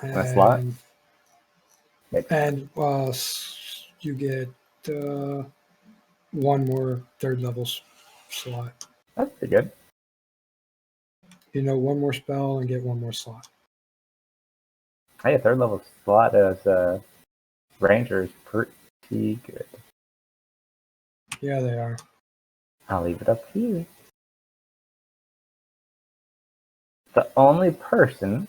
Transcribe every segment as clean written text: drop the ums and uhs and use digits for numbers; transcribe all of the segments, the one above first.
A slot? and Maybe. and you get one more third level slot. That's pretty good. One more spell and get one more slot. Hey, a third level slot as a ranger is pretty good. Yeah, they are. I'll leave it up here. The only person.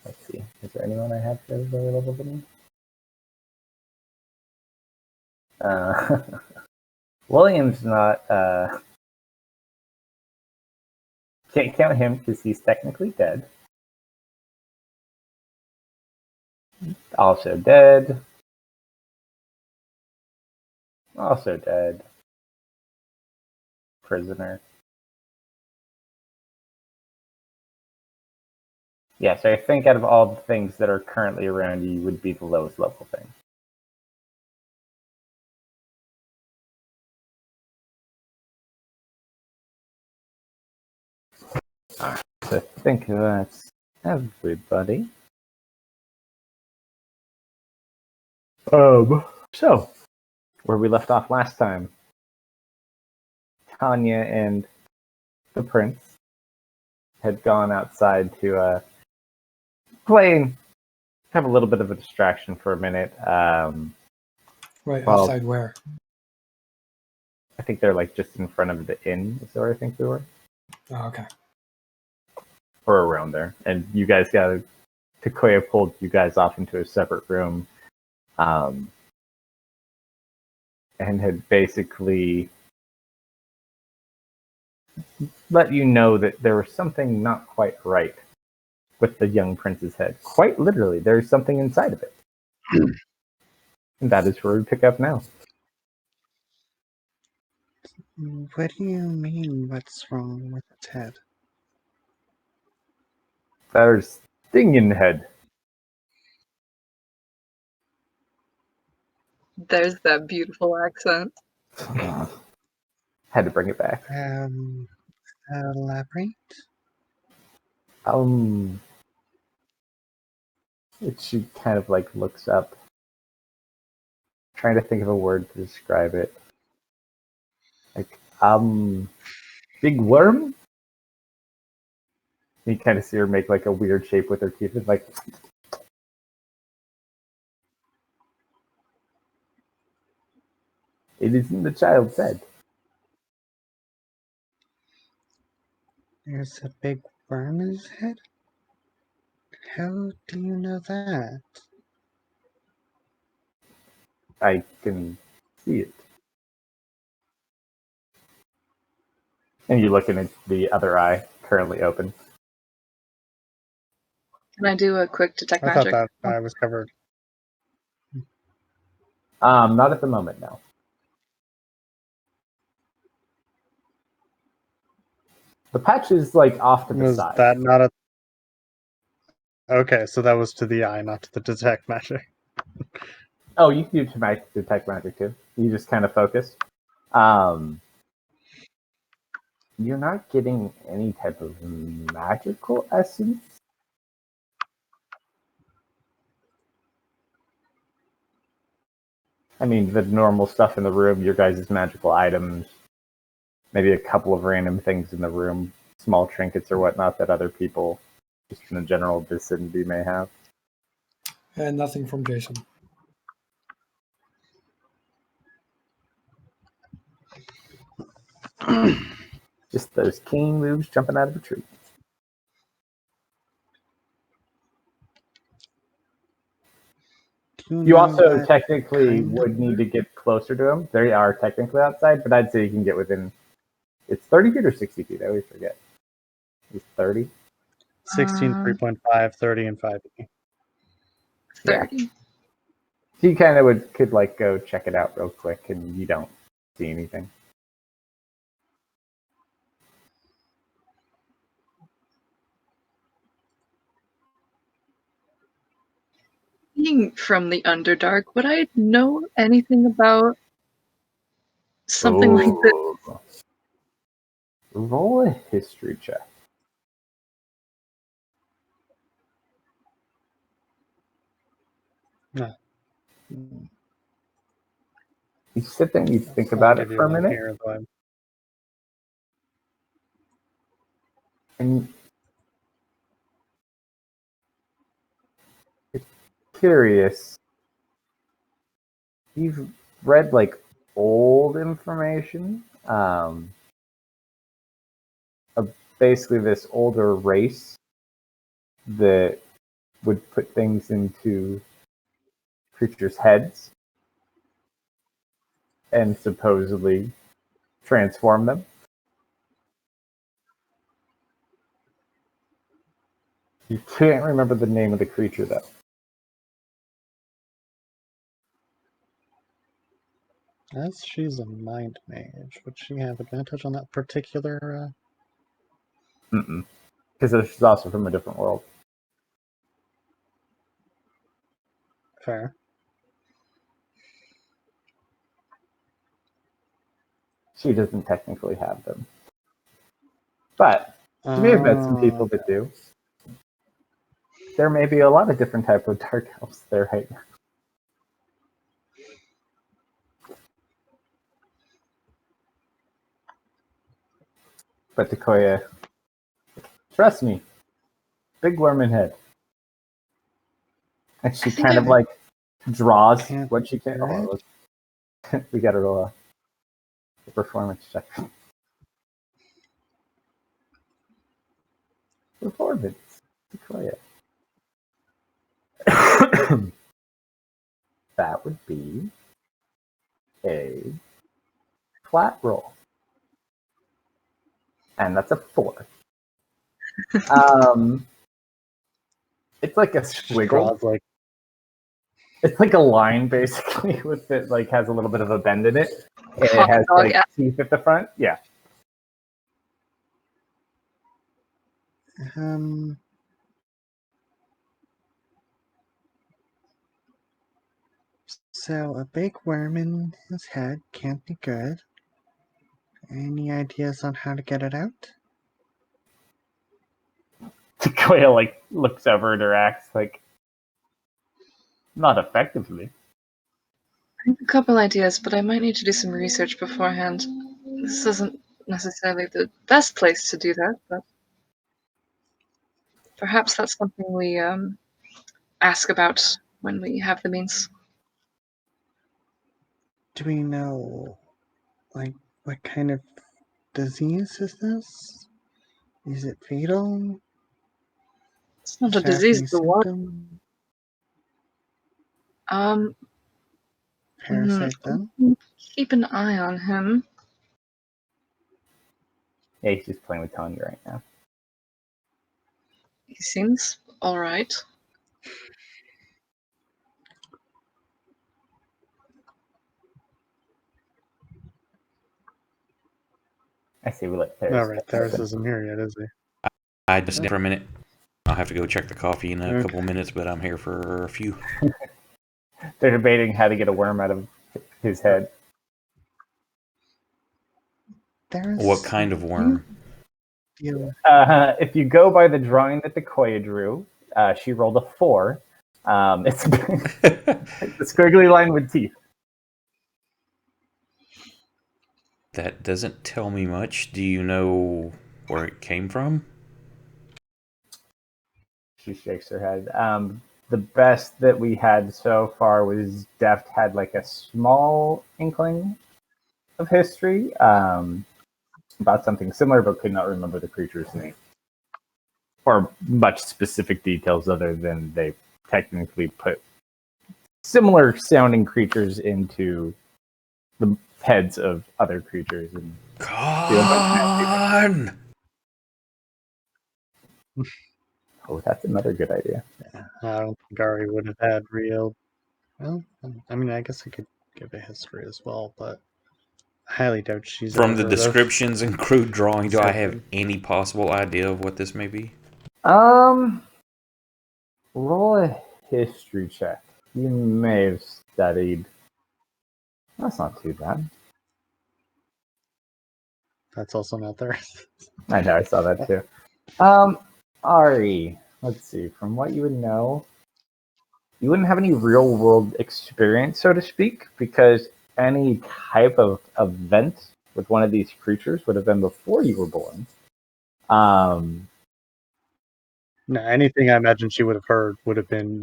Let's see. Is there anyone I have that is lower level than me? William's not. Can't count him because he's technically dead. Also dead. Also dead. Prisoner. Yeah, so I think out of all the things that are currently around you would be the lowest level thing. Alright, so I think that's everybody. So where we left off last time, Tanya and the prince had gone outside to play, have a little bit of a distraction for a minute. Wait, outside where? I think they're like just in front of the inn is where I think we were. Oh, okay. Or around there. And you guys Takoya pulled you guys off into a separate room. And had basically let you know that there was something not quite right with the young prince's head. Quite literally, there's something inside of it. And that is where we pick up now. What do you mean, what's wrong with its head? There's stinging head. There's that beautiful accent. Had to bring it back. Elaborate? She kind of like looks up, trying to think of a word to describe it. Like, big worm? You kind of see her make like a weird shape with her teeth. It's like, it is in the child's head. There's a big worm in his head? How do you know that? I can see it. And you look in the other eye, currently open. Can I do a quick detect I magic? thought that eye was covered. Not at the moment, no. The patch is like off to the Was side. that not a... Okay, so that was to the eye, not to the detect magic. Oh, you can do detect magic too. You just kind of focus. You're not getting any type of magical essence. I mean, the normal stuff in the room, your guys' magical items, maybe a couple of random things in the room, small trinkets or whatnot that other people just in the general vicinity may have. And nothing from Jason. Just those king moves jumping out of a tree. You also technically would need to get closer to them. They are technically outside, but I'd say you can get within... It's 30 feet or 60 feet? I always forget. It's 30? 16, 3.5, 30, and 5. 30. Yeah. So you kind of could like go check it out real quick, and you don't see anything. Being from the Underdark, would I know anything about something like this? Roll a history check. No. You sit there and you think I'll about it give you for a one minute, here, though. and you're curious. You've read like old information of basically this older race that would put things into creatures' heads and supposedly transform them. You can't remember the name of the creature though. As she's a mind mage, would she have advantage on that particular? Because she's also from a different world. Fair. She doesn't technically have them. But she may have met some people that do. There may be a lot of different types of dark elves there right now. But Takoya, trust me, big worm in head. And she kind of like draws Can't what she can. hear Oh, we got to roll a performance check. Performance, Takoya. That would be a flat roll. And that's a 4. It's like a squiggle. Draws like It's like a line basically with it, like has a little bit of a bend in it. And it Hot has dog, like yeah. teeth at the front. Yeah. So a big worm in his head can't be good. Any ideas on how to get it out? Takoya like looks over at her axe like not effectively. I have a couple ideas, but I might need to do some research beforehand. This isn't necessarily the best place to do that, but perhaps that's something we ask about when we have the means. Do we know, like, what kind of disease is this? Is it fatal? It's not a Does it have disease, any the one. symptoms? Um, Parasite then? keep an eye on him. Yeah, he's just playing with Tanya right now. He seems all right. I see we let Paris. All right, Theris isn't here yet, is he? I just for a minute. I'll have to go check the coffee in a Okay. couple minutes, but I'm here for a few. They're debating how to get a worm out of his head. Theris, What kind of worm? If you go by the drawing that Takoya drew, she rolled a 4. It's a squiggly line with teeth. That doesn't tell me much. Do you know where it came from? She shakes her head. The best that we had so far was Deft had like a small inkling of history about something similar, but could not remember the creature's name or much specific details other than they technically put similar sounding creatures into the heads of other creatures. And Con! oh, that's another good idea. Yeah, I don't think Ari would have had real. Well, I mean, I guess I could give a history as well, but I highly doubt she's From ever the heard of descriptions and crude drawing, do I have Serpent. any possible idea of what this may be? Roll a history check. You may have studied. That's not too bad. That's also not there. I know, I saw that too. Ari, let's see. From what you would know, you wouldn't have any real world experience, so to speak, because any type of event with one of these creatures would have been before you were born. No, anything I imagine she would have heard would have been,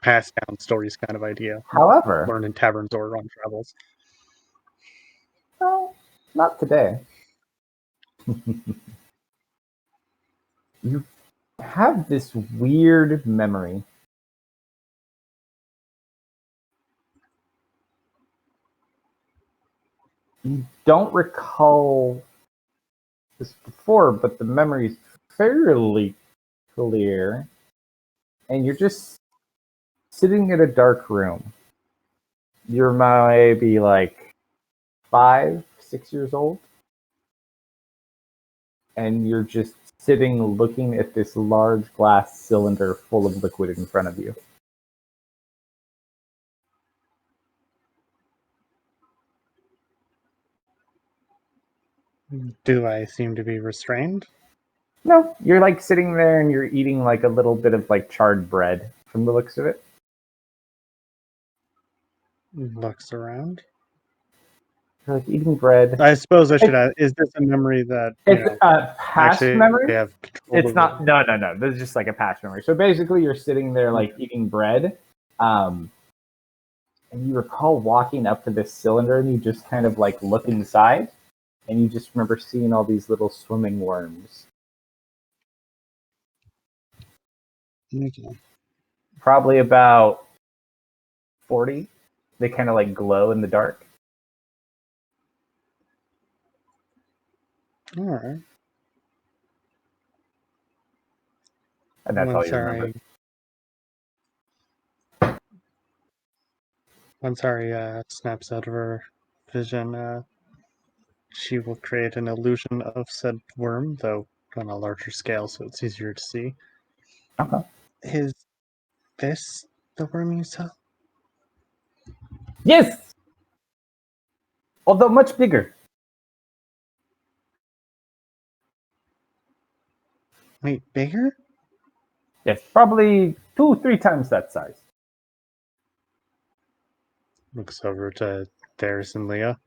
passed down stories kind of idea. However, Learned in taverns or on travels. well, not today. You have this weird memory. You don't recall this before, but the memory is fairly clear. And you're just sitting in a dark room. You're maybe like 5, 6 years old. And you're just sitting looking at this large glass cylinder full of liquid in front of you. Do I seem to be restrained? No, you're like sitting there and you're eating like a little bit of like charred bread from the looks of it. Looks around. You're like eating bread. I suppose I should ask, is this a memory that, It's a past actually memory. have control It's over? not. No. This is just like a past memory. So basically, you're sitting there like eating bread, and you recall walking up to this cylinder, and you just kind of like look inside, and you just remember seeing all these little swimming worms. Okay. Probably about 40. They kind of like glow in the dark. All right. And that's all you remember. Once Harry snaps out of her vision, she will create an illusion of said worm, though on a larger scale, so it's easier to see. Okay. Is this the worm you saw? Yes! Although much bigger. Wait, bigger? Yes, probably 2-3 times that size. Looks over to Darius and Leah.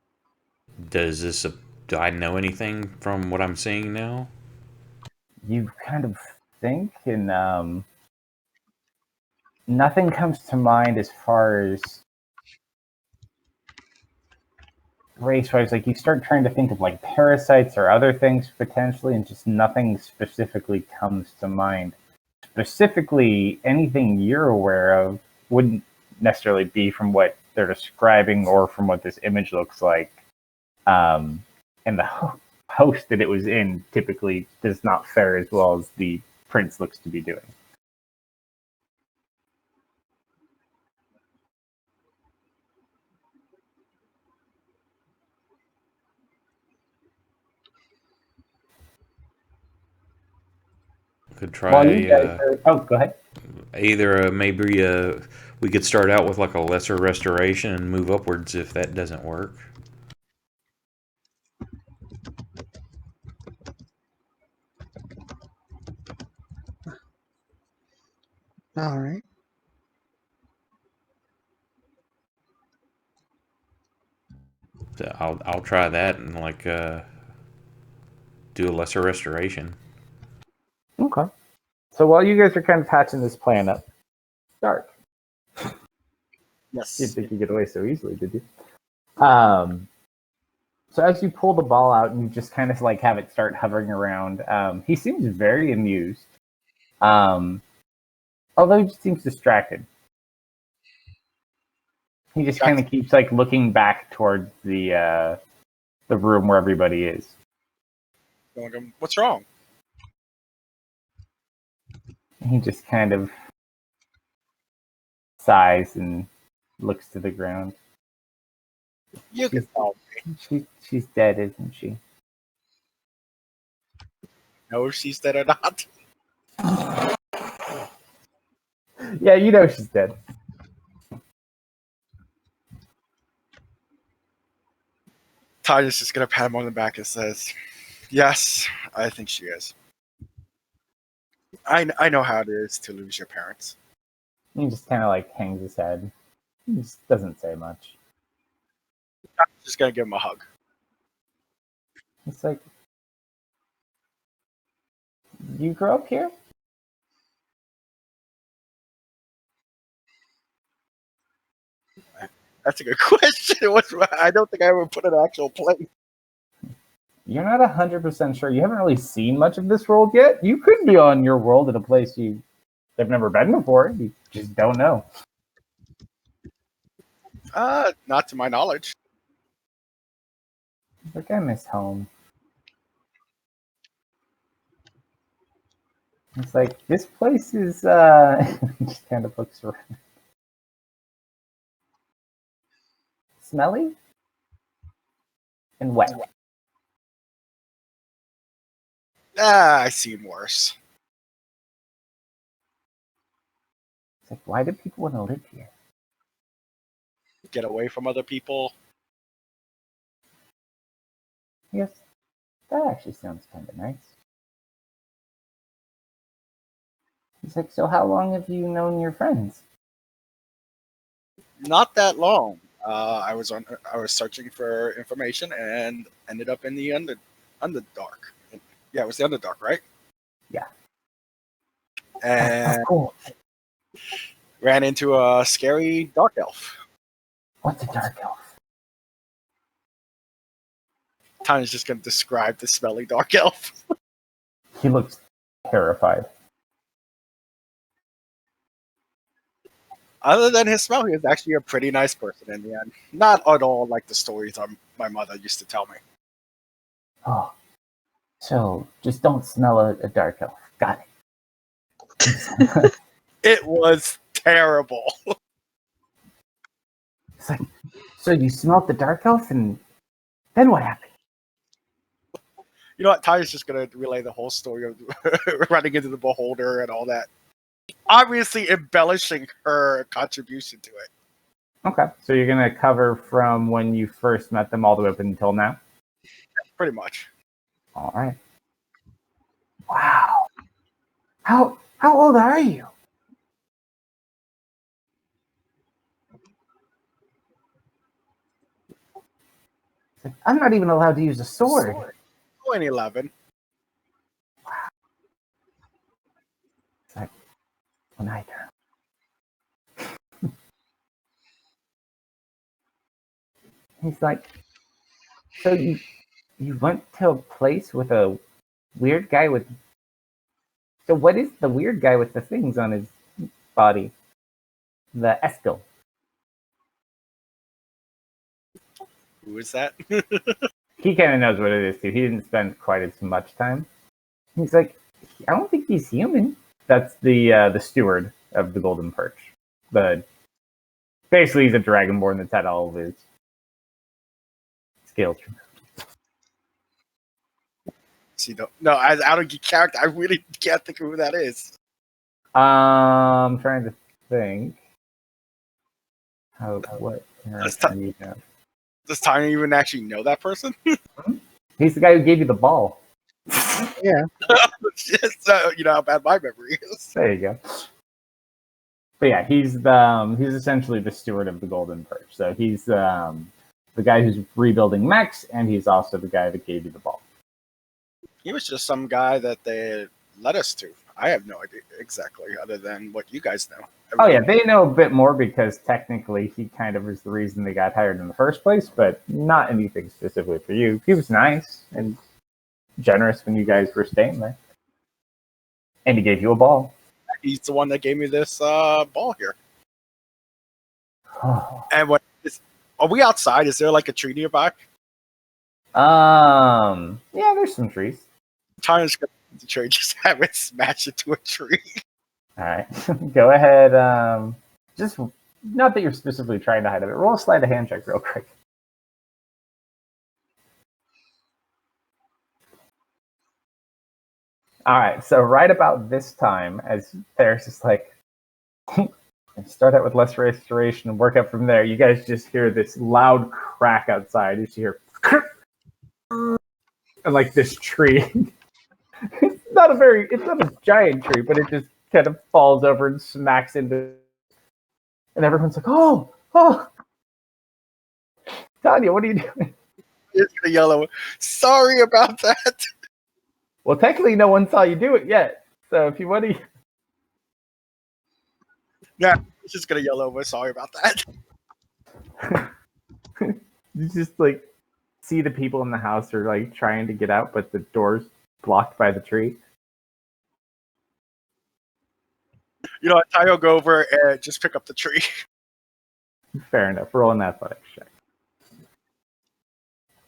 Do I know anything from what I'm seeing now? You kind of think, and nothing comes to mind as far as race-wise. Like, you start trying to think of like parasites or other things potentially, and just nothing specifically comes to mind. Specifically, anything you're aware of wouldn't necessarily be from what they're describing or from what this image looks like. And the host that it was in typically does not fare as well as the prince looks to be doing. Could try go ahead. either maybe we could start out with like a lesser restoration and move upwards if that doesn't work. All right. So I'll try that and like do a lesser restoration. Okay. So while you guys are kind of patching this plan up, Dark. Yes. Didn't think you get away so easily, did you? So as you pull the ball out and you just kind of like have it start hovering around, he seems very amused. Although he just seems distracted. He just kind of keeps like looking back towards the room where everybody is. What's wrong? He just kind of sighs and looks to the ground. You can tell me. She's dead, isn't she? Know if she's dead or not. Yeah, you know she's dead. Titus is gonna pat him on the back and says, "Yes, I think she is. I know how it is to lose your parents. He just kind of like hangs his head. He just doesn't say much. I'm just gonna give him a hug. It's like, you grew up here? That's a good question. I don't think I ever put an actual place. You're not 100% sure. You haven't really seen much of this world yet. You could be on your world in a place you have never been before. You just don't know. Not to my knowledge. Like, I miss home. It's like, this place is, just kind of looks around. Smelly and wet. I've seen worse. It's like, why do people want to live here? Get away from other people. I guess that actually sounds kind of nice. He's like, so how long have you known your friends? Not that long. I was searching for information and ended up in the Underdark. Yeah, it was the Underdark, right? Yeah. And Oh, cool. ran into a scary dark elf. What's a dark elf? Tanya's just going to describe the smelly dark elf. He looks terrified. Other than his smell, he was actually a pretty nice person in the end. Not at all like the stories my mother used to tell me. Oh, so just don't smell a dark elf. Got it. It was terrible. It's like, so you smelled the dark elf, and then what happened? You know what? Tanya's just going to relay the whole story of running into the beholder and all that. Obviously embellishing her contribution to it. Okay, so you're gonna cover from when you first met them all the way up until now. Pretty much. All right. Wow. How old are you? It's like, I'm not even allowed to use a sword. 2011. It's like, when I turn. He's like, so you went to a place with a weird guy with. So what is the weird guy with the things on his body? The Eskil. Who is that? He kind of knows what it is too. He didn't spend quite as much time. He's like, I don't think he's human. That's the steward of the Golden Perch. Basically he's a dragonborn that's had all of his skills. See, no, out of character, I really can't think of who that is. I'm trying to think. What character do you have? Does Tanya even actually know that person? He's the guy who gave you the ball. Yeah. Just, you know how bad my memory is. There you go. But yeah, he's essentially the steward of the Golden Perch. So he's the guy who's rebuilding mechs, and he's also the guy that gave you the ball. He was just some guy that they led us to. I have no idea exactly, other than what you guys know. Oh yeah, they know a bit more because technically he kind of was the reason they got hired in the first place, but not anything specifically for you. He was nice and generous when you guys were staying there. And he gave you a ball. He's the one that gave me this ball here. And are we outside? Is there like a tree nearby? Yeah, there's some trees. Tanya's going to the tree, just have it smash into a tree. All right, go ahead. Just not that you're specifically trying to hide it. Roll a sleight of hand check real quick. All right, so right about this time, as Ferris is like, start out with less restoration and work up from there, you guys just hear this loud crack outside. You hear, and like this tree. It's not a giant tree, but it just kind of falls over and smacks into And everyone's like, oh, Tanya, what are you doing? It's gonna yell, sorry about that. Well, technically, no one saw you do it yet. So if you want to, Yeah, it's just gonna yell over. Sorry about that. you just like see the people in the house are like trying to get out, but the door's blocked by the tree. You know what? Ty will go over and just pick up the tree. Fair enough. Roll an athletics check.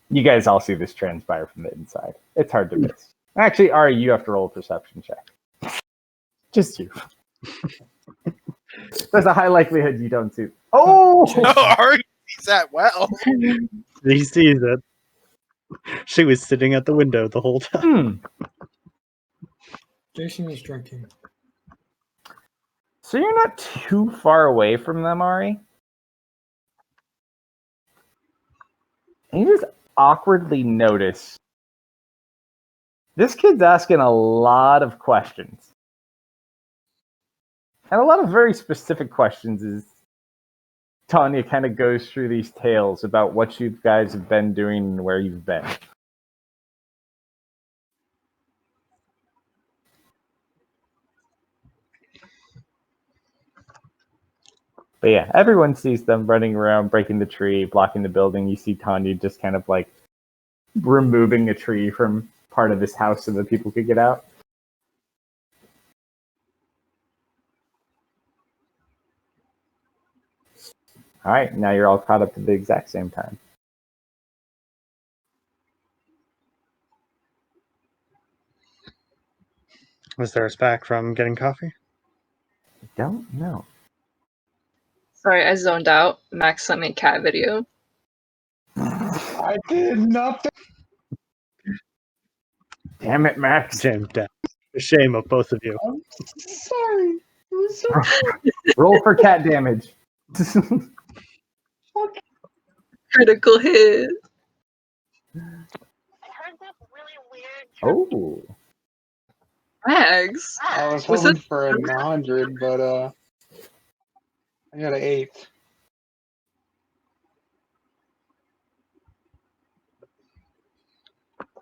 You guys all see this transpire from the inside. It's hard to miss. Actually, Ari, you have to roll a perception check. Just you. There's a high likelihood you don't see. Oh! Ari sees that well. He sees it. She was sitting at the window the whole time. Jason was drinking. So you're not too far away from them, Ari. And you just awkwardly notice this kid's asking a lot of questions. And a lot of very specific questions as Tanya kind of goes through these tales about what you guys have been doing and where you've been. But yeah, everyone sees them running around, breaking the tree, blocking the building. You see Tanya just kind of like removing a tree from part of this house so that people could get out. All right, now you're all caught up at the exact same time. Was there a SPAC from getting coffee? I don't know. Sorry, I zoned out. Max sent me a cat video. I did nothing. Damn it, Max. Jammed down. The shame of both of you. I'm sorry. I'm sorry. Roll for cat damage. Critical hit. Oh. Max. I was Was hoping it- for a 100, but I got an 8.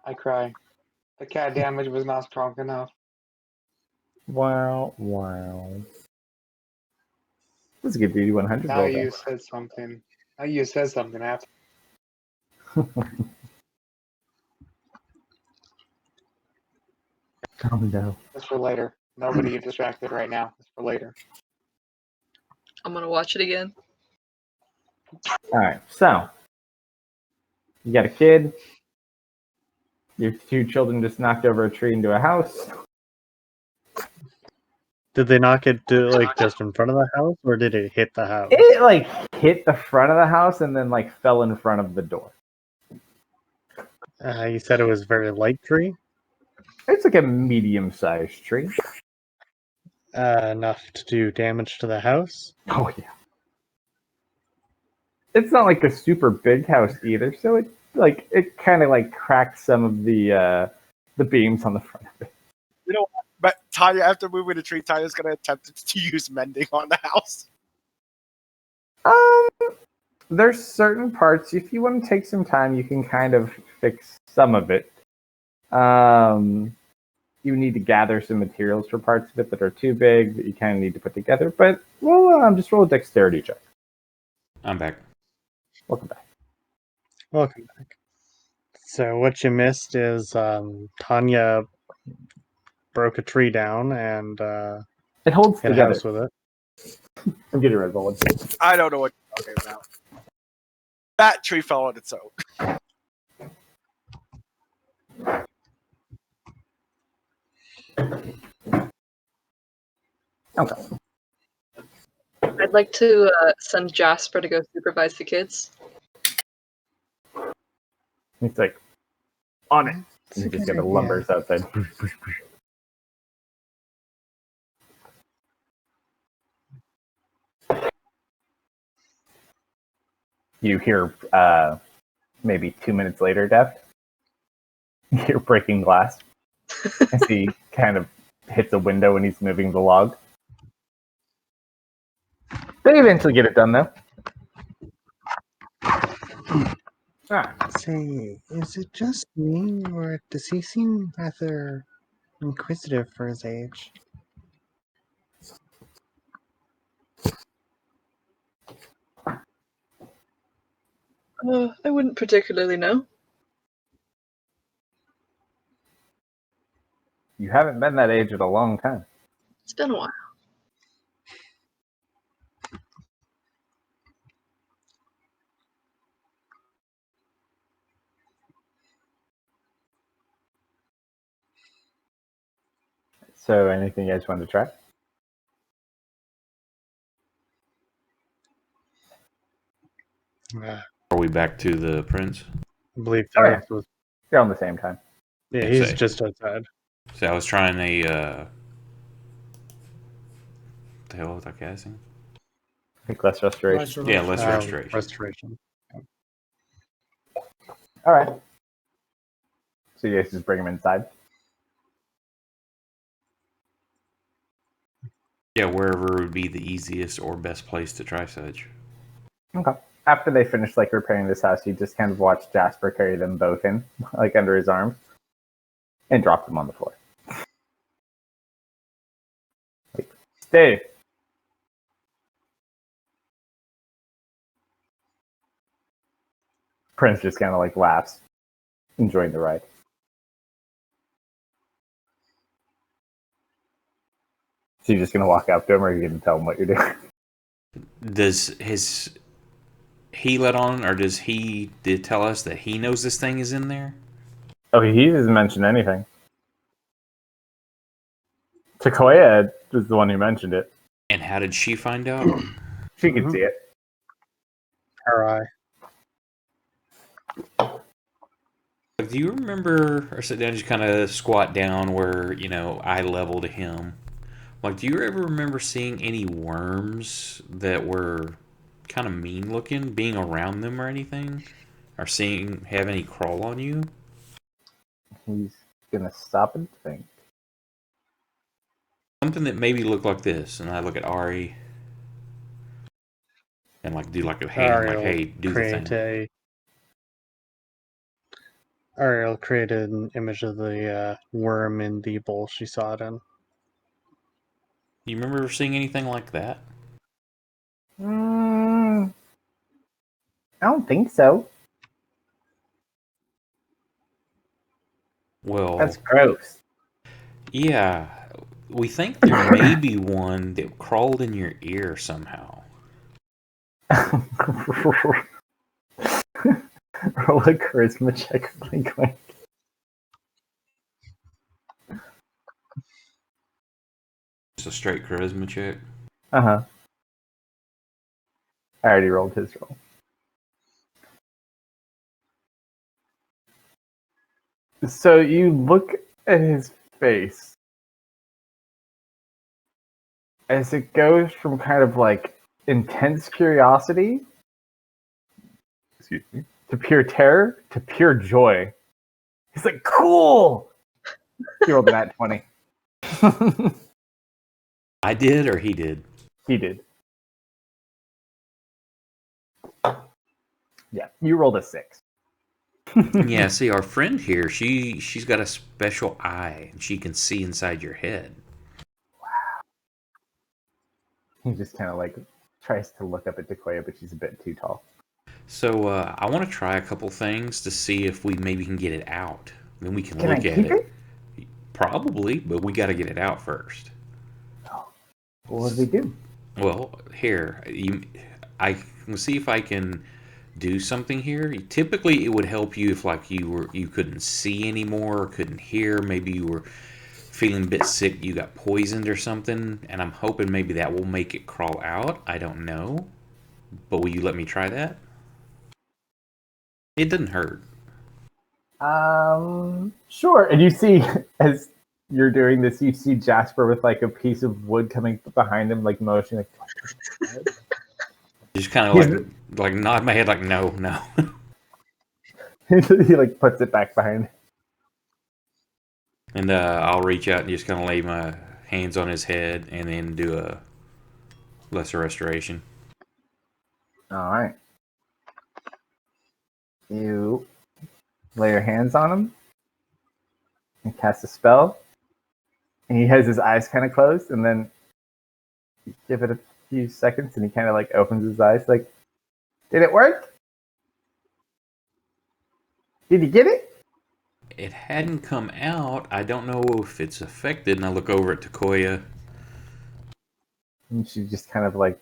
I cry. The cat damage was not strong enough. Wow. This is a good beauty 100 Now roll. you Though. said something. Now you said something after. Oh no. That's for later. Nobody get distracted right now. It's for later. I'm gonna watch it again. All right, so you got a kid. Your two children just knocked over a tree into a house. Did they knock it like just in front of the house, or did it hit the house? It like hit the front of the house and then like fell in front of the door. You said it was a very light tree, It's like a medium-sized tree. enough to do damage to the house. Oh yeah. It's not like a super big house either, so it kind of like cracked some of the beams on the front of it. You know what? But Tanya, after moving the tree, Tanya's gonna attempt to use mending on the house. There's certain parts, if you want to take some time, you can kind of fix some of it. You need to gather some materials for parts of it that are too big that you kind of need to put together. But just roll a dexterity check. I'm back. Welcome back. Welcome back. So what you missed is Tanya broke a tree down and It holds hit a together. house with it. I'm getting rid of all I don't know what you're talking about. That tree fell on its own. Okay. I'd like to send Jasper to go supervise the kids. It's like on it. You just got the lumbers outside. You hear maybe 2 minutes later, Deft. You're breaking glass. As he kind of hits a window and he's moving the log. They eventually get it done, though. Say, is it just me, or does he seem rather inquisitive for his age? I wouldn't particularly know. You haven't been that age in a long time. It's been a while. So, anything you guys want to try? I Are we back to the prince? believe Oh, Tyrus yeah. was. They're on the same time. Yeah, Yeah, he's say. just outside. So I was trying a. The hell was I casting? I think less restoration. Restoration. Yeah, less restoration. Restoration. All right. So you guys just bring them inside. Yeah, wherever would be the easiest or best place to try such. Okay. After they finish like repairing this house, you just kind of watch Jasper carry them both in, like under his arms, and drop them on the floor. Like, stay. Prince just kind of like laughs, enjoying the ride. So you're just gonna walk up to him, or are you gonna tell him what you're doing? Does he let on, or does he did tell us that he knows this thing is in there? Oh, he doesn't mention anything. Takoya was the one who mentioned it. And how did she find out? She could see it. Her eye. Like, do you remember, or sit down, just kind of squat down where, eye level to him? Like, do you ever remember seeing any worms that were kind of mean looking, being around them or anything? Or have any crawl on you? He's gonna stop and think. Something that maybe looked like this, and I look at Ari and like do like a hand, like, hey, do the thing. Ariel created an image of the worm in the bowl she saw it in. You remember seeing anything like that? I don't think so. Well, That's gross. yeah, we think there may be one that crawled in your ear somehow. Roll a charisma check. Just a straight charisma check. I already rolled his roll. So you look at his face as it goes from kind of like intense curiosity, excuse me, to pure terror to pure joy. He's like, cool! He rolled a nat 20. I did, or he did? He did. Yeah, you rolled a 6. Yeah, see, our friend here, she's got a special eye, and she can see inside your head. He just kind of like tries to look up at Dekoya, but she's a bit too tall. So I want to try a couple things to see if we maybe can get it out. Then we can Can look I at keep it. Probably, but we got to get it out first. Oh, what do we do? Well, here, I can see if I can do something here. Typically, it would help you if like you couldn't see anymore, or couldn't hear. Maybe you were feeling a bit sick, you got poisoned or something, and I'm hoping maybe that will make it crawl out. I don't know, but will you let me try that? It doesn't hurt. Sure. And you see, as you're doing this, you see Jasper with like a piece of wood coming behind him, like motioning. Like, Just kind of like nod my head, like no. he like puts it back behind. And I'll reach out and just kind of lay my hands on his head, and then do a lesser restoration. All right. You lay your hands on him and cast a spell. And he has his eyes kind of closed, and then you give it a few seconds, and he kind of like opens his eyes, like, "Did it work? Did you get it?" It hadn't come out. I don't know if it's affected. And I look over at Takoya. And she just kind of like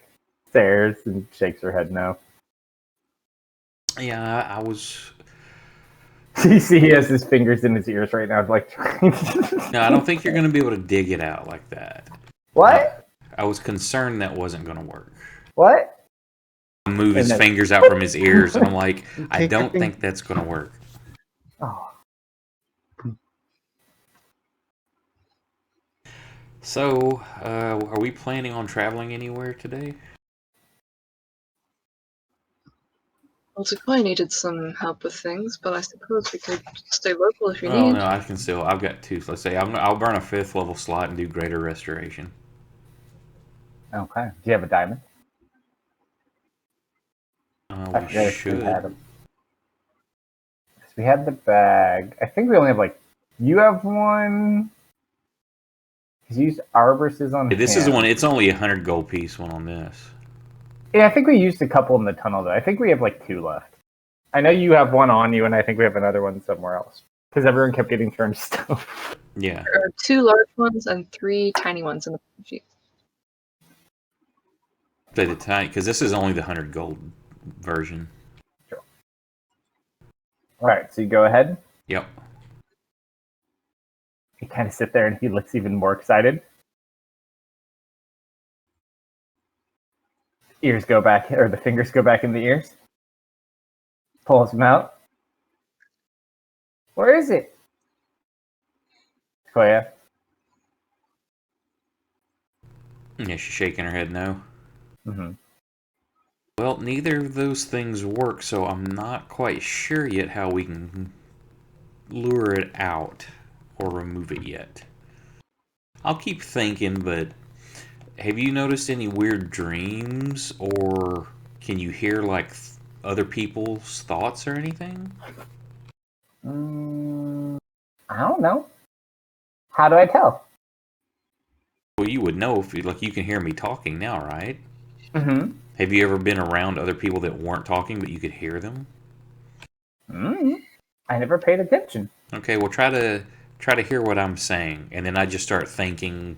stares and shakes her head no. Yeah, I was. You see, he has his fingers in his ears right now, like. No, I don't think you're going to be able to dig it out like that. What? I was concerned that wasn't going to work. What? I move his And then- fingers out from his ears, and I'm like, I Take your don't fing- think that's going to work. Oh. So, are we planning on traveling anywhere today? Well, Sequoia needed some help with things, but I suppose we could stay local if you Oh need. no, I can still. I've got two. So let's say I'll burn a 5th level slot and do greater restoration. Okay. Do you have a diamond? I We forget if we should. had them. We had the bag. I think we only have like. You have one. Because you used Arbor's on. This is the hand. one. It's only 100 gold piece one on this. Yeah, I think we used a couple in the tunnel though. I think we have like 2 left. I know you have one on you, and I think we have another one somewhere else. Because everyone kept getting turned stone. Yeah. There are 2 large ones and 3 tiny ones in the sheet. Play the tiny because this is only the 100 gold version. Alright, so you go ahead. Yep. You kind of sit there, and he looks even more excited. Ears go back, or the fingers go back in the ears. Pulls them out. Where is it? Koya. Yeah, she's shaking her head no. Mm-hmm. Well, neither of those things work, so I'm not quite sure yet how we can lure it out or remove it yet. I'll keep thinking, but have you noticed any weird dreams, or can you hear like other people's thoughts or anything? I don't know. How do I tell? Well, you would know if you can hear me talking now, right? Mm-hmm. Have you ever been around other people that weren't talking but you could hear them? I never paid attention. Okay, well try to hear what I'm saying, and then I just start thinking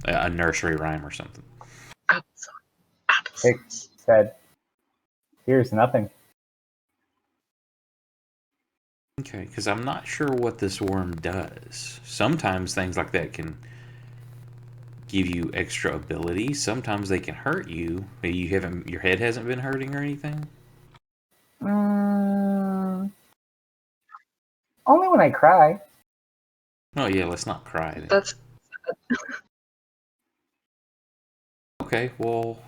a nursery rhyme or something. Applesauce. It said, "Here's nothing." Okay, because I'm not sure what this worm does. Sometimes things like that can give you extra abilities. Sometimes they can hurt you. Maybe your head hasn't been hurting or anything. Only when I cry. Oh yeah, let's not cry then. That's Okay, well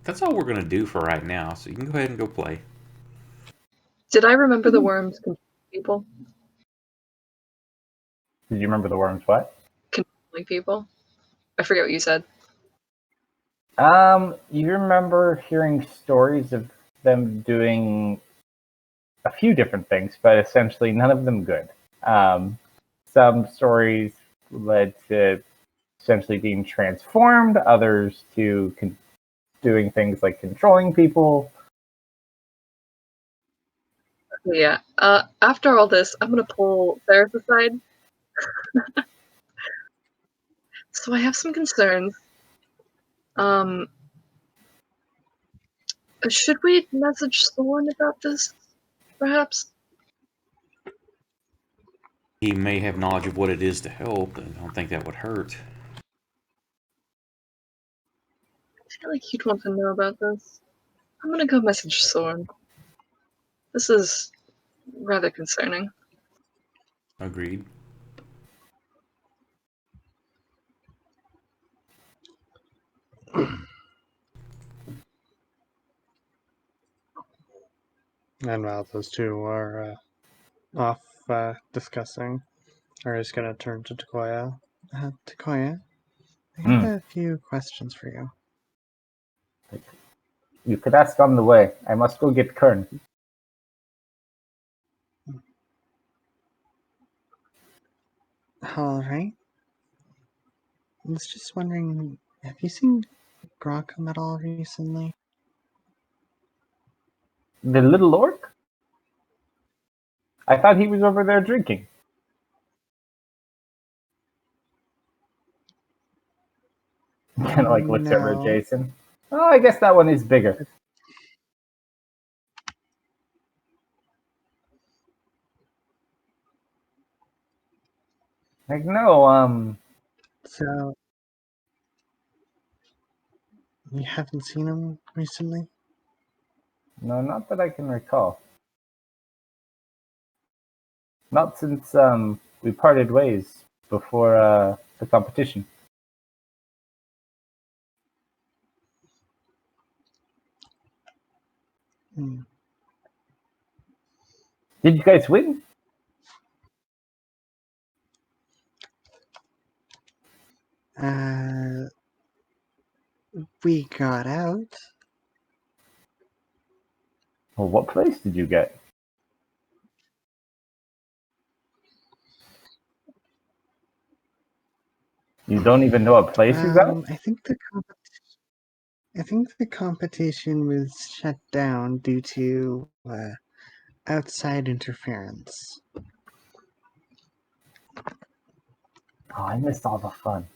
that's all we're gonna do for right now. So you can go ahead and go play. Did I remember the worms controlling people? Did you remember the worms? What? Controlling people? I forget what you said. You remember hearing stories of them doing a few different things, but essentially none of them good. Some stories led to essentially being transformed, others to doing things like controlling people. Yeah. After all this, I'm gonna pull Ferris aside. So I have some concerns. Should we message Thorn about this, perhaps? He may have knowledge of what it is to help, and I don't think that would hurt. I feel like he'd want to know about this. I'm gonna go message Thorn. This is rather concerning. Agreed. And while those two are off discussing, I'm just going to turn to Takoya. Takoya, I have a few questions for you. You could ask on the way. I must go get Kern. All right. I was just wondering, have you seen Grockham at all recently? The little orc? I thought he was over there drinking. Kind of like looks over at No. Jason. Oh, I guess that one is bigger. Like, no, So, you haven't seen him recently? no, not that I can recall. Not since, we parted ways before, the competition. Hmm. Did you guys win? We got out. Well, what place did you get? You don't even know what place you got? I think the competition was shut down due to outside interference. Oh, I missed all the fun.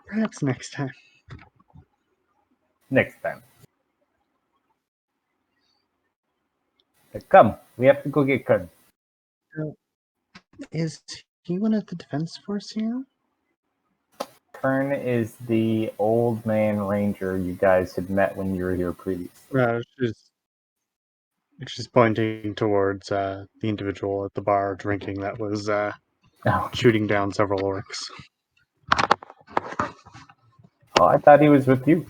Perhaps next time. Next time. Come, we have to go get Kern. Is he one of the defense force here? Kern is the old man ranger you guys had met when you were here previously. She's pointing towards the individual at the bar drinking that was Oh. shooting down several orcs. Oh, I thought he was with you.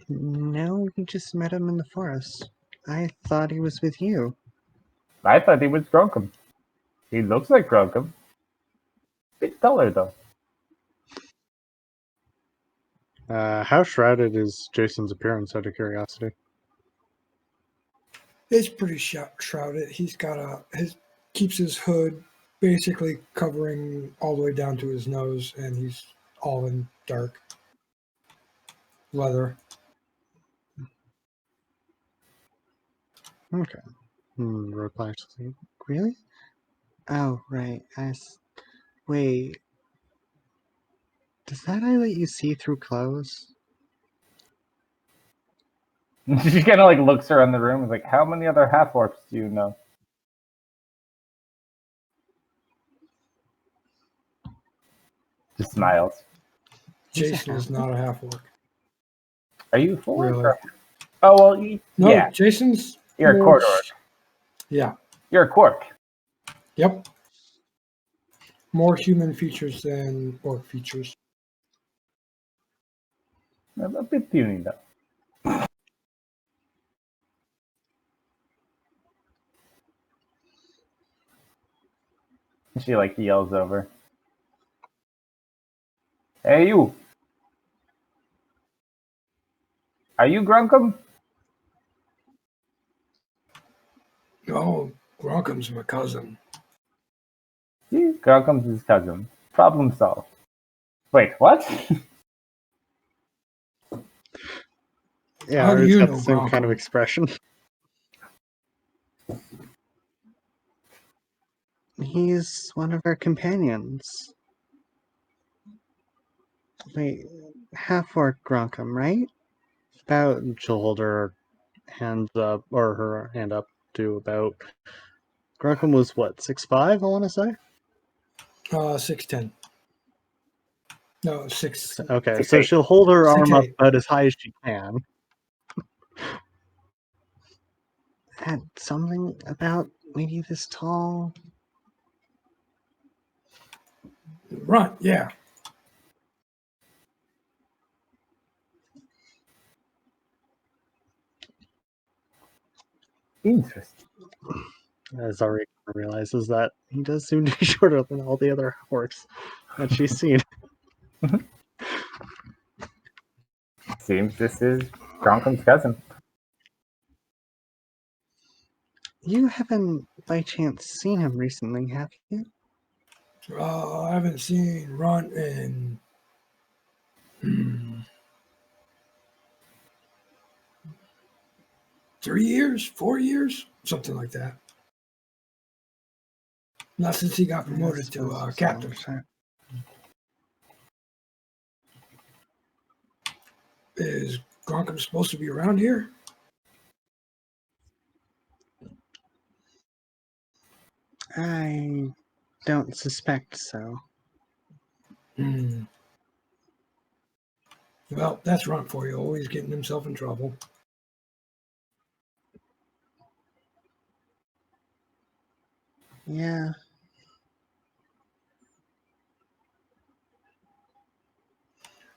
No, we just met him in the forest. I thought he was with you. I thought he was Grunkum. He looks like Grunkum. Bit taller though. How shrouded is Jason's appearance, out of curiosity? It's pretty shrouded. He's got keeps his hood basically covering all the way down to his nose, and he's all in dark leather. Okay. Reply to really? Oh, right. Wait. Does that eye let you see through clothes? She kind of like looks around the room and is like, how many other half orcs do you know? Just smiles. Jason is not a half orc. Are you full orc? Really? Oh well, No, yeah. Jason's You're a more quarter orc. Yeah. You're a quark. Yep. More human features than orc features. A bit puny though. She like yells over. Hey you! Are you Grunkum? Oh, Grunkum's my cousin. See, Grunkum's his cousin. Problem solved. Wait, what? Yeah, How do it's you got know the same kind of Grunkum? expression. He's one of our companions. Wait, half orc Grunkum, right? About, she'll hold her hands up, or her hand up to about. Grunkum was what, 6'5", I want to say? 6'10". No, six. Okay, 6'8". so she'll hold her arm up 6'8". about as high as she can. Had something about maybe this tall. Right, yeah. Interesting. As Ari realizes that he does seem to be shorter than all the other orcs. that she's seen. Seems this is Gronkham's cousin. You haven't, by chance, seen him recently, have you? I haven't seen Runt in 3 years, 4 years, something like that. Not since he got promoted to captain. Is Gronkham supposed to be around here? I don't suspect so. Well, that's Runt for you. Always getting himself in trouble. Yeah.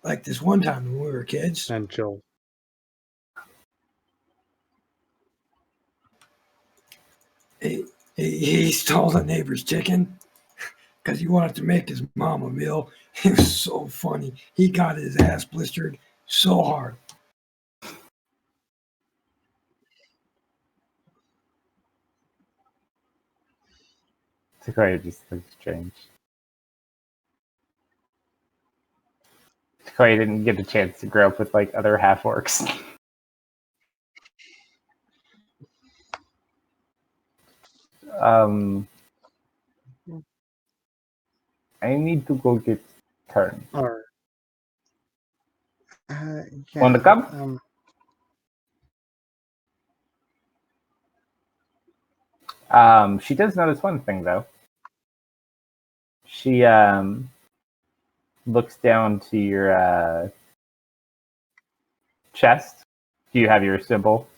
Like this one time when we were kids. And Joel. He stole the neighbor's chicken because he wanted to make his mom a meal. It was so funny. He got his ass blistered so hard. Sequoia just looks strange. Sequoia didn't get a chance to grow up with like other half orcs. I need to go get Kern. Or, yeah. Want to come? She does notice one thing though. She looks down to your chest. Do you have your symbol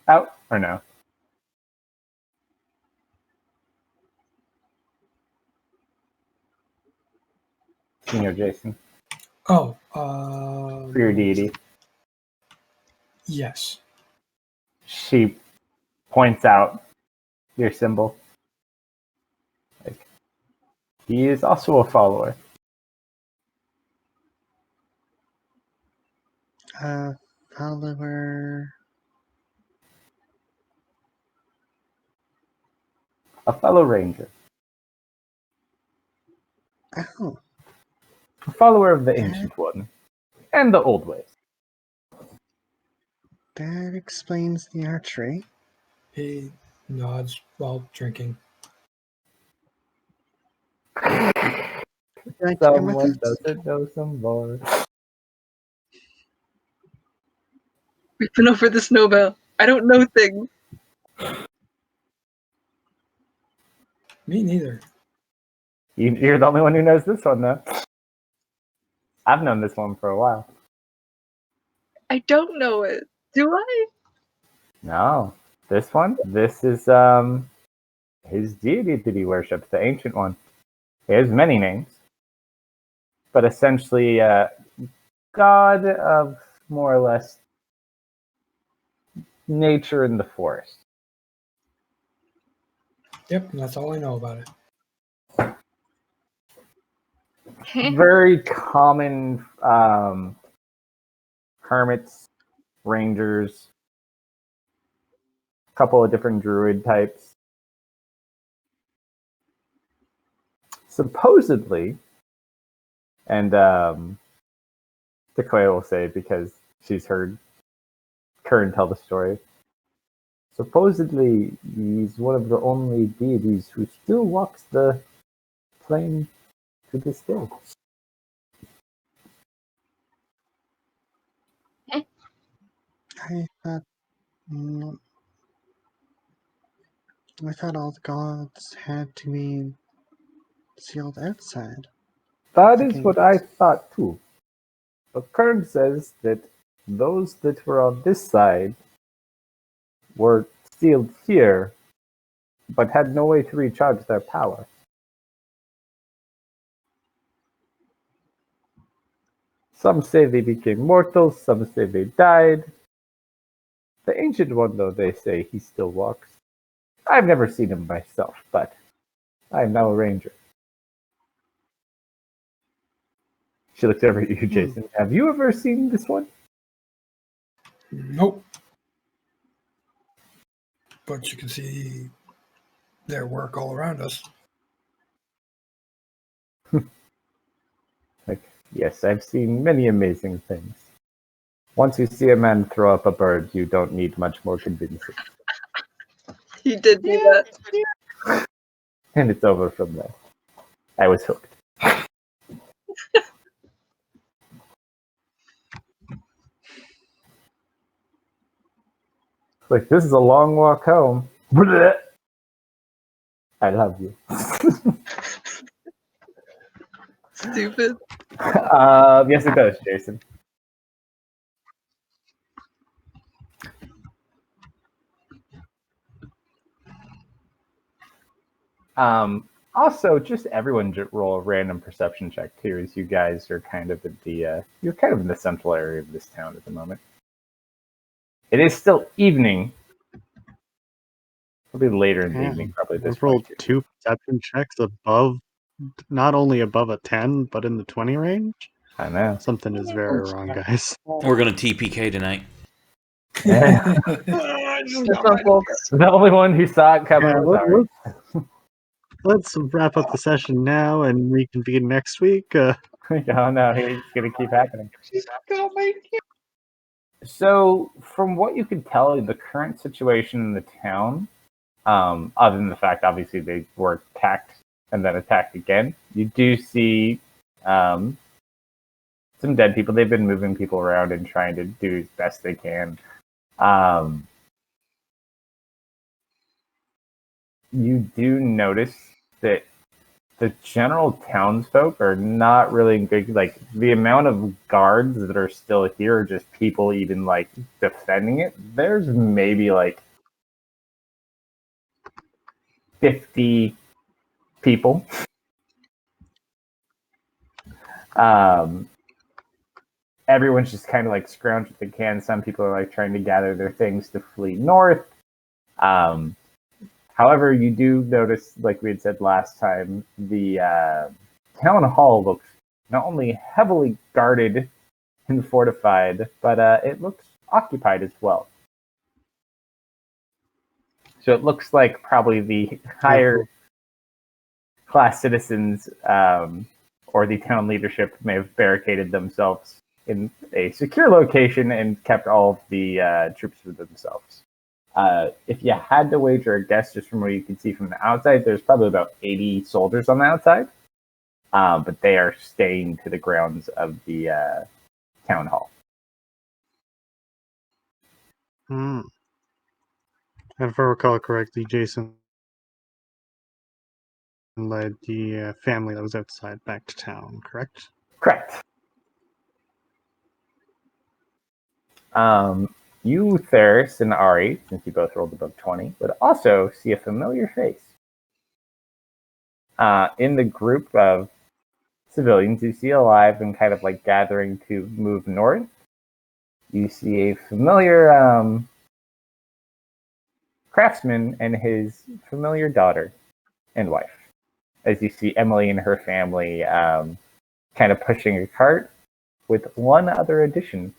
out or no? Senior Jason. Oh, For your deity. Yes. She points out your symbol. Like, he is also a follower. Follower. A fellow ranger. Oh. A follower of the ancient one. And the old ways. That explains the archery. He nods while drinking. Someone doesn't know some more. We've been over this, Nobel. I don't know things. Me neither. You're the only one who knows this one, though. I've known this one for a while. I don't know it. Do I? No. This one? This is his deity that he worships, the ancient one. He has many names. But essentially god of more or less nature in the forest. Yep, that's all I know about it. Very common hermits, rangers, a couple of different druid types. Supposedly, and Sequoia will say because she's heard Kern tell the story. Supposedly, he's one of the only deities who still walks the plane to this day. I thought all the gods had to be sealed outside. That is what I thought too. But Kern says that those that were on this side were sealed here, but had no way to recharge their power. Some say they became mortal, some say they died. The Ancient One, though, they say he still walks. I've never seen him myself, but I am now a ranger. She looks over at you, Jason. Have you ever seen this one? Nope. But you can see their work all around us. Like, yes, I've seen many amazing things. Once you see a man throw up a bird, you don't need much more convincing. He did do that. And it's over from there. I was hooked. Like, this is a long walk home. I love you. Stupid. Yes, it does, Jason. Also, just everyone roll a random perception check too, as you guys are kind of at the you're kind of in the central area of this town at the moment. It is still evening. It'll be later in the evening, probably this I've rolled point. 2 perception checks above, not only above a 10, but in the 20 range. I know. Something is very wrong, guys. We're gonna TPK tonight. Yeah. That's on folks. The only one who saw it coming Yeah, was Ari. let's wrap up the session now and reconvene next week. Oh no, it's gonna keep happening. She's got my So, from what you can tell, the current situation in the town, other than the fact, obviously, they were attacked and then attacked again, you do see some dead people. They've been moving people around and trying to do as best they can. You do notice that the general townsfolk are not really good. Like, the amount of guards that are still here, just people even like defending it, there's maybe like 50 people. Everyone's just kind of like scrounging if they can. Some people are like trying to gather their things to flee north. However, you do notice, like we had said last time, the town hall looks not only heavily guarded and fortified, but it looks occupied as well. So it looks like probably the higher class citizens or the town leadership may have barricaded themselves in a secure location and kept all of the troops for themselves. If you had to wager a guess, just from what you can see from the outside, there's probably about 80 soldiers on the outside, but they are staying to the grounds of the town hall. And if I recall correctly, Jason led the family that was outside back to town, correct? Correct. You, Theris, and Ari, since you both rolled above 20, would also see a familiar face. In the group of civilians you see alive and kind of like gathering to move north, you see a familiar craftsman and his familiar daughter and wife. As you see Emily and her family kind of pushing a cart with one other addition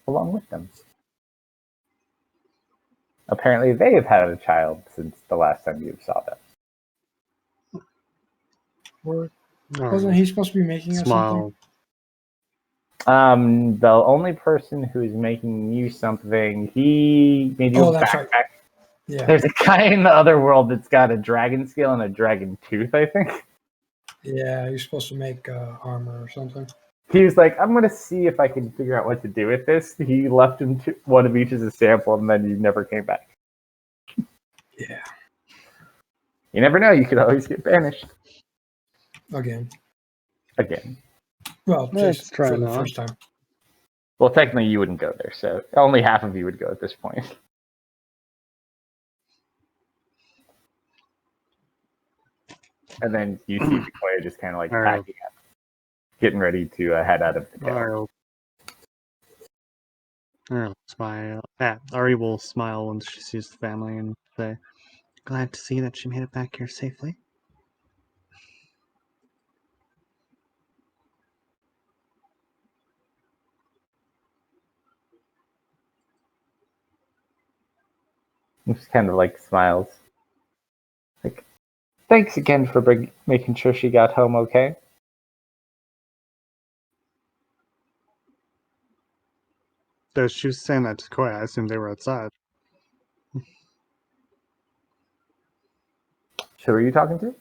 along with them. Apparently, they have had a child since the last time you saw them. Wasn't he supposed to be making us something? Smile. The only person who's making you something, he made you a that's backpack. right. Yeah. There's a guy in the other world that's got a dragon scale and a dragon tooth, I think. Yeah, he's supposed to make armor or something. He was like, I'm going to see if I can figure out what to do with this. He left him one of each as a sample, and then he never came back. Yeah. You never know. You could always get banished. Again. Let's Well, just try for the now. first time. Well, technically, you wouldn't go there, so only half of you would go at this point. And then you see Victoria just kind of like packing up, getting ready to head out of the town. I'll smile. Ari will smile when she sees the family and say, "Glad to see that she made it back here safely." Just kind of like smiles. Like, thanks again for making sure she got home okay. So she was saying that to Koi. I assume they were outside. So who are you talking to?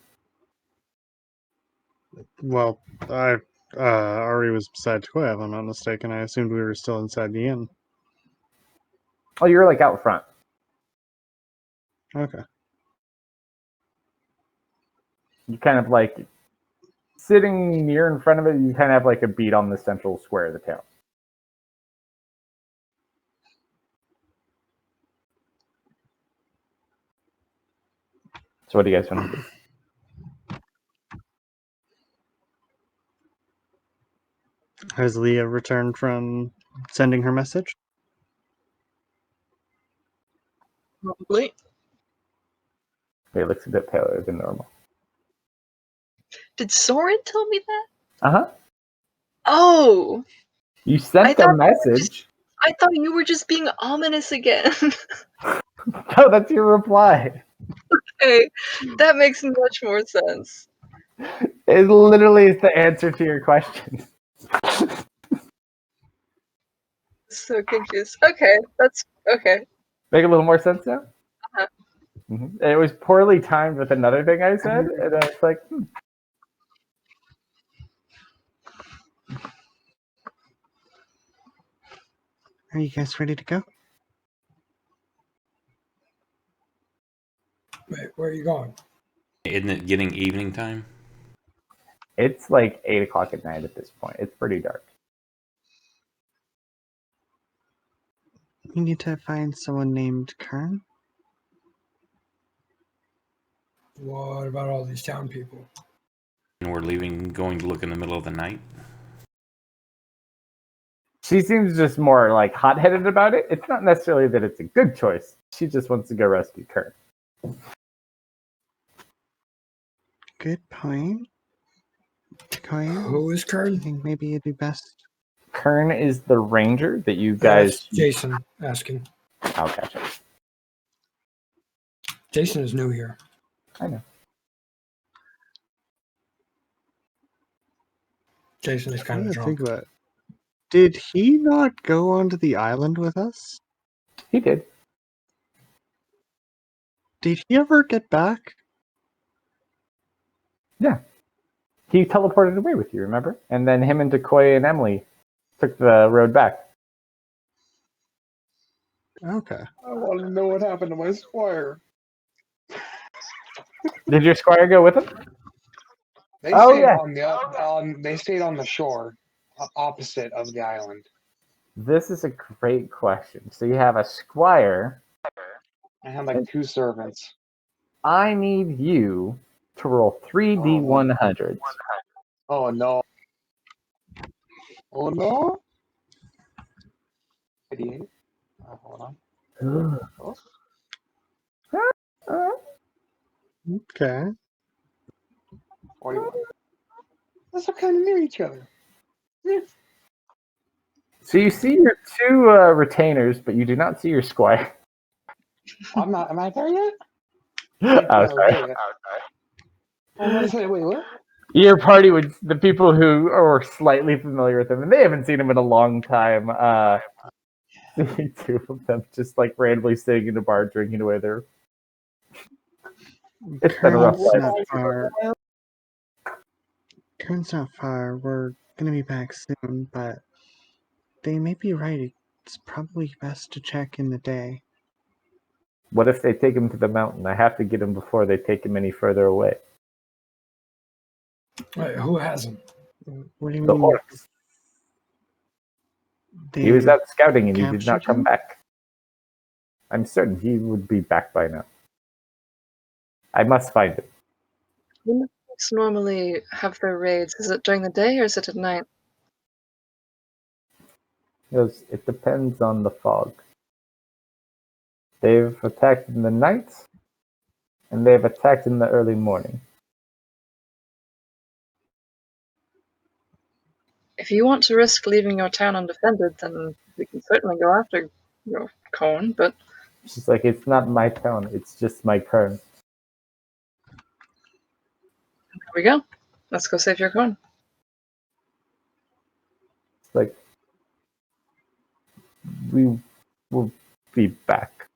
Well, Ari was beside Koi, if I'm not mistaken. I assumed we were still inside the inn. Oh, you're like out front. Okay. You kind of like sitting near in front of it. You kind of have like a beat on the central square of the town. So what do you guys want to do? Has Leah returned from sending her message? Probably. It looks a bit paler than normal. Did Soren tell me that? Uh-huh. Oh! You sent a message. I thought you were just being ominous again. Oh, that's your reply. Okay, that makes much more sense. It literally is the answer to your question. So confused. Okay, that's okay. Make a little more sense now? Uh-huh. Mm-hmm. It was poorly timed with another thing I said, and I was like, Are you guys ready to go? Wait, where are you going? Isn't it getting evening time? It's like 8 o'clock at night at this point. It's pretty dark. We need to find someone named Kern. What about all these town people? And we're leaving, going to look in the middle of the night. She seems just more like hot-headed about it. It's not necessarily that it's a good choice. She just wants to go rescue Kurt. Good point. Koi, Who is I Kern? think maybe it'd be best. Kern is the ranger that you That's guys. Jason asking. I'll catch it. Jason is new here. I know. Jason is kind of drunk. Think about it. Did he not go onto the island with us? He did. Did he ever get back? Yeah. He teleported away with you, remember? And then him and Decoy and Emily took the road back. Okay. I want to know what happened to my squire. Did your squire go with him? They Oh, stayed yeah. they stayed on the shore, opposite of the island. This is a great question. So you have a squire. I had like 2 servants. I need you to roll 3d100s. Oh no! Oh no! 88. Hold on. Oh, Okay. 41. Those are kind of near each other. So you see your 2 retainers, but you do not see your squire. I'm not. Am I there yet? Oh, sorry. I was gonna say, wait, what? Your party would, the people who are slightly familiar with him, and they haven't seen him in a long time, see 2 of them just like randomly sitting in a bar drinking away their. It's been a rough Kern's life. not far. Kern's not far. We're gonna be back soon, but they may be right. It's probably best to check in the day. What if they take him to the mountain? I have to get him before they take him any further away. Wait, who has him? What do you The mean? orcs. He was out scouting and he did not captured come him? back. I'm certain he would be back by now. I must find him. When do folks normally have their raids? Is it during the day or is it at night? Because it depends on the fog. They've attacked in the night, and they've attacked in the early morning. If you want to risk leaving your town undefended, then we can certainly go after your Cone, but She's like, it's not my tone. It's just my current. There we go. Let's go save your coin. It's like, we will be back.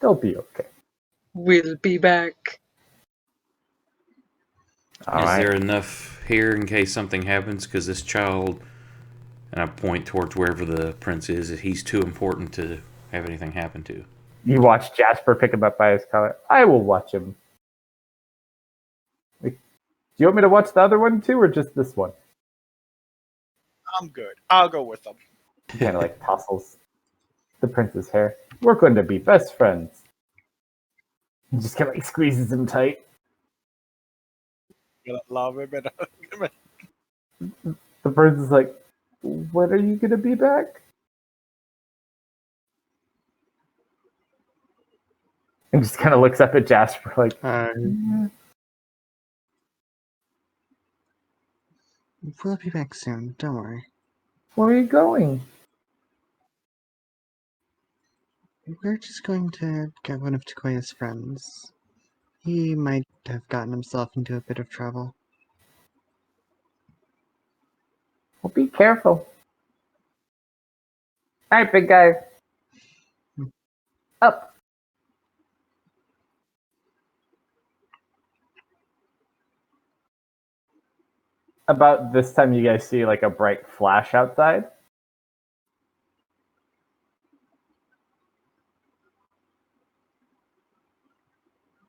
They'll be okay. We'll be back. All Is right. there enough here in case something happens? Because this child, and I point towards wherever the prince is, he's too important to have anything happen to. You watch Jasper pick him up by his collar. I will watch him. Like, do you want me to watch the other one too, or just this one? I'm good. I'll go with them. He kind of like tousles the prince's hair. We're going to be best friends. He just kind of like squeezes him tight. Gonna love him and The prince is like, when are you going to be back? And just kind of looks up at Jasper like, We'll be back soon. Don't worry. where are you going? We're just going to get one of Takoya's friends. He might have gotten himself into a bit of trouble. Well, be careful. All right, big guy. Up. About this time, you guys see like a bright flash outside.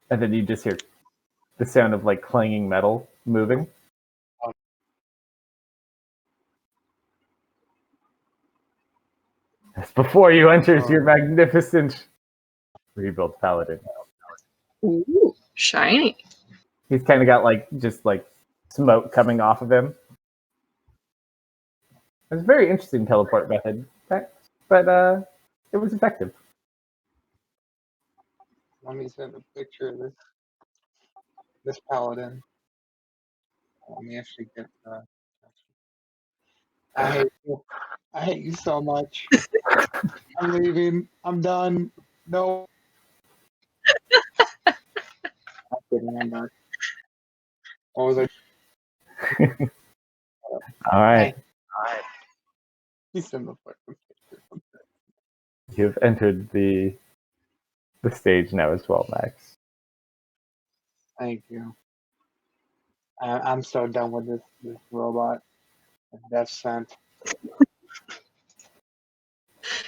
And then you just hear the sound of like clanging metal moving. Before you enters your magnificent rebuilt paladin. Ooh, shiny. He's kind of got like just like smoke coming off of him. It's a very interesting teleport method, but it was effective. Let me send a picture of this paladin. Let me actually get. I hate you. I hate you so much. I'm leaving. I'm done. No. I'm kidding. I'm not. What was I? All right. You send the fucking picture. You've entered the stage now as well, Max. Thank you. I'm so done with this robot. Death sent.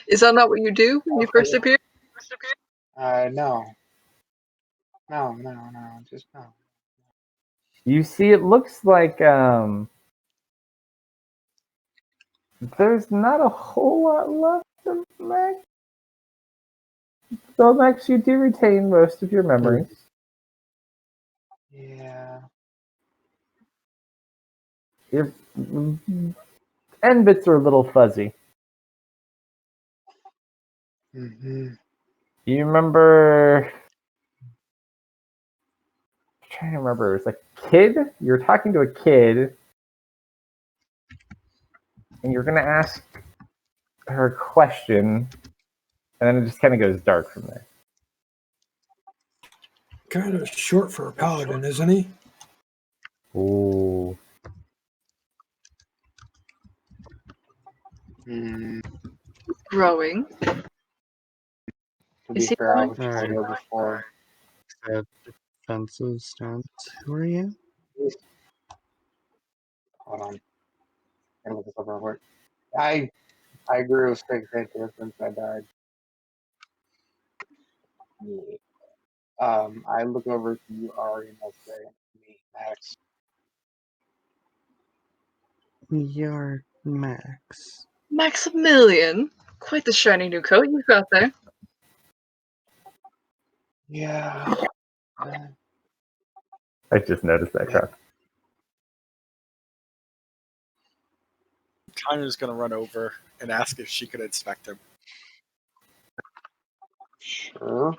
Is that not what you do when you first appear? No. Just no. You see, it looks like there's not a whole lot left of Max. So, Max, you do retain most of your memories. Yeah. Your end bits are a little fuzzy. Mm-hmm. You remember? I'm trying to remember. It was like a kid. You were talking to a kid, and you're going to ask her a question, and then it just kind of goes dark from there. Kind of short for a paladin, isn't he? Ooh. Growing. To be Is he fair, I going? was told her before. Defensive stance. Who are you? Hold on. I look this up real quick. I grew 6 inches since I died. Yeah. I look over to you, Ari, and I'll say, me, Max. You're Max. Maximilian. Quite the shiny new coat you've got there. Yeah. I just noticed that crap. Tanya's gonna run over and ask if she could inspect him. Sure.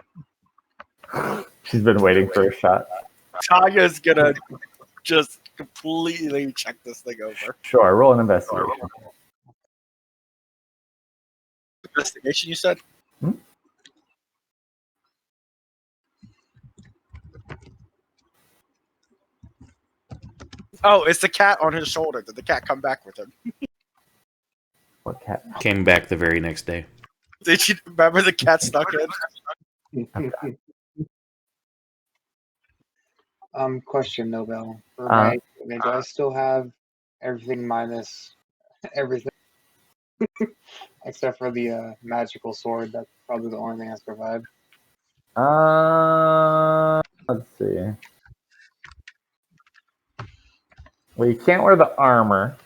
She's been waiting for a shot. Tanya's gonna just completely check this thing over. Sure, roll an investigation. Investigation, you said? Hmm? Oh, it's the cat on his shoulder. Did the cat come back with him? What cat? Came back the very next day. Did you remember the cat snuck in? Question, Nobel. For my equipment, do I still have everything minus everything except for the magical sword? That's probably the only thing I survived. Let's see. Well, you can't wear the armor.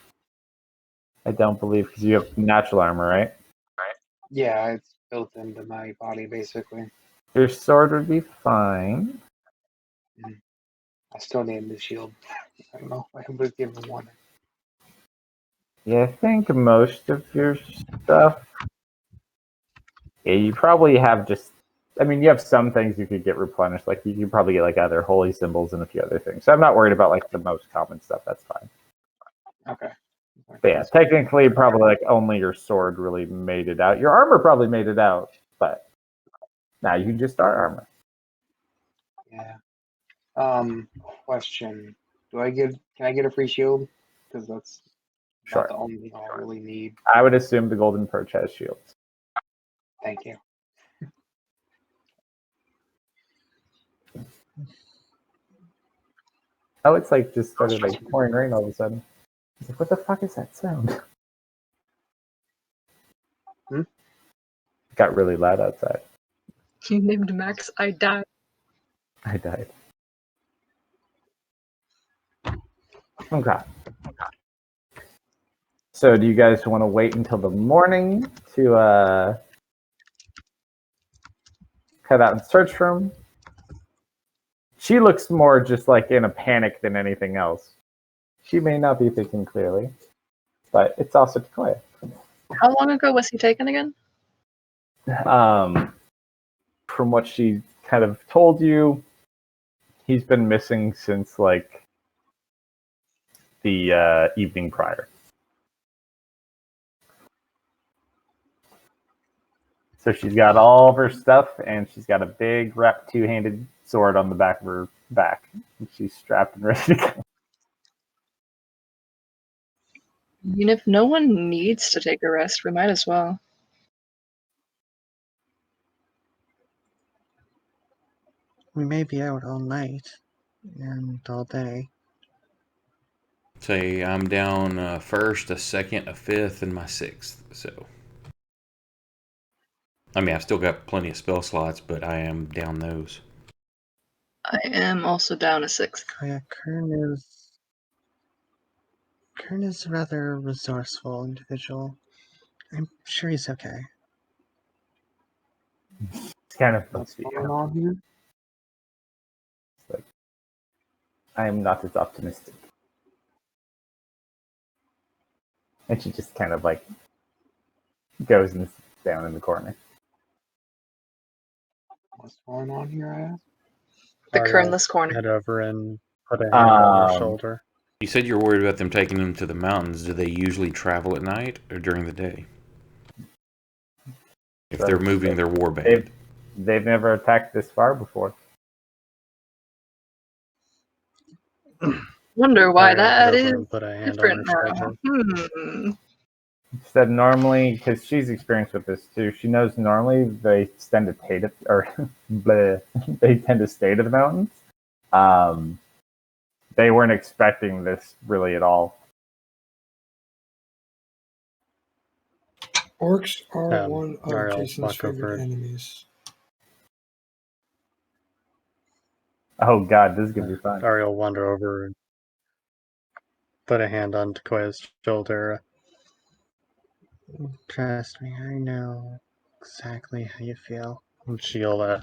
I don't believe, because you have natural armor, right? Yeah, it's built into my body basically. Your sword would be fine. I still need the shield. I don't know if I would give him one. Yeah, I think most of your stuff. Yeah, you probably have just. I mean, you have some things you could get replenished. Like you could probably get like other holy symbols and a few other things. So I'm not worried about like the most common stuff. That's fine. Okay. But yeah, technically, probably like only your sword really made it out. Your armor probably made it out, but now you can just start armor. Yeah. Question. Can I get a free shield? Because that's Sure. not the only thing I really need. I would assume the golden perch has shields. Thank you. Oh, it's like just started like pouring rain all of a sudden. I was like, what the fuck is that sound? It got really loud outside. You named Max, I died. I died. Okay. So do you guys want to wait until the morning to head out and search for him? She looks more just like in a panic than anything else. She may not be thinking clearly, but it's also Takoya. How long ago was he taken again? From what she kind of told you, he's been missing since like the evening prior. So she's got all of her stuff, and she's got a big wrapped two-handed sword on the back of her back. And she's strapped and ready to go. I mean, if no one needs to take a rest, we might as well. We may be out all night and all day. Say I'm down a first, a second, a fifth, and my sixth. So, I mean, I've still got plenty of spell slots, but I am down those. I am also down a sixth. Oh yeah, Kern is a rather resourceful individual. I'm sure he's okay. It's kind of What's funny. going on here? Like, I am not as optimistic. And she just kind of like goes and sits down in the corner. What's going on here, I asked? The Ariel kernless corner. head over and put a hand on her shoulder. You said you're worried about them taking them to the mountains. Do they usually travel at night or during the day? If they're moving their warband. They've never attacked this far before. Wonder why Ariel that head over is and put a hand on her different shoulder. now. She said normally, because she's experienced with this too, she knows normally they tend to stay to, or bleh, they tend to stay to the mountains. They weren't expecting this really at all. Orcs are one of Ariel Jason's walk over favorite it. enemies. Oh god, this is gonna be fun. Ariel wander over and put a hand on Takoya's shoulder. Trust me, I know exactly how you feel. And she'll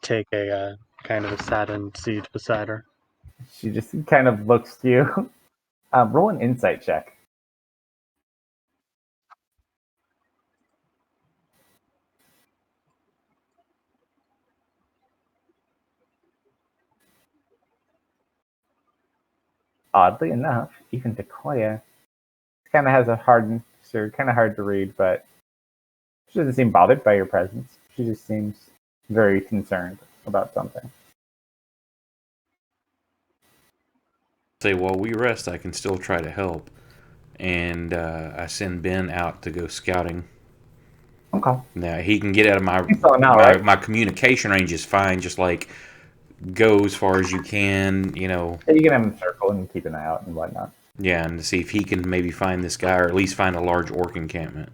take a kind of a satin seat beside her. She just kind of looks to you. Roll an insight check. Oddly enough, even Takoya kind of has a hard, so kind of hard to read, but she doesn't seem bothered by your presence. She just seems very concerned about something. say, while we rest, I can still try to help. And I send Ben out to go scouting. Okay. Now he can get out of He's still now, right? my communication range is fine. Just like go as far as you can, you know. So you can have him circle and keep an eye out and whatnot. Yeah, and to see if he can maybe find this guy, or at least find a large orc encampment.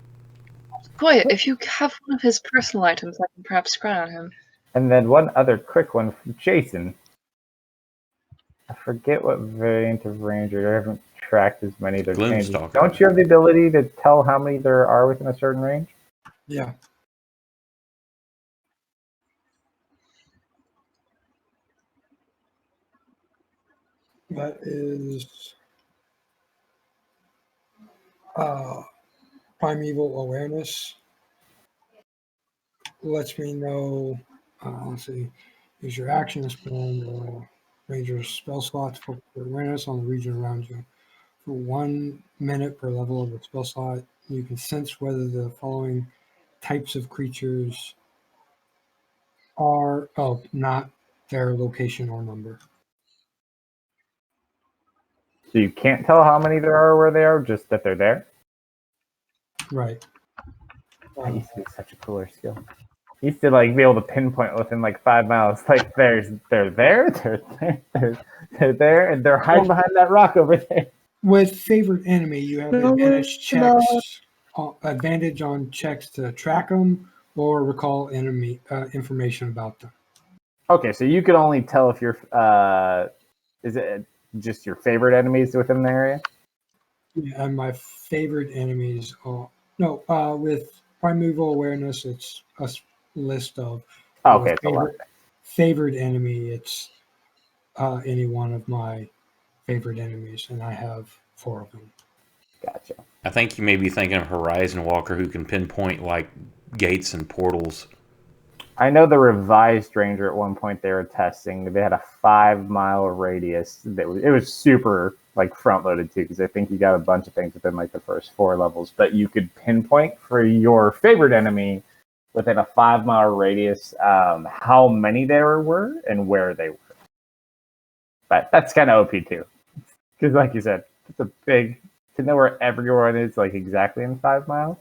Boy, if you have one of his personal items, I can perhaps spy on him. And then one other quick one from Jason. I forget what variant of Ranger. I haven't tracked as many of their changes. Gloomstalker. Don't you have the ability to tell how many there are within a certain range? Yeah. That is primeval awareness. Lets me know. Let's see. Use your action to spend Ranger's spell slot to focus your awareness on the region around you. For 1 minute per level of the spell slot, you can sense whether the following types of creatures are not their location or number. So you can't tell how many there are where they are, just that they're there? Right. That used to be such a cooler skill. You used to like be able to pinpoint within like 5 miles. Like they're there, they're there, and they're hiding behind that rock over there. With favorite enemy, you have No, advantage no. checks, advantage on checks to track them or recall enemy information about them. Okay, so you can only tell if you're is it just your favorite enemies within the area? Yeah, and my favorite enemies are with primeval awareness, it's a list of. Okay, it's a lot. Favorite enemy, it's any one of my favorite enemies, and I have 4 of them. Gotcha. I think you may be thinking of Horizon Walker, who can pinpoint like gates and portals. I know the revised Ranger at one point they were testing. They had a 5-mile radius. It was super like front loaded too, because I think you got a bunch of things within like the first 4 levels. But you could pinpoint for your favorite enemy within a 5-mile radius how many there were and where they were. But that's kind of OP too, because like you said, it's a big to know where everyone is like exactly in 5 miles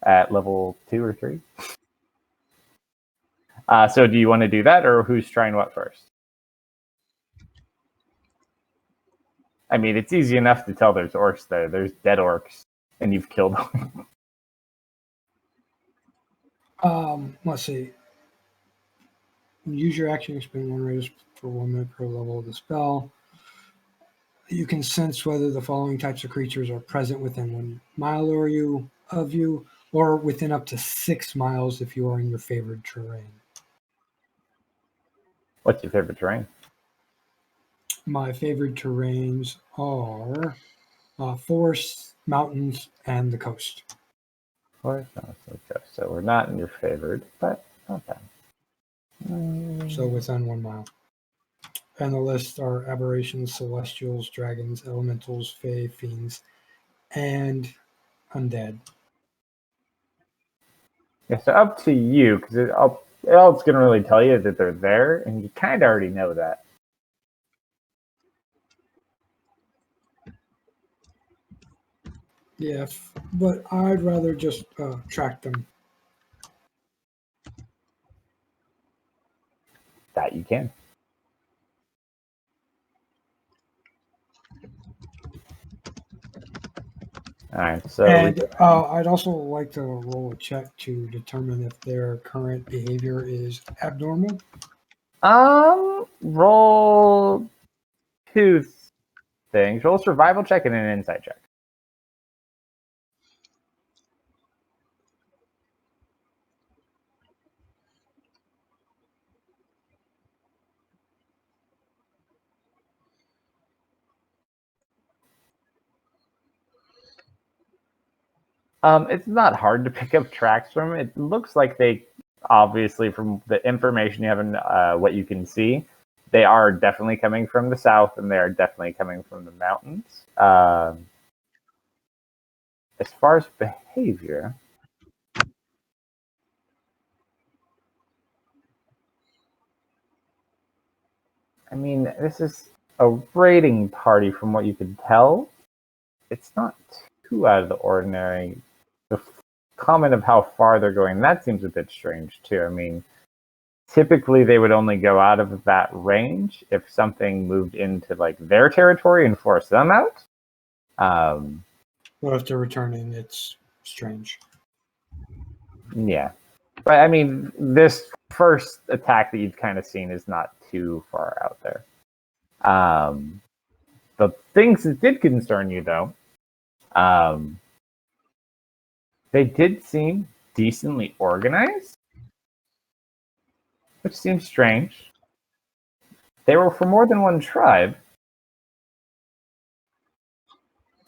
at level 2 or 3. So do you want to do that, or who's trying what first? I mean, it's easy enough to tell there's orcs there. There's dead orcs, and you've killed them. Let's see. Use your action to spend 1 radius for 1 minute per level of the spell. You can sense whether the following types of creatures are present within 1 mile of you, or within up to 6 miles if you are in your favored terrain. What's your favorite terrain? My favorite terrains are forests, mountains, and the coast. Forest, so we're not in your favorite, but okay. So within 1 mile. And the list are aberrations, celestials, dragons, elementals, fae, fiends, and undead. Yeah, so up to you, because all it's going to really tell you is that they're there, and you kind of already know that. Yeah, but I'd rather just track them. That you can. All right, so And I'd also like to roll a check to determine if their current behavior is abnormal. roll 2 things. Roll a survival check and an insight check. It's not hard to pick up tracks from. It looks like they, obviously, from the information you have and what you can see, they are definitely coming from the south, and they are definitely coming from the mountains. As far as behavior, I mean, this is a raiding party, from what you could tell, it's not too out of the ordinary. The comment of how far they're going, that seems a bit strange too. I mean, typically they would only go out of that range if something moved into like their territory and forced them out. But if they're returning, it's strange. Yeah. But I mean, this first attack that you've kind of seen is not too far out there. The things that did concern you, though, they did seem decently organized, which seems strange. They were from more than one tribe,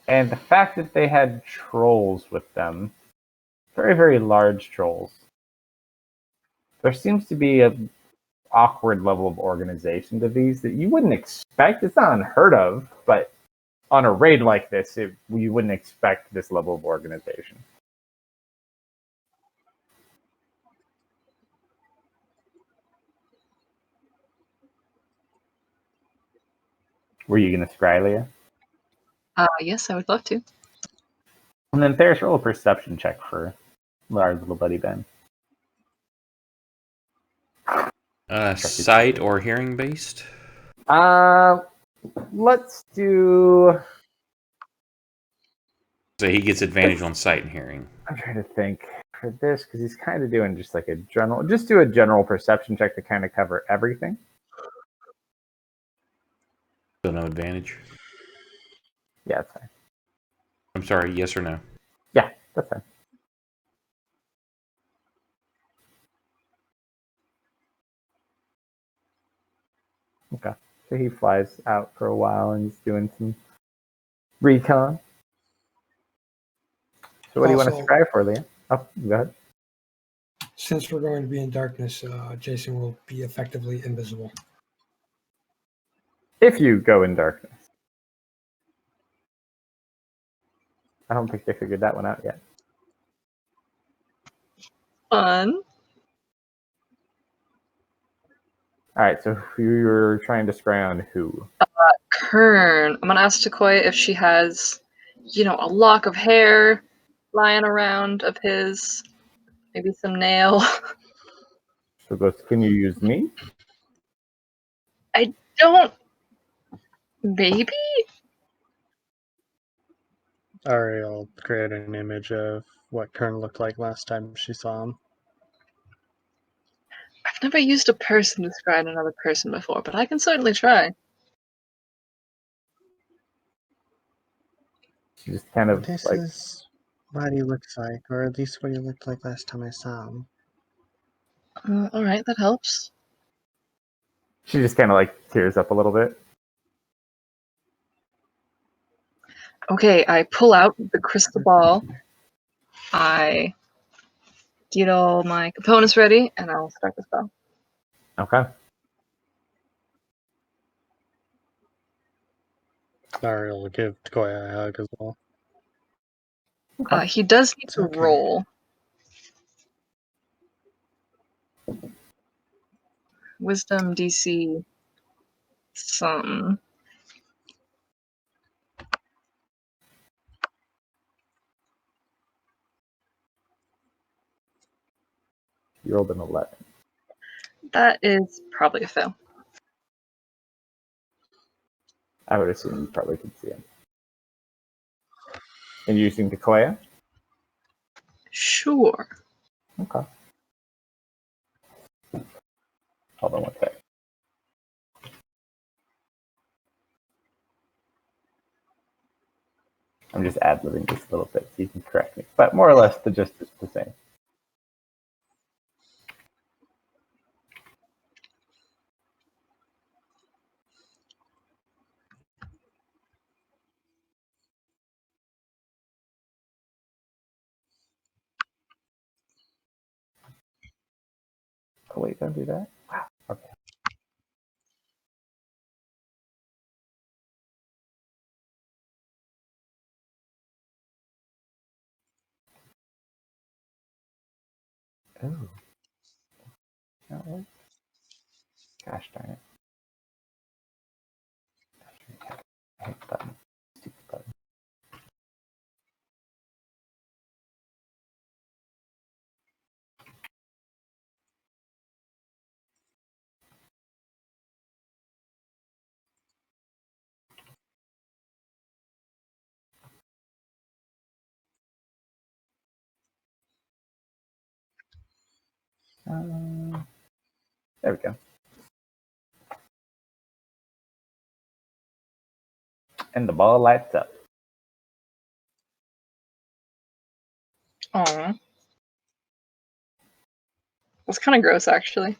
and the fact that they had trolls with them, very, very large trolls, there seems to be a awkward level of organization to these that you wouldn't expect. It's not unheard of, but on a raid like this, you wouldn't expect this level of organization. Were you going to scry, Leah? Yes, I would love to. And then Ferris, roll a perception check for our little buddy Ben. Sight or hearing based? Let's do. So he gets advantage on sight and hearing. I'm trying to think for this because he's kind of doing just like a general. Just do a general perception check to kind of cover everything. So no advantage? Yeah, that's fine. I'm sorry, yes or no? Yeah, that's fine. Okay. So he flies out for a while and he's doing some recon. So what do you want to Also- scry for, Leah? Oh, go ahead. Since we're going to be in darkness, Jason will be effectively invisible. If you go in darkness. I don't think they figured that one out yet. Fun. All right, so you're trying to scry on who? Kern. I'm gonna ask Takoya if she has, a lock of hair lying around of his, maybe some nail. So goes, can you use me? I don't. Maybe? Ariel create an image of what Kern looked like last time she saw him. I've never used a person to describe another person before, but I can certainly try. She just kind of This like is what he looks like, or at least what he looked like last time I saw him. Alright, that helps. she just kind of like tears up a little bit. Okay, I pull out the crystal ball. I get all my components ready, and I'll start the spell. Okay. Ariel will give Takoya a hug as well. He does need It's to okay. roll. Wisdom DC something. You rolled an 11. That is probably a fail. I would assume you probably could see him. And using Takoya? Sure. Okay. Hold on one sec. I'm just ad-libbing just a little bit so you can correct me. But more or less, the gist is the same. Oh, wait, don't do that. Wow. Okay. Oh. That worked? Gosh darn it. Hit the button. Stupid button. There we go. And the ball lights up. Aw. That's kind of gross, actually.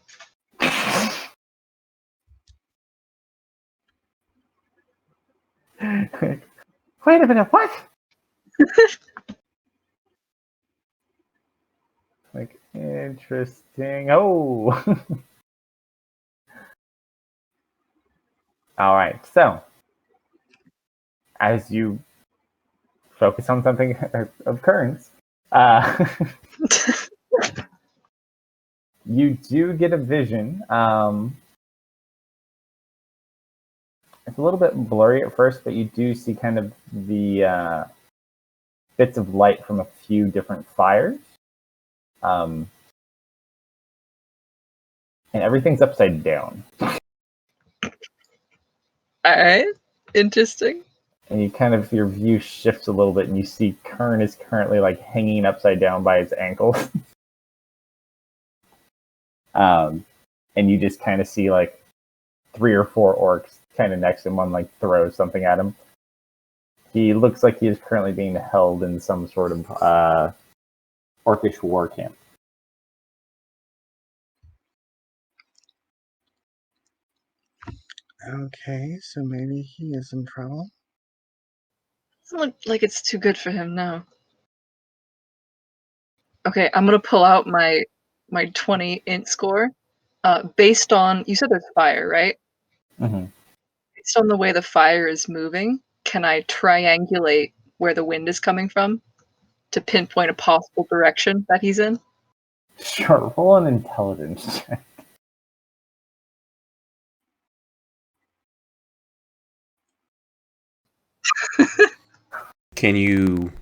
Wait a minute, what? Like, interesting. Oh! All right, so as you focus on something of currents, you do get a vision. It's a little bit blurry at first, but you do see kind of the bits of light from a few different fires. And everything's upside down. Alright. Interesting. And you kind of, your view shifts a little bit, and you see Kern is currently like hanging upside down by his ankles. And you just kind of see like 3 or 4 orcs kind of next to him. One like throws something at him. He looks like he is currently being held in some sort of orcish war camp. Okay, so maybe he is in trouble. Doesn't look like it's too good for him now. Okay, I'm gonna pull out my 20 int score. Based on, you said there's fire, right? Mm-hmm. Based on the way the fire is moving, can I triangulate where the wind is coming from to pinpoint a possible direction that he's in? Sure, roll an intelligence check. Can you,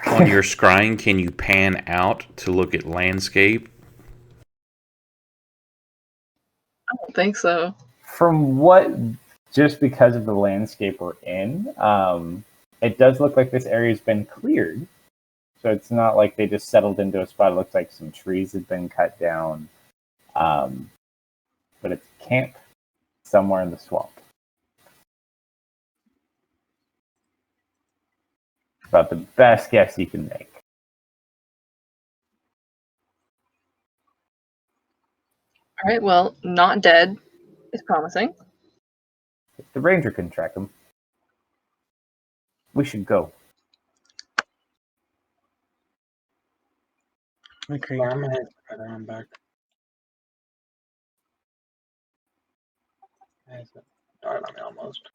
on your scrying, can you pan out to look at landscape? I don't think so. From what, just because of the landscape we're in, it does look like this area's been cleared. So it's not like they just settled into a spot. It looks like some trees have been cut down. But it's camp somewhere in the swamp. About the best guess you can make. Alright, well, not dead is promising. If the ranger can track him, we should go. Okay. Sorry, I'm gonna head further on back. Died on me almost.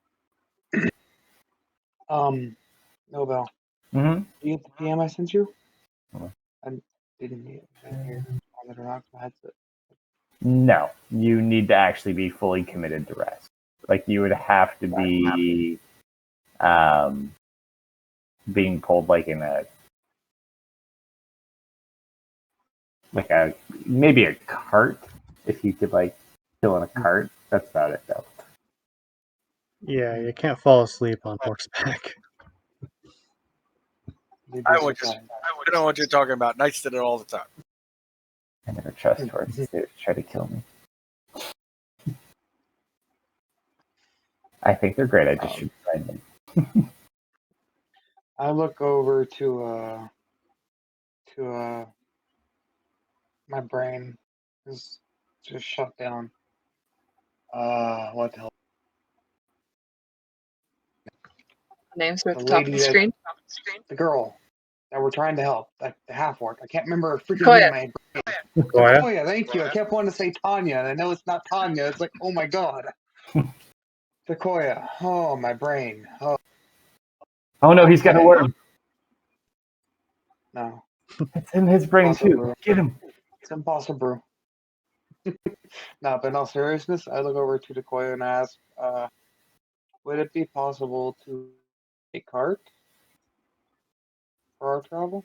Nobel. Mm-hmm. You get the PM I sent you? Mhm. I didn't hear on the Dorox headset. No, you need to actually be fully committed to rest. Like you would have to be being pulled like in a maybe a cart, if you could like chill in a cart. That's about it though. Yeah, you can't fall asleep on horseback. You'd I be know what you're talking about. Knights did it all the time. I never trust horses. They try to kill me. I think they're great. I just should find them. I look over to my brain is just shut down. What the hell? Names are at The the top of lady the screen. the girl that we're trying to help, like the half orc. I can't remember her freaking Koya. name. Go ahead. Oh yeah, thank you. I kept wanting to say Tanya, and I know it's not Tanya. It's like, oh my god. Sequoia. Oh, my brain. Oh Oh no, he's got a Okay. worm. no, It's in his brain Also, too. bro. Get him. it's impossible. No, but in all seriousness, I look over to Sequoia and ask, Would it be possible to a cart for our travel?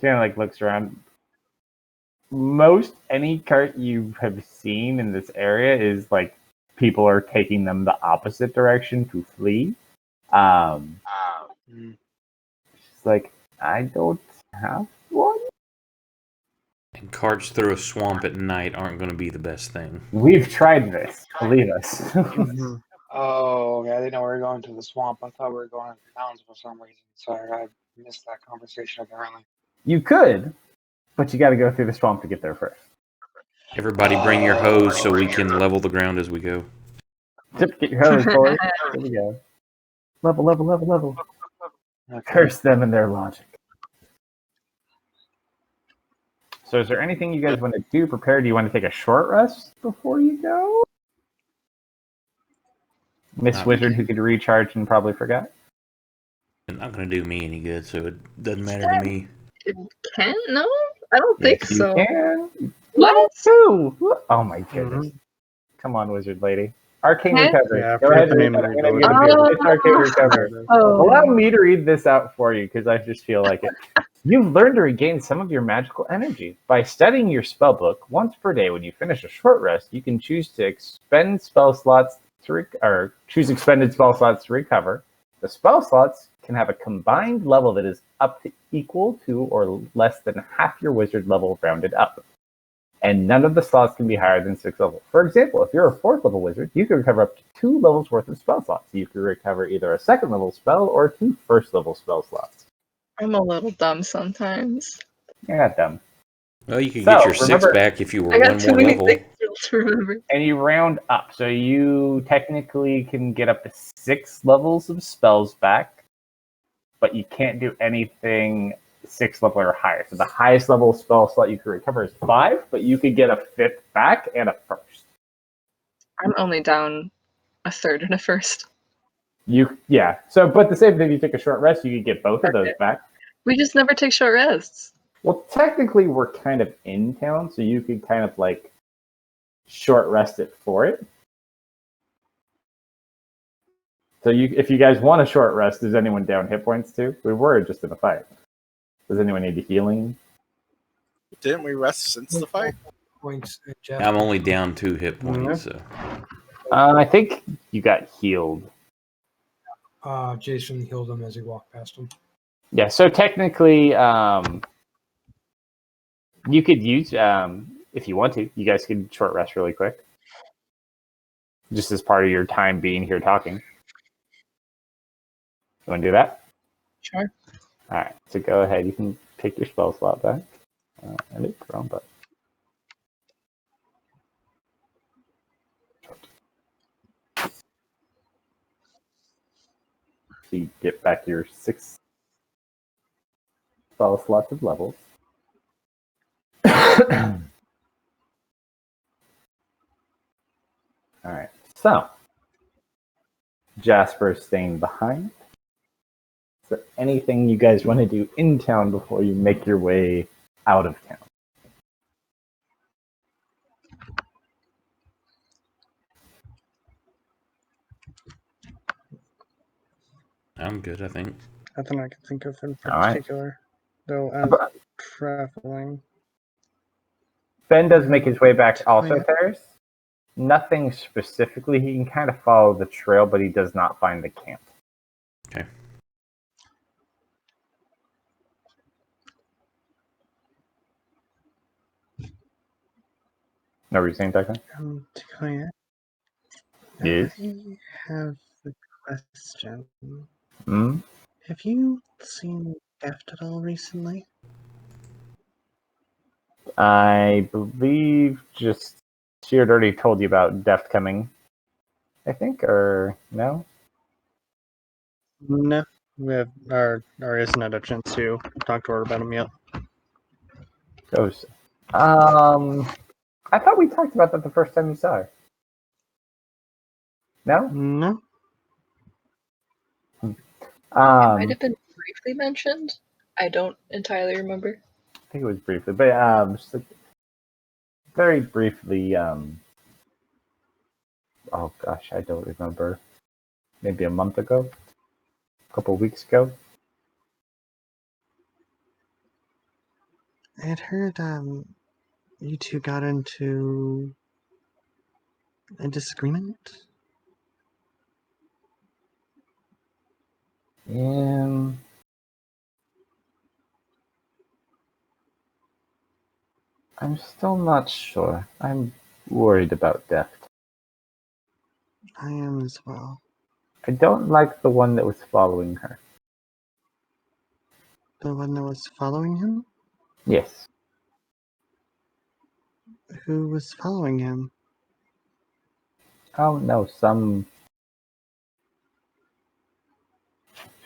Kind of like looks around. Most any cart you have seen in this area is like people are taking them the opposite direction to flee. Mm. It's like I don't have one. And carts through a swamp at night aren't going to be the best thing. We've tried this. Believe us. Mhm. Oh, okay. I didn't know we were going to the swamp. I thought we were going to the mountains for some reason. Sorry, I missed that conversation apparently. You could, but you got to go through the swamp to get there first. Everybody bring your hose so we can level the ground as we go. Get your hose, boys. Here we go. Level, level, level, level. Okay. Curse them and their logic. So is there anything you guys want to do? Prepare? Do you want to take a short rest before you go? Miss Wizard, who could recharge and probably forgot. It's not going to do me any good, so it doesn't matter to me. It can? No? I don't think Yes, so. you can. What? Too. Oh my goodness. Come on, Wizard Lady. Arcane Huh? Recovery. Yeah, I Go forget ahead the and name of read the it. I'm ability. gonna give it. It's Arcane Recovery. Oh. Allow me to read this out for you because I just feel like it. You've learned to regain some of your magical energy. By studying your spell book once per day when you finish a short rest, you can choose to expend spell slots or choose expended spell slots to recover. The spell slots can have a combined level that is up to equal to or less than half your wizard level rounded up. And none of the slots can be higher than 6th level. For example, if you're a 4th level wizard, you can recover up to 2 levels worth of spell slots. You can recover either a 2nd level spell or 2 1st level spell slots. I'm a little dumb sometimes. You're not dumb. Well, you could So, get your 6 remember- back if you were I got one too more many level. things to remember. And you round up. So you technically can get up to 6 levels of spells back, but you can't do anything 6th level or higher. So the highest level spell slot you can recover is 5, but you could get a 5th back and a 1st. I'm only down a 3rd and a 1st. Yeah. So, but the same thing, if you take a short rest, you could get both of those back. We just never take short rests. Well, technically, we're kind of in town, so you could kind of like short rest it for it. So, if you guys want a short rest, is anyone down hit points too? We were just in a fight. Does anyone need healing? Didn't we rest since the fight? Points. Jeff. I'm only down 2 hit points, so. I think you got healed. Jason healed him as he walked past him. Yeah. So technically, you could use if you want to. You guys could short rest really quick, just as part of your time being here talking. You want to do that? Sure. All right. So go ahead. You can take your spell slot back. I did the wrong button. So you get back your 6 spell slots of levels. All right. So Jasper's staying behind. Is there anything you guys want to do in town before you make your way out of town? Mm-hmm. I'm good, I think. Nothing I can think of in All right. particular, though. As But traveling, Ben does make his way back also, Yeah. Ferris. Nothing specifically. He can kind of follow the trail, but he does not find the camp. Okay. No reason, Declan? Declan, Yes. I have a question. Hmm? Have you seen Deft at all recently? I believe just she had already told you about Deft coming, I think, or no? No, we have or isn't had a chance to talk to her about him yet. Goes. I thought we talked about that the first time you saw her. No? No. It might I have been briefly mentioned. I don't entirely remember. think it was briefly, but just like very briefly. Oh gosh, I don't remember. Maybe a month ago, a couple weeks ago. I had heard you two got into a disagreement. Um, I'm still not sure. I'm worried about Deft. I am as well. I don't like the one that was following her. The one that was following him? Yes. Who was following him? Oh no, some.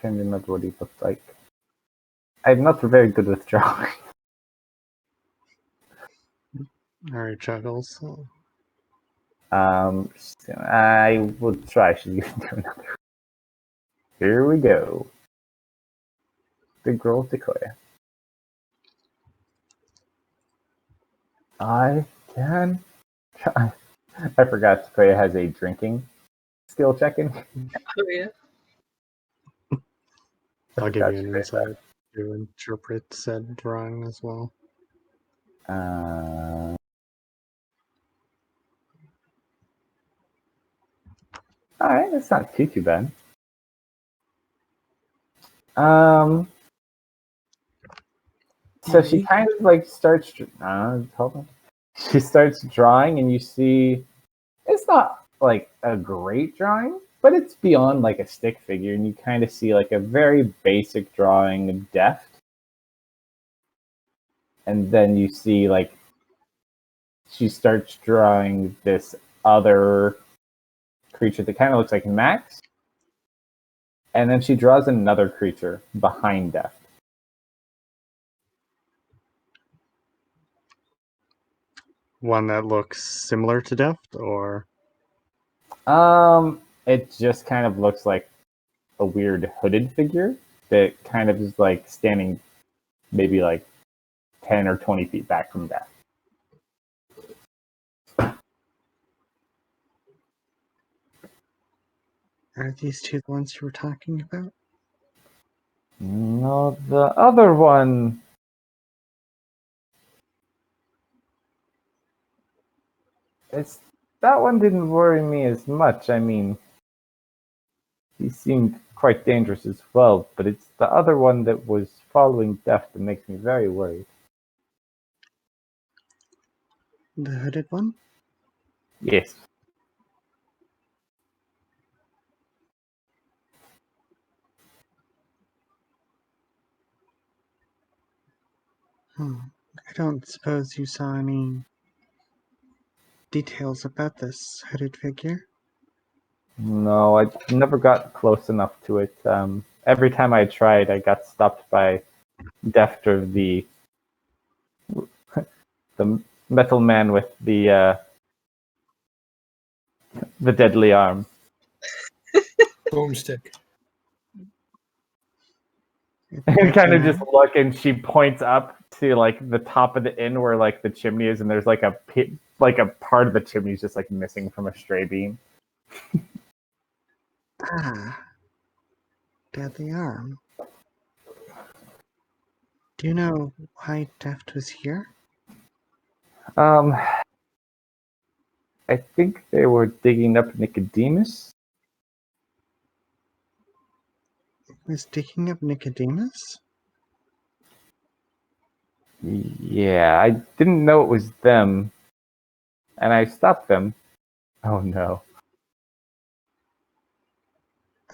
Trying to remember what he looked like. I'm not very good with drawing. Harry chuckles. I will try. She's going to do another. Here we go. Big girl Sequoia. I can try. I forgot Sequoia has a drinking skill check-in. Oh yeah. I'll give you an That's great. insight to interpret said drawing as well. Alright, that's not too bad. So she kind of like starts. Hold on. She starts drawing, and you see it's not like a great drawing, but it's beyond like a stick figure, and you kind of see like a very basic drawing of Deft, and then you see like she starts drawing this other creature that kind of looks like Max, and then she draws another creature behind Deft. One that looks similar to Deft, or It just kind of looks like a weird hooded figure that kind of is like standing maybe like 10 or 20 feet back from Deft. are these two the ones you were talking about? No, the other one. It's that one didn't worry me as much. I mean, he seemed quite dangerous as well, but it's the other one that was following Deft that makes me very worried. The hooded one? Yes. I don't suppose you saw any details about this hooded figure? No, I never got close enough to it. Every time I tried, I got stopped by Deft or the metal man with the deadly arm. Boomstick. And kind of just look, and she points up to like the top of the inn where like the chimney is, and there's like a pit, like a part of the chimney is just like missing from a stray beam. Ah, deadly arm. Do you know why Deft was here? I think they were digging up Nicodemus. Was digging up Nicodemus? Yeah, I didn't know it was them, and I stopped them. Oh no.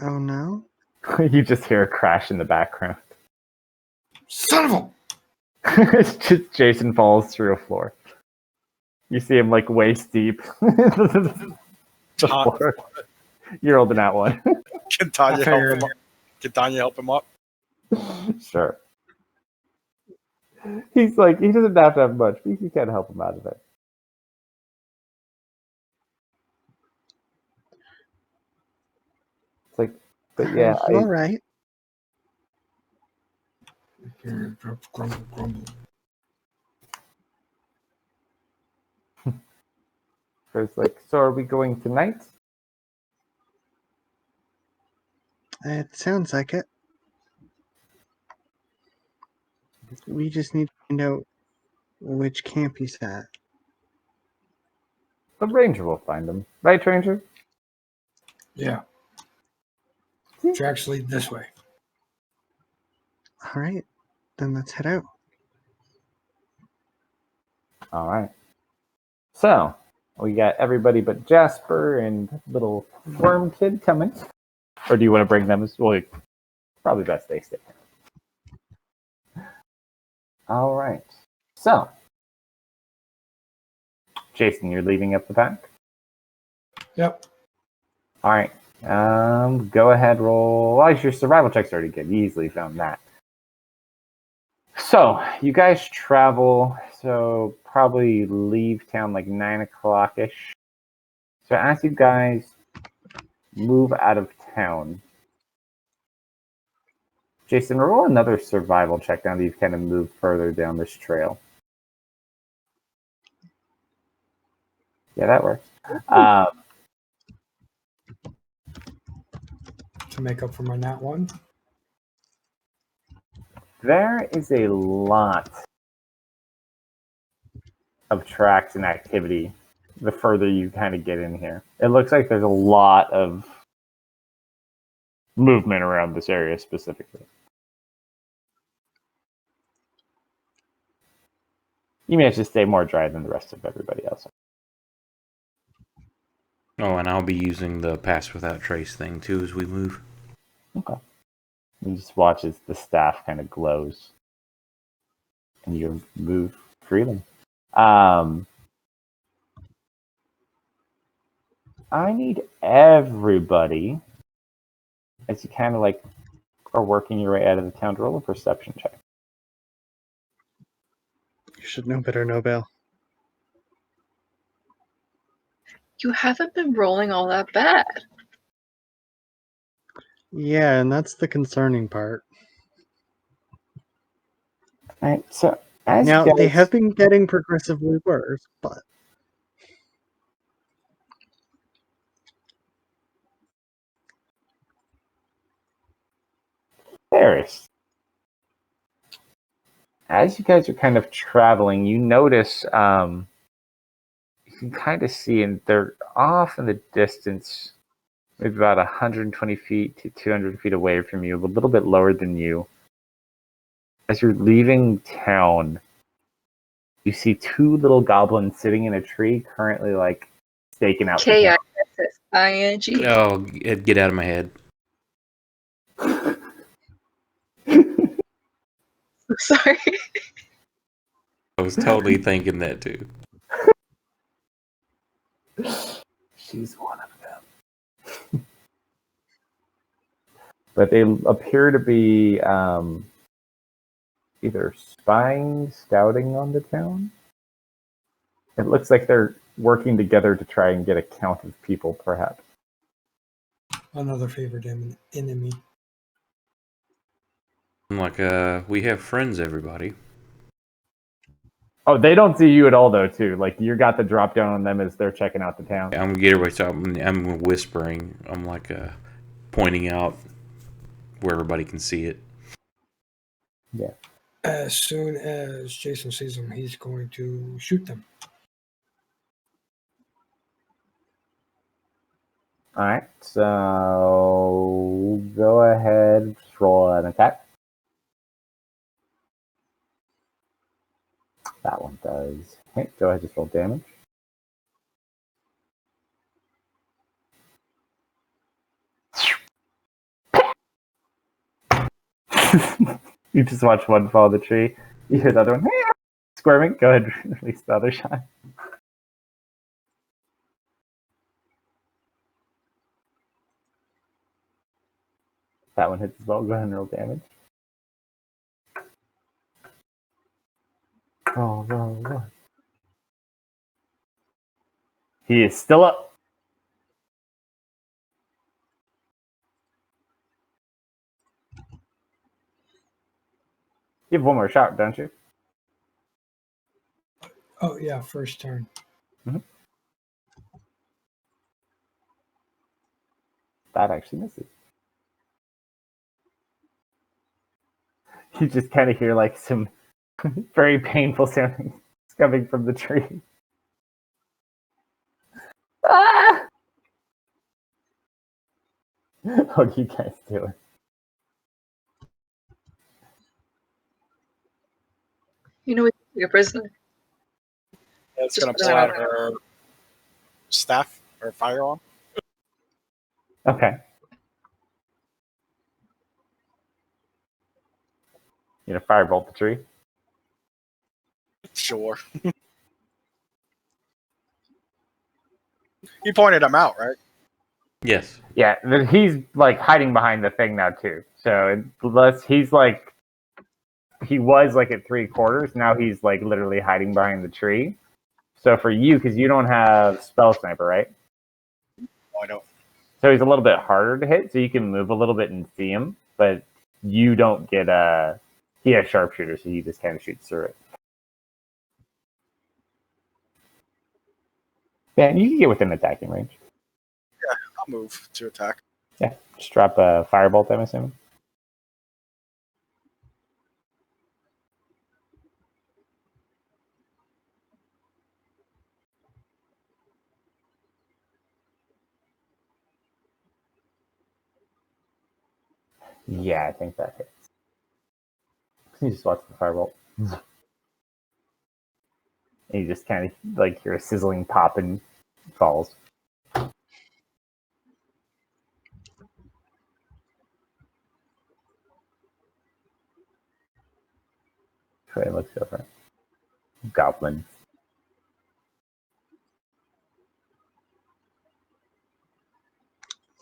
Oh no? You just hear a crash in the background. Son of a! It's just Jason falls through a floor. You see him like waist deep. The floor. You're holding that one. Can Tanya I help figured- him up? Can Tanya help him up? Sure. He's like, he doesn't have to have much, but you can help him out of it. It's like, but yeah, Are you alright? Grumble, grumble. it's like, so are we going tonight? It sounds like it. We just need to find out which camp he's at. The ranger will find them. Right, ranger? Yeah. Tracks lead this way. All right, then let's head out. All right. So, we got everybody but Jasper and little worm kid coming. Or do you want to bring them as well? Probably best they stay. All right. So, Jason, you're leading up the pack? Yep. All right. Go ahead, roll. Well, your survival check's already good. You easily found that. So, you guys travel, so probably leave town like 9 o'clock-ish. So as you guys move out of town, Jason, roll another survival check now that you've kind of moved further down this trail. Yeah, that works. To make up for my nat 1. There is a lot of tracks and activity the further you kind of get in here. It looks like there's a lot of movement around this area specifically. You managed to stay more dry than the rest of everybody else. Oh, and I'll be using the pass without trace thing too as we move. Okay. You just watch as the staff kind of glows. And you move freely. I need everybody, as you kind of like are working your way out of the town, to roll a perception check. You should know better, Nobel. You haven't been rolling all that bad. Yeah, and that's the concerning part. All right, so as Now, you guys, they have been getting progressively worse, but Paris, as you guys are kind of traveling, you notice you can kind of see, and they're off in the distance, maybe about 120 feet to 200 feet away from you, a little bit lower than you. As you're leaving town, you see two little goblins sitting in a tree, currently like staking out the town. K-I-S-S-I-N-G. Oh, get out of my head. Sorry. I was totally thinking that too. She's one of them. But they appear to be either spying, scouting on the town. It looks like they're working together to try and get a count of people, perhaps. Another favorite enemy. I'm like, we have friends, everybody. Oh, they don't see you at all, though, too. Like, you got the drop down on them as they're checking out the town. I'm gonna get everybody. So I'm whispering. I'm like, pointing out where everybody can see it. Yeah. As soon as Jason sees them, he's going to shoot them. All right. So go ahead, roll an attack. That one does. Okay, go ahead, just roll damage. You just watch one fall of the tree. You hear the other one squirming. Go ahead, release the other shot. That one hits as well. Go ahead and roll damage. Roll. He is still up. You have one more shot, don't you? Oh, yeah, first turn. That actually misses. You just kind of hear like some very painful sounding coming from the tree. Ah! What are you guys doing? You know, we can take a prisoner. It's Just gonna put pull it out out. her staff or firearm. Okay. You know, firebolt the tree. Sure. He pointed him out, right? Yes. Yeah, he's like hiding behind the thing now too. So unless he's like, he was like at 3/4. Now he's like literally hiding behind the tree. So for you, because you don't have spell sniper, right? Oh, I don't. So he's a little bit harder to hit. So you can move a little bit and see him, but you don't get a. He has sharpshooter, so he just kind of shoots through it. Ben, you can get within attacking range. I'll move to attack. Yeah, just drop a firebolt, I'm assuming. Yeah, I think that hits. You just watch the firebolt. And you just kind of like hear a sizzling pop and falls. Okay, let's go for it. Goblin.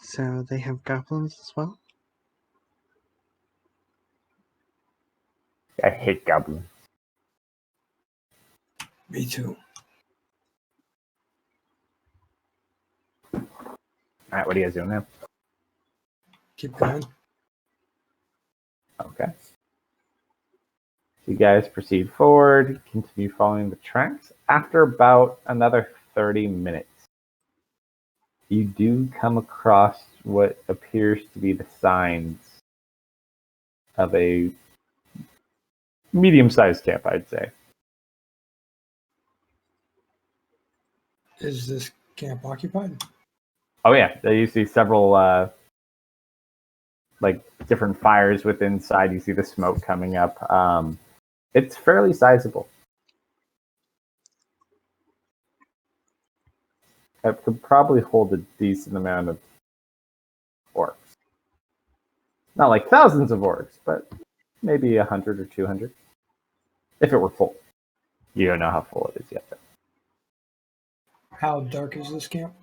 So they have goblins as well? I hate goblins. Me too. Alright, what are you guys doing now? Keep going. Okay. You guys proceed forward, continue following the tracks. After about another 30 minutes, you do come across what appears to be the signs of a medium-sized camp, I'd say. Is this camp occupied? Oh yeah, you see several like different fires within inside. You see the smoke coming up. It's fairly sizable. It could probably hold a decent amount of orcs. Not like thousands of orcs, but maybe 100 or 200. If it were full. You don't know how full it is yet, though. How dark is this camp?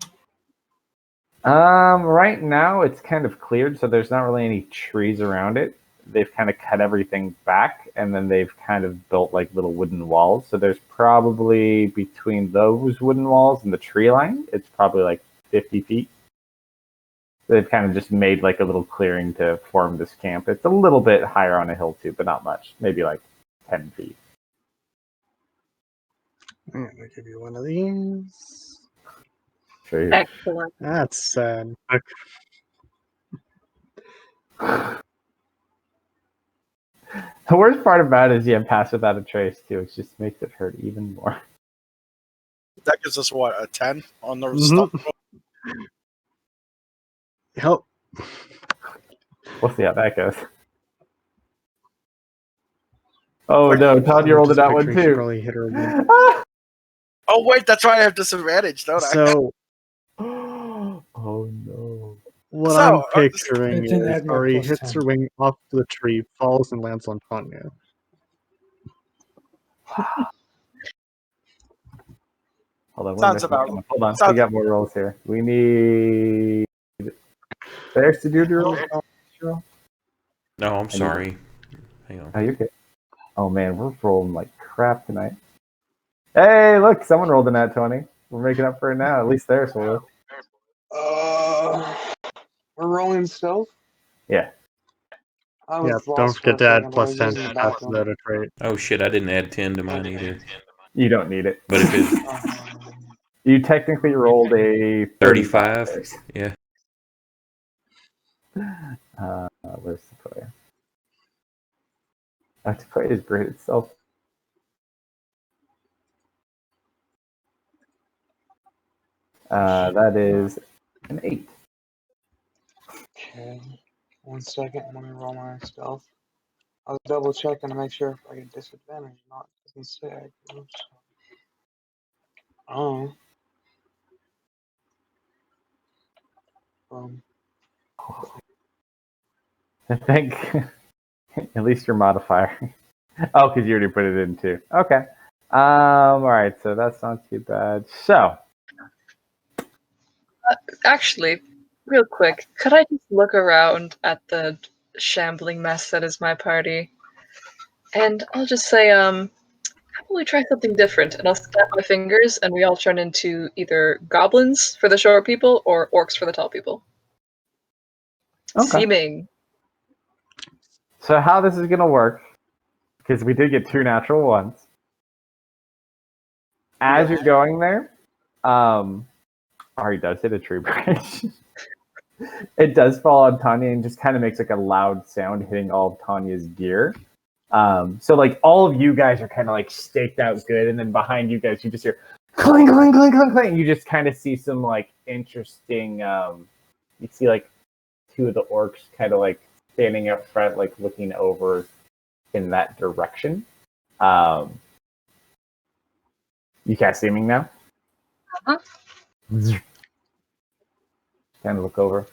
Right now it's kind of cleared, so there's not really any trees around it. They've kind of cut everything back, and then they've kind of built like little wooden walls. So there's probably between those wooden walls and the tree line, it's probably like 50 feet. They've kind of just made like a little clearing to form this camp. It's a little bit higher on a hill too, but not much. Maybe like 10 feet. I'm gonna give you one of these. Sure. Excellent. That's sad. The worst part about it is you have pass without a trace too. It just makes it hurt even more. That gives us what, a 10 on the Mhm. stuff? Help. We'll see how that goes. Oh no, Todd, you rolled Just that one picturing she too. probably hit her again. Oh wait, that's right. I have disadvantage, don't I? So Oh no. what So, I'm picturing It's an is Admiral Ari plus hits 10. her wing off the tree, falls, and lands on Tanya. Hold on, we're Sounds missing about- someone. Hold on, we sounds- got more rolls here. We need Bears to do the roll. No, I'm sorry. Hang on. Oh, you're good. Oh man, we're rolling like crap tonight. Hey, look, someone rolled a nat 20. We're making up for it now. At least there's will. We're rolling stealth. Yeah. I was Yeah, lost don't for forget a to add second. I plus was 10 using the to pass bathroom. without a trait. Oh shit, I didn't add 10 to mine either. You don't need it. But if it's You technically rolled a 35, yeah. Where's the player? To put his grade itself. That is an 8. Okay. 1 second. Let me roll my stealth. I was double checking to make sure if I get disadvantage or not. It doesn't say I do. So. Oh. I think at least your modifier. Oh, because you already put it in too. Okay. All right. So that's not too bad. So Actually, real quick, could I just look around at the shambling mess that is my party? And I'll just say, how about we try something different? And I'll snap my fingers, and we all turn into either goblins for the short people or orcs for the tall people. okay. Seeming. So how this is gonna work? Because we did get 2 natural ones. As you're going there, Ari does hit a tree branch. It does fall on Tanya and just kind of makes like a loud sound hitting all of Tanya's gear. So like all of you guys are kind of like staked out good, and then behind you guys you just hear clink, clink, clink, clink, clink. And you just kind of see some like interesting. You see like 2 of the orcs kind of like standing up front, like looking over in that direction. You cast seeming now. Uh-huh. Kind of look over.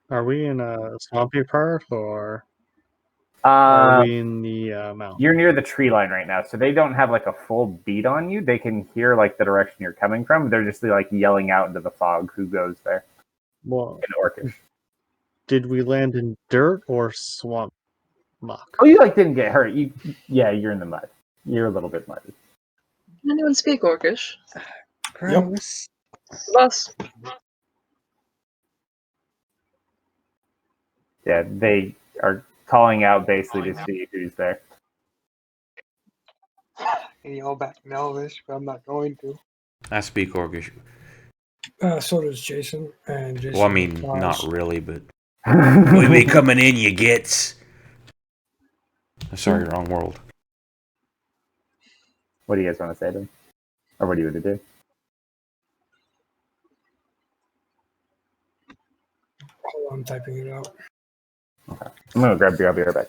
Are we in a swampy part or are we in the mountain? You're near the tree line right now, so they don't have like a full beat on you. They can hear like the direction you're coming from. They're just like yelling out into the fog who goes there. Well, In Orcish. did we land in dirt or swamp muck? Oh, you like didn't get hurt. You're in the mud. You're a little bit muddy. Can anyone speak Orcish? Gross. Boss. Yeah, they are calling out basically to see who's there. Can you all back in Elvish, but I'm not going to. I speak Orcish. So does Jason. And Jason Well, I mean, replies, not really, but we be coming in, you gets. Sorry, wrong world. What do you guys want to say to them? Or what do you want to do? Hold on, I'm typing it out. Okay. I'm going to grab beer. I'll be right back.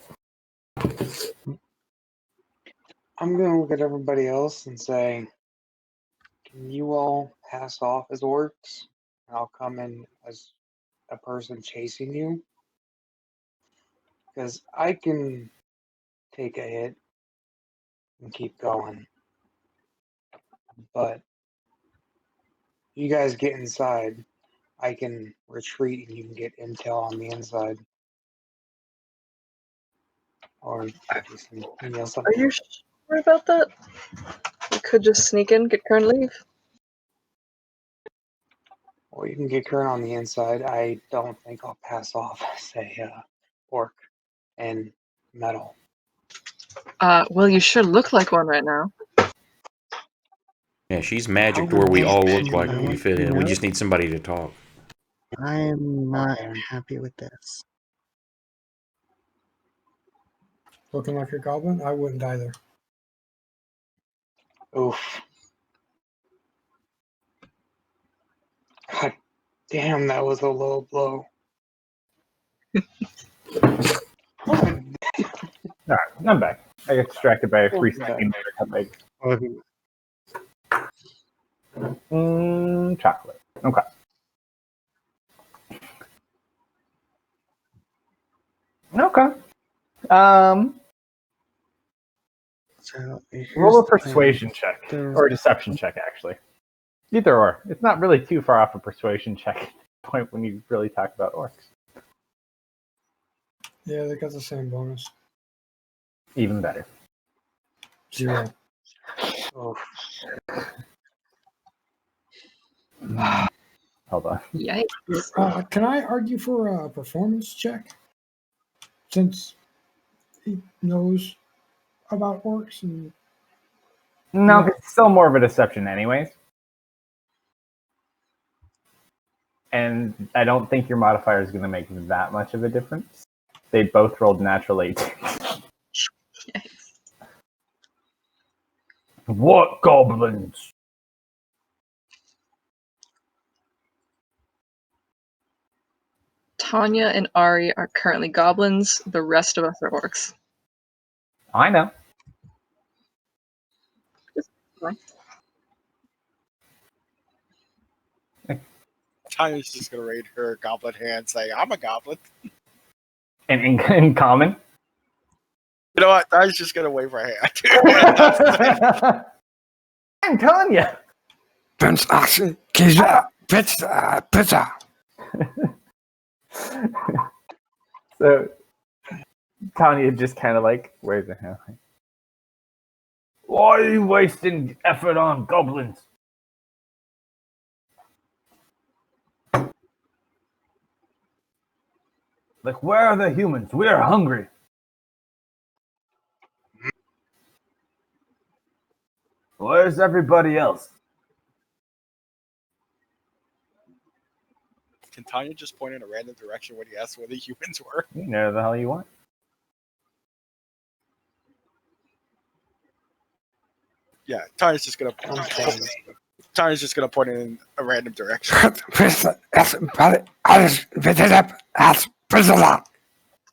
I'm going to look at everybody else and say, can you all pass off as orcs? I'll come in as a person chasing you. Because I can take a hit and keep going. But you guys get inside, I can retreat and you can get intel on the inside. Or something. Are you sure about that? We could just sneak in, get Kern, leave. Or you can get current on the inside. I don't think I'll pass off, say, orc and metal. Well, you sure look like one right now. Yeah, she's magic to where we all look like we fit in. We No. just need somebody to talk. I am not happy with this. Looking like a goblin? I wouldn't either. Oof. God damn, that was a low blow. Alright, I'm back. I got distracted by a free Okay. second. Chocolate. Okay. Okay. So Roll a here's the plan. persuasion check. Or a deception check, actually. Either or. It's not really too far off a persuasion check at the point when you really talk about orcs. Yeah, they got the same bonus. Even better. 0. Oof. Hold on. Yikes. Can I argue for a performance check? Since he knows about orcs and No, it's still more of a deception anyways. And I don't think your modifier is going to make that much of a difference. They both rolled natural 18. Yikes. What goblins? Tanya and Ari are currently goblins. The rest of us are orcs. I know. Fine. Tanya's just gonna raise her goblin hand, saying, "I'm a goblin." And in common. You know what? Tanya's just gonna wave her hand. I'm Tanya. Pizza. So Tanya just kind of like waves her hand. Why are you wasting effort on goblins? Like, where are the humans? We are hungry. Where's everybody else? Can Tanya just point in a random direction when he asks where the humans were? You know the hell you want. Yeah, Tanya's just gonna point in a random direction.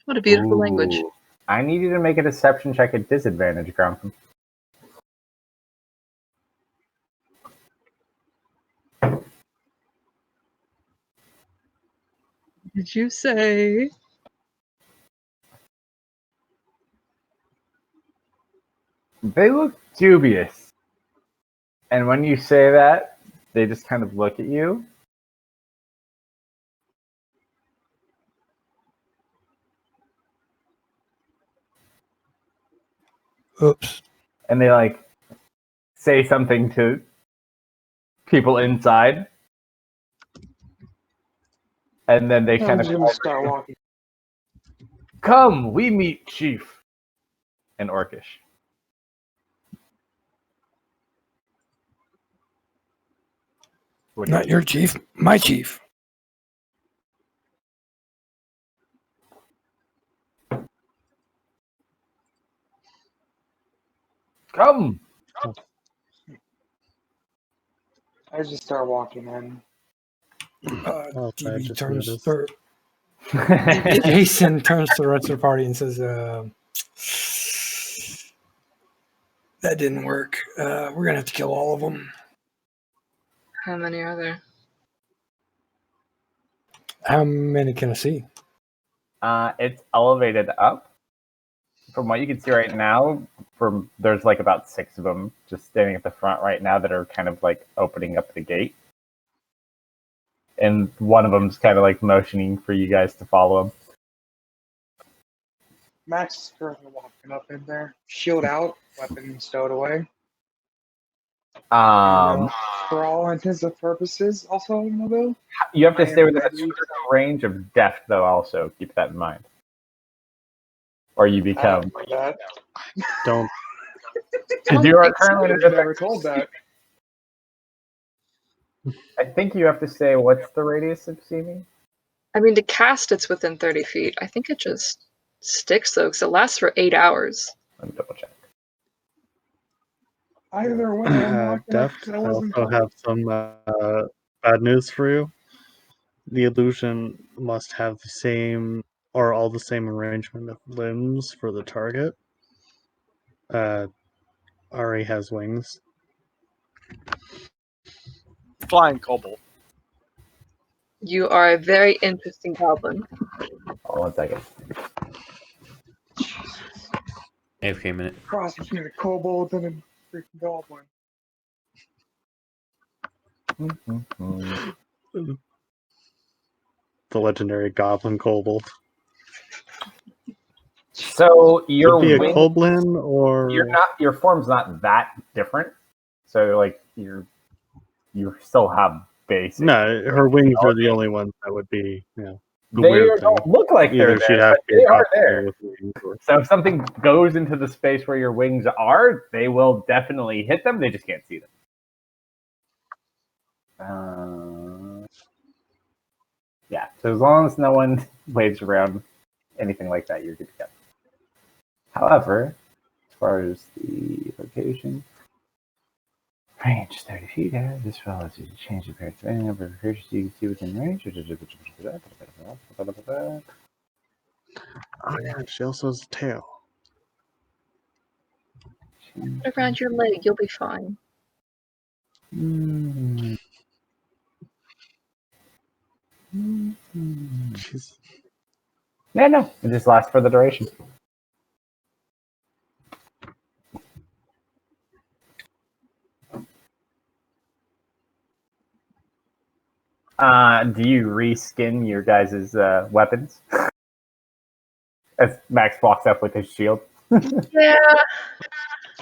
What a beautiful language. Ooh. I need you to make a deception check at disadvantage, Grumpy. Did you say? They look dubious. And when you say that, they just kind of look at you. Oops. And they like say something to people inside. And then they I'm kind just of gonna start walking. come, we meet Chief. In Orcish. What do you Not your chief, my chief. come? I just start walking in. Oh, I DB just turns noticed. or Jason turns to the rest of the party and says, that didn't work. We're going to have to kill all of them. How many are there? How many can I see? It's elevated up. From what you can see right now, there's like about 6 of them just standing at the front right now that are kind of like opening up the gate. And one of them's kind of like motioning for you guys to follow him. Max is currently walking up in there, shield out, weapon stowed away. For all intents and purposes, also mobile. You have to I stay am within a ready. certain range of depth, though. Also, keep that in mind, or you become. That. Don't. Because you are currently I in was a never different. told that. I think you have to say what's the radius of seeming. I mean, to cast, it's within 30 feet. I think it just sticks, though, because it lasts for 8 hours. Let me double check. Either way, I'm not gonna. Deft, I I wasn't also told. have some bad news for you. The illusion must have the same or all the same arrangement of limbs for the target. Ari has wings. Flying kobold. You are a very interesting goblin. Hold on 1 second. AFK minute. Cross between a kobold and a freaking goblin. The legendary goblin kobold. So your Could be a wing, goblin or your form's not that different. So like you still have basic. no. Her wings are the only ones that would be the They weird thing. don't look like they're Either she'd there, have but to be they a are goblin there. with wings or So if something goes into the space where your wings are, they will definitely hit them. They just can't see them. Yeah. So as long as no one waves around anything like that, you're good to go. However, as far as the location, Range 30 feet. This follows you to change the appearance of any number of creatures you can see within range. Oh yeah, she also has a tail. Around your leg, you'll be fine. She's Yeah, no. It just lasts for the duration. Do you reskin your guys' weapons? As Max walks up with his shield. Yeah.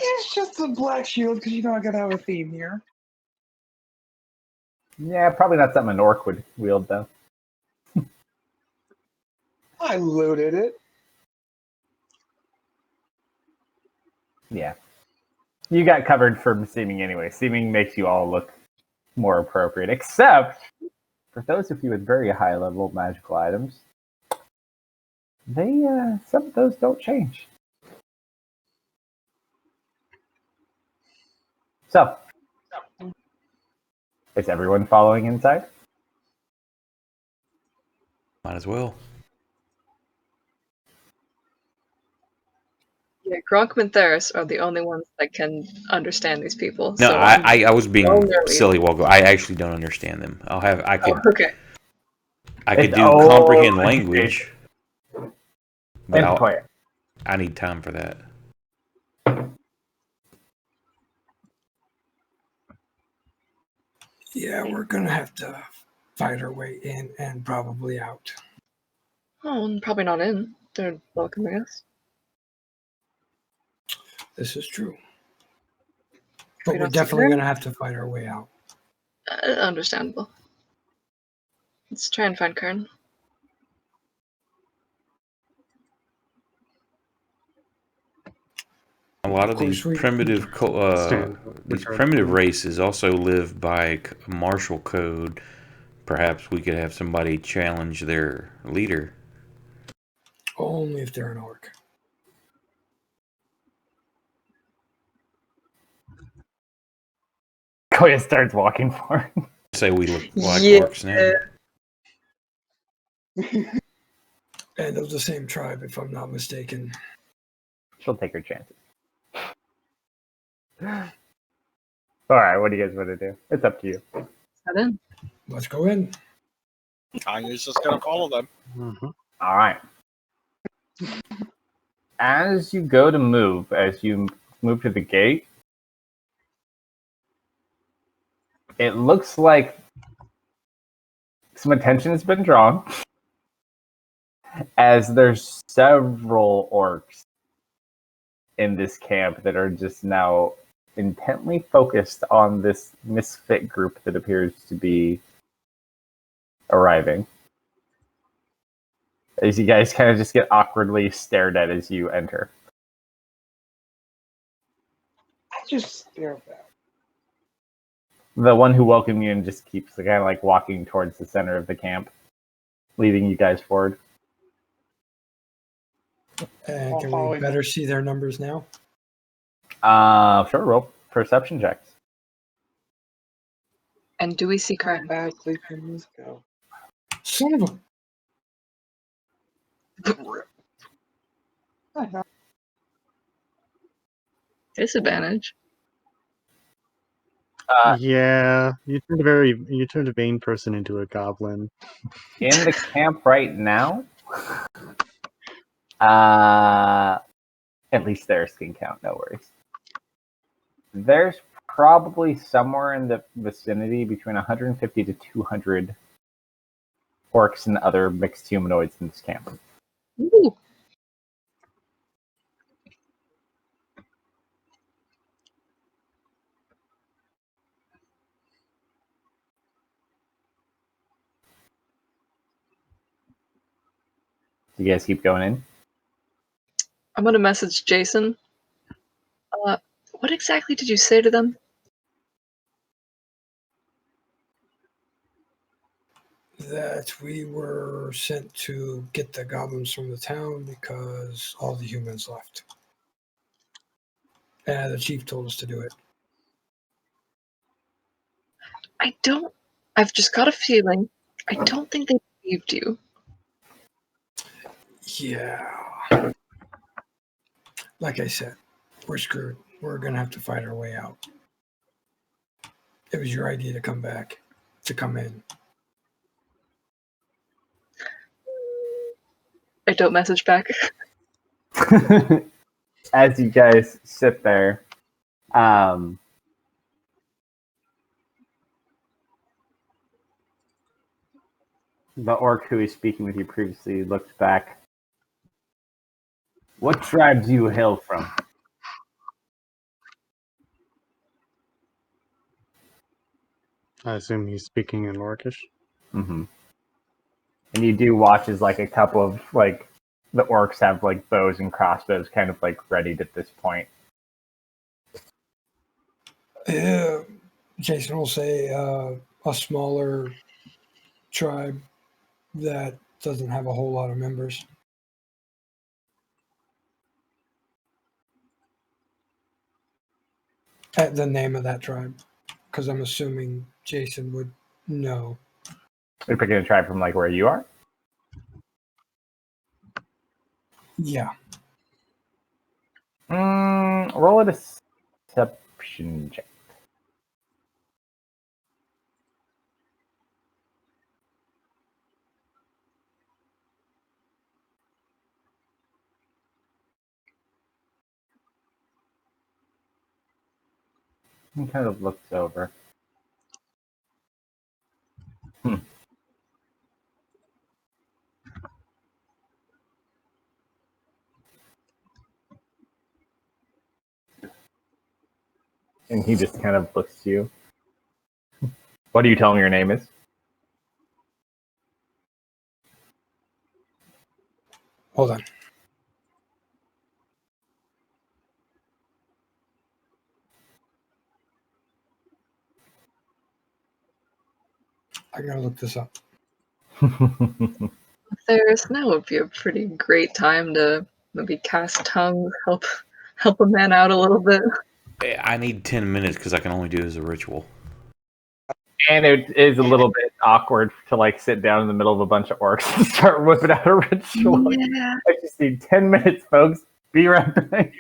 It's just a black shield because you know I gotta have a theme here. Yeah, probably not something an orc would wield, though. I looted it. Yeah. You got covered from seeming anyway. Seeming makes you all look more appropriate, except for those of you with very high level magical items. They some of those don't change. So, is everyone following inside? Might as well. Yeah, Gronk and Theris are the only ones that can understand these people. No, so I was being their silly, Walgo. I actually don't understand them. I Oh, okay. could do comprehend language, but I need time for that. Yeah, we're gonna have to fight our way in and probably out. Oh, and probably not in. They're welcoming us. This is true. We But we're don't definitely secure? gonna have to fight our way out. Understandable. Let's try and find Kern. A lot Of of course these we- these primitive races also live by a martial code. Perhaps we could have somebody challenge their leader. Only if they're an orc. Koya starts walking for him. Say we look like Yeah. orcs now. And of the same tribe, if I'm not mistaken. She'll take her chances. Alright, what do you guys want to do? It's up to you. Head in. Let's go in. Tanya's just gonna follow them. Alright. As you go to move, as you move to the gate, it looks like some attention has been drawn, as there's several orcs in this camp that are just now intently focused on this misfit group that appears to be arriving. As you guys kind of just get awkwardly stared at as you enter. I just stare back. The one who welcomed you and just keeps kind of like walking towards the center of the camp, leading you guys forward. And I'll can follow we him. better see their numbers now? Sure, roll perception checks. And do we see How Kern? badly can this go? Son of a... Disadvantage. Yeah, you turned a vain person into a goblin. In the camp right now, at least there's skin count, no worries. There's probably somewhere in the vicinity between 150 to 200 orcs and other mixed humanoids in this camp. Ooh. You guys keep going in? I'm gonna message Jason. What exactly did you say to them? That we were sent to get the goblins from the town because all the humans left. And the chief told us to do it. I don't. I've just got a feeling. I don't think they believed you. Yeah. Like I said, we're screwed. We're going to have to fight our way out. It was your idea to come back, to come in. I don't message back. As you guys sit there, the orc who was speaking with you previously looked back. What tribe do you hail from? I assume he's speaking in Orcish. Mm-hmm. And you do watch as like a couple of like the orcs have like bows and crossbows kind of like readied at this point. Jason will say a smaller tribe that doesn't have a whole lot of members. At the name of that tribe, because I'm assuming Jason would know. You're picking a tribe from like where you are? Yeah. Roll a deception check. He kind of looks over. And he just kind of looks to you. What do you tell him your name is? Hold on. I gotta look this up. If there's now would be a pretty great time to maybe cast tongues, help a man out a little bit. I need 10 minutes because I can only do it as a ritual. And it is a little bit awkward to like sit down in the middle of a bunch of orcs and start whipping out a ritual. Yeah. I just need 10 minutes, folks. Be right back.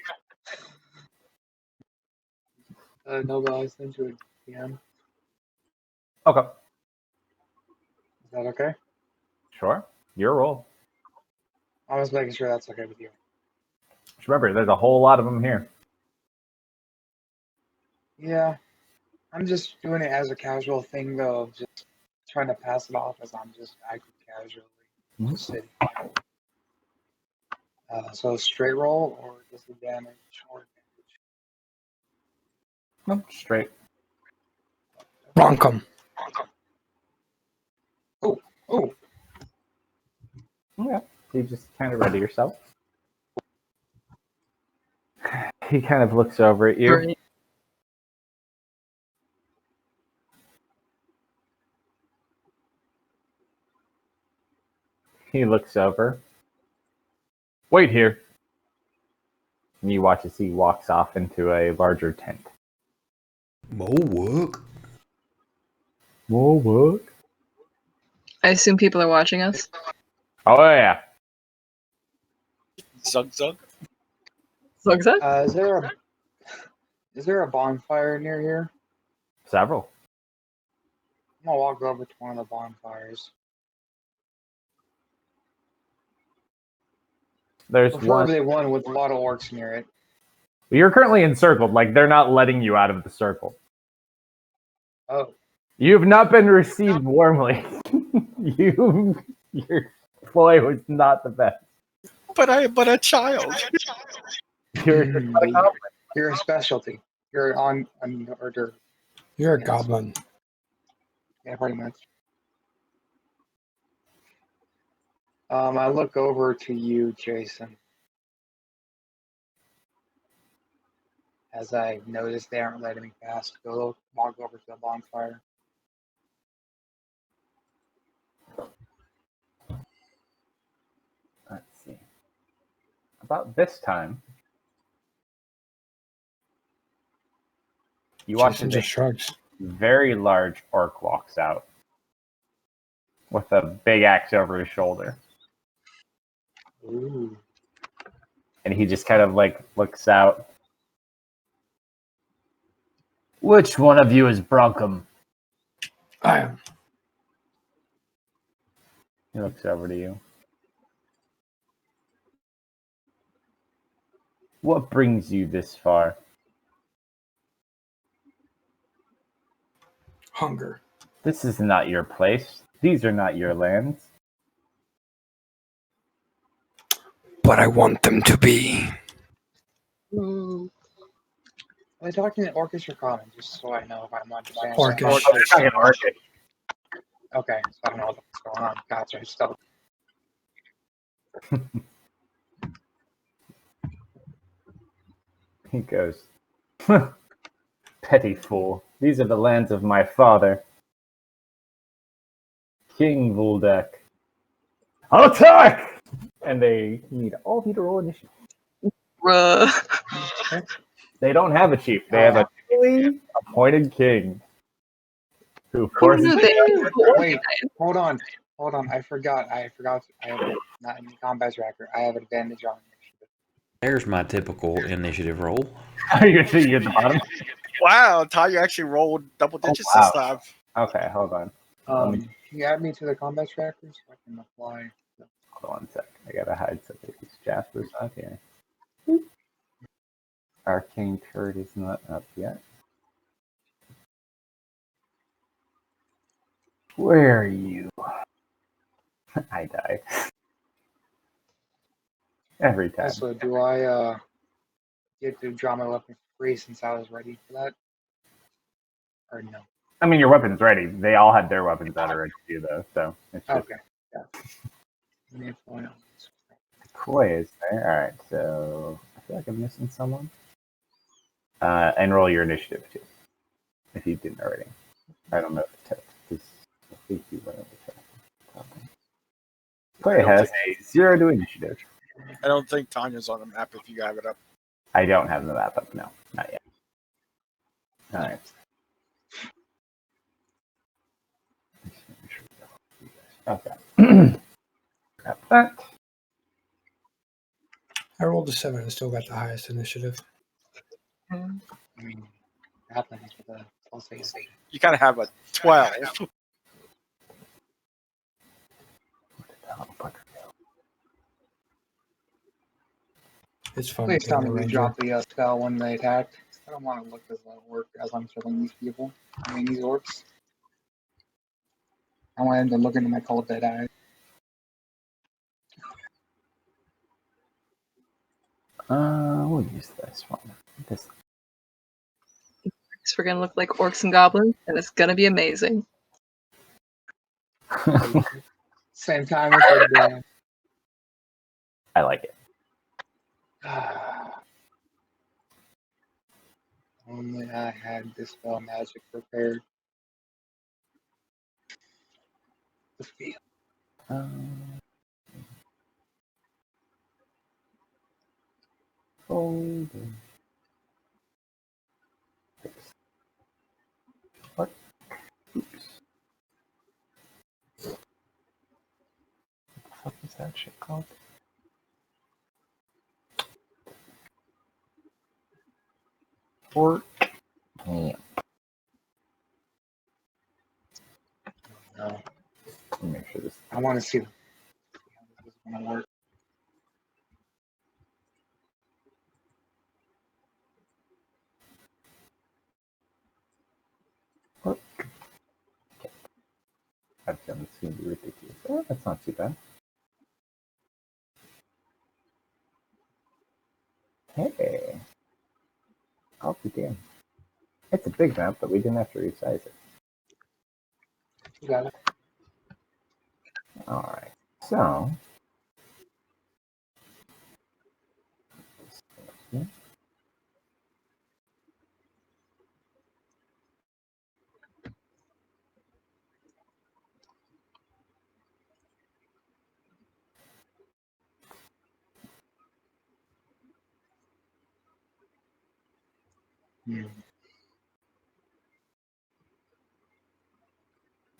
No, but I sent you a DM. Okay. Is that okay? Sure. Your roll. I was making sure that's okay with you. Just remember, there's a whole lot of them here. Yeah. I'm just doing it as a casual thing, though, of just trying to pass it off as I'm just acting casually, just sitting. So straight roll or disadvantage or Nope, straight. Bronkum. Oh, Yeah. You just kind of ready yourself. He kind of looks over at you. Right. He looks over. Wait here. And you watch as he walks off into a larger tent. More work. More work? I assume people are watching us. Oh, yeah. Zug zug. Zug zug? is there a bonfire near here? Several. I'm gonna walk over to one of the bonfires. There's one. Preferably one with a lot of orcs near it. You're currently encircled. Like, they're not letting you out of the circle. Oh, You've not been received warmly. Your ploy was not the best. But a child. you're a specialty. You're on an order. You're a Yes. goblin. Yeah, pretty much. I look over to you, Jason, as I notice they aren't letting me pass. Go walk over to the bonfire. Let's see. About this time, you watch Jason as just shrugs. very large orc walks out with a big axe over his shoulder. Ooh. And he just kind of like looks out. Which one of you is Bronkum? I am. He looks over to you. What brings you this far? Hunger. This is not your place. These are not your lands. But I want them to be. Ooh. Are they talking in Orcish or Common? Just so I know if I'm understanding. Orcish. Okay, so I don't know what's going on. Gotcha. So, He goes, petty fool. These are the lands of my father, King Vuldek. Attack! And they need all of you to roll initiative. Bruh. They don't have a chief. They have a newly appointed king who Who forces. knew they wait, hold on. I forgot. I have not in the combat tracker. I have advantage on initiative. There's my typical initiative roll. you're at the bottom. Wow, Ty, you actually rolled double digits wow. this time. Okay, hold on. Can you add me to the combat tracker so I can apply? Hold on 1 sec. I gotta hide some of these Jasper's out here. Arcane Turd is not up yet. Where are you? I die. Every time. Also, do I get to draw my weapon free since I was ready for that? Or no? I mean, your weapon's ready. They all had their weapons out already too, though. So it's just Okay. Yeah. Koi is there. All right. So I feel like I'm missing someone. And roll your initiative too, if you didn't already. I don't know if it's because I think you went over the test. Koi has a 0 to initiative. I don't think Tanya's on the map if you have it up. I don't have the map up. No, not yet. All right. Okay. Got that. I rolled a 7 and still got the highest initiative. I mean, happens with the pulsation. You kind of have a 12. It's fun. Please tell being me a we ranger. drop the spell when they attack. I don't want to look as a work as I'm killing these people. I mean, these orcs. I want them to look into my cold dead eyes. We'll use this one. This. We're gonna look like orcs and goblins, and it's gonna be amazing. Same time as like the. I like it. Only I had dispel magic prepared. The field. What? Oops. What the fuck is that shit called? Fort Camp. No, Let me make sure this. I want to see how this is gonna work. What? I've done this going to be ridiculous. Oh, that's not too bad. Hey. I'll be damned. It's a big map, but we didn't have to resize it. You got it. Alright. So.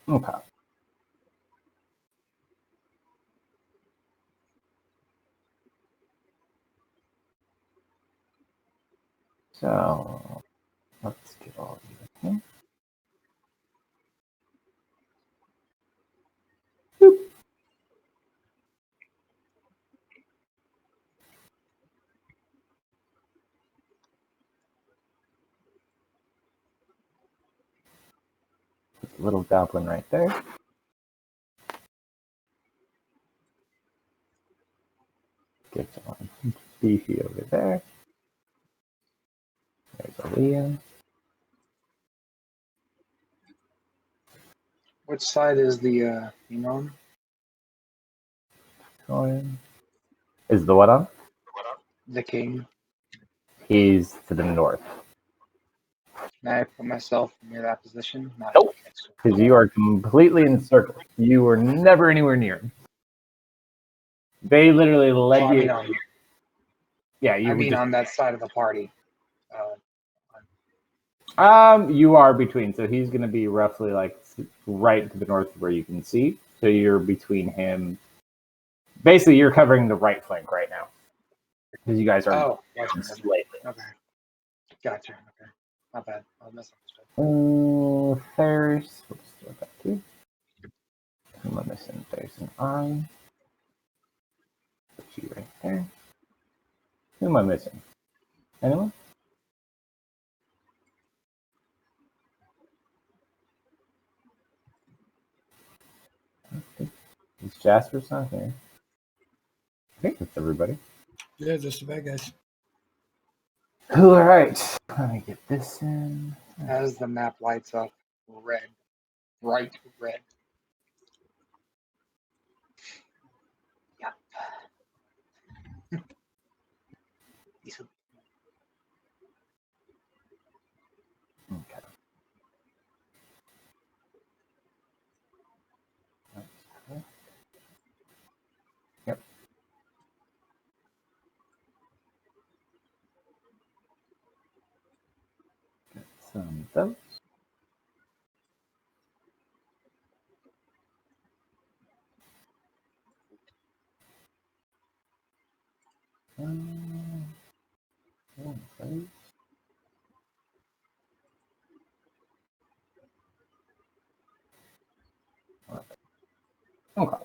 Okay. So let's get all of you here. Put the little goblin right there. Get someone beefy over there. There's a Liam. Which side is the king on? Coin. Is the what on? The king. He's to the north. Can I put myself near that position? Not Nope. next to him. Because you are completely encircled. You were never anywhere near him. They literally led Well, you. Yeah, you I were mean just. on that side of the party. You are between. So he's going to be roughly like right to the north where you can see. So you're between him. Basically, you're covering the right flank right now because you guys are Gotcha. slightly. Okay. Gotcha. Okay. Not bad. I misunderstood. There's. Let's do that too. Who am I missing? There's an I. Put you right there. Who am I missing? Anyone? Is Jasper's not here? I think that's everybody. Yeah, just the bad guys. All right. Let me get this in. As the map lights up, red, bright red. Yep. Okay. Yep. Get some of those. Okay. Okay.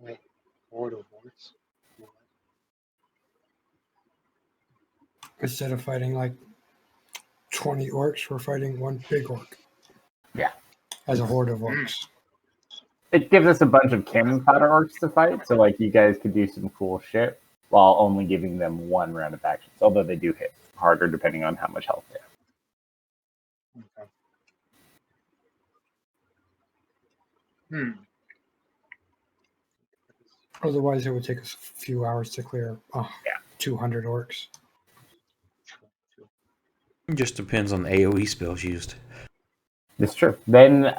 Wait, horde of orcs. Instead of fighting like 20 orcs, we're fighting one big orc. Yeah. As a horde of orcs. It gives us a bunch of cannon fodder orcs to fight, so like you guys could do some cool shit while only giving them one round of actions. Although they do hit harder depending on how much health they have. Okay. Hmm. Otherwise, it would take us a few hours to clear 200 orcs. It just depends on the AoE spells used. It's true. Then,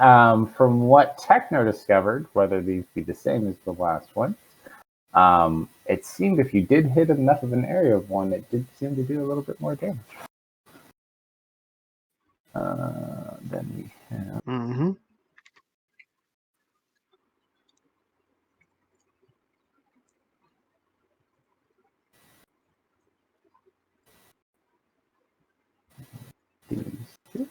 from what Techno discovered, whether these be the same as the last one, it seemed if you did hit enough of an area of one, it did seem to do a little bit more damage. Then we have. Mm-hmm. These two.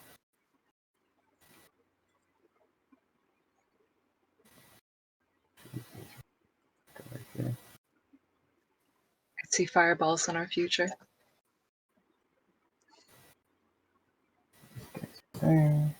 Right here. I see fireballs in our future. There.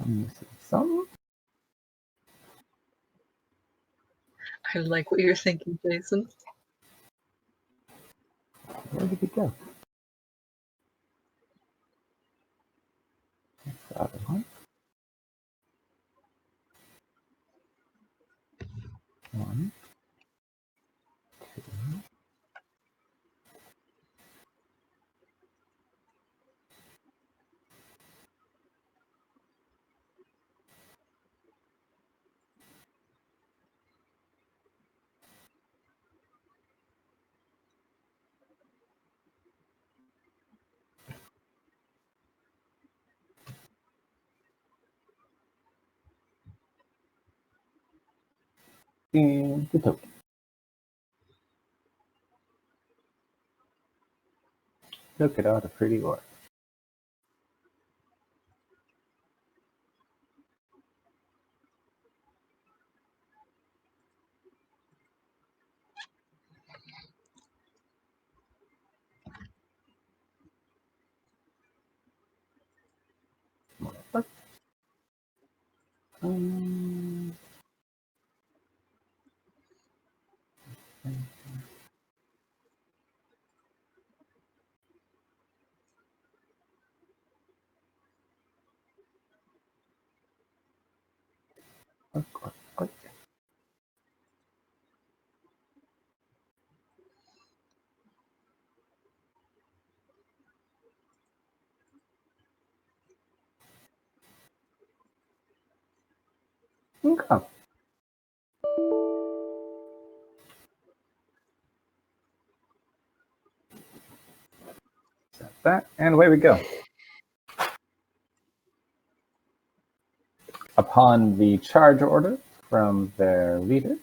I'm missing some. I like what you're thinking, Jason. Where did it go? That's the other one. One, two. And the token. Look at all the pretty work. Um, okay. Set that, and away we go. Upon the charge order from their leader,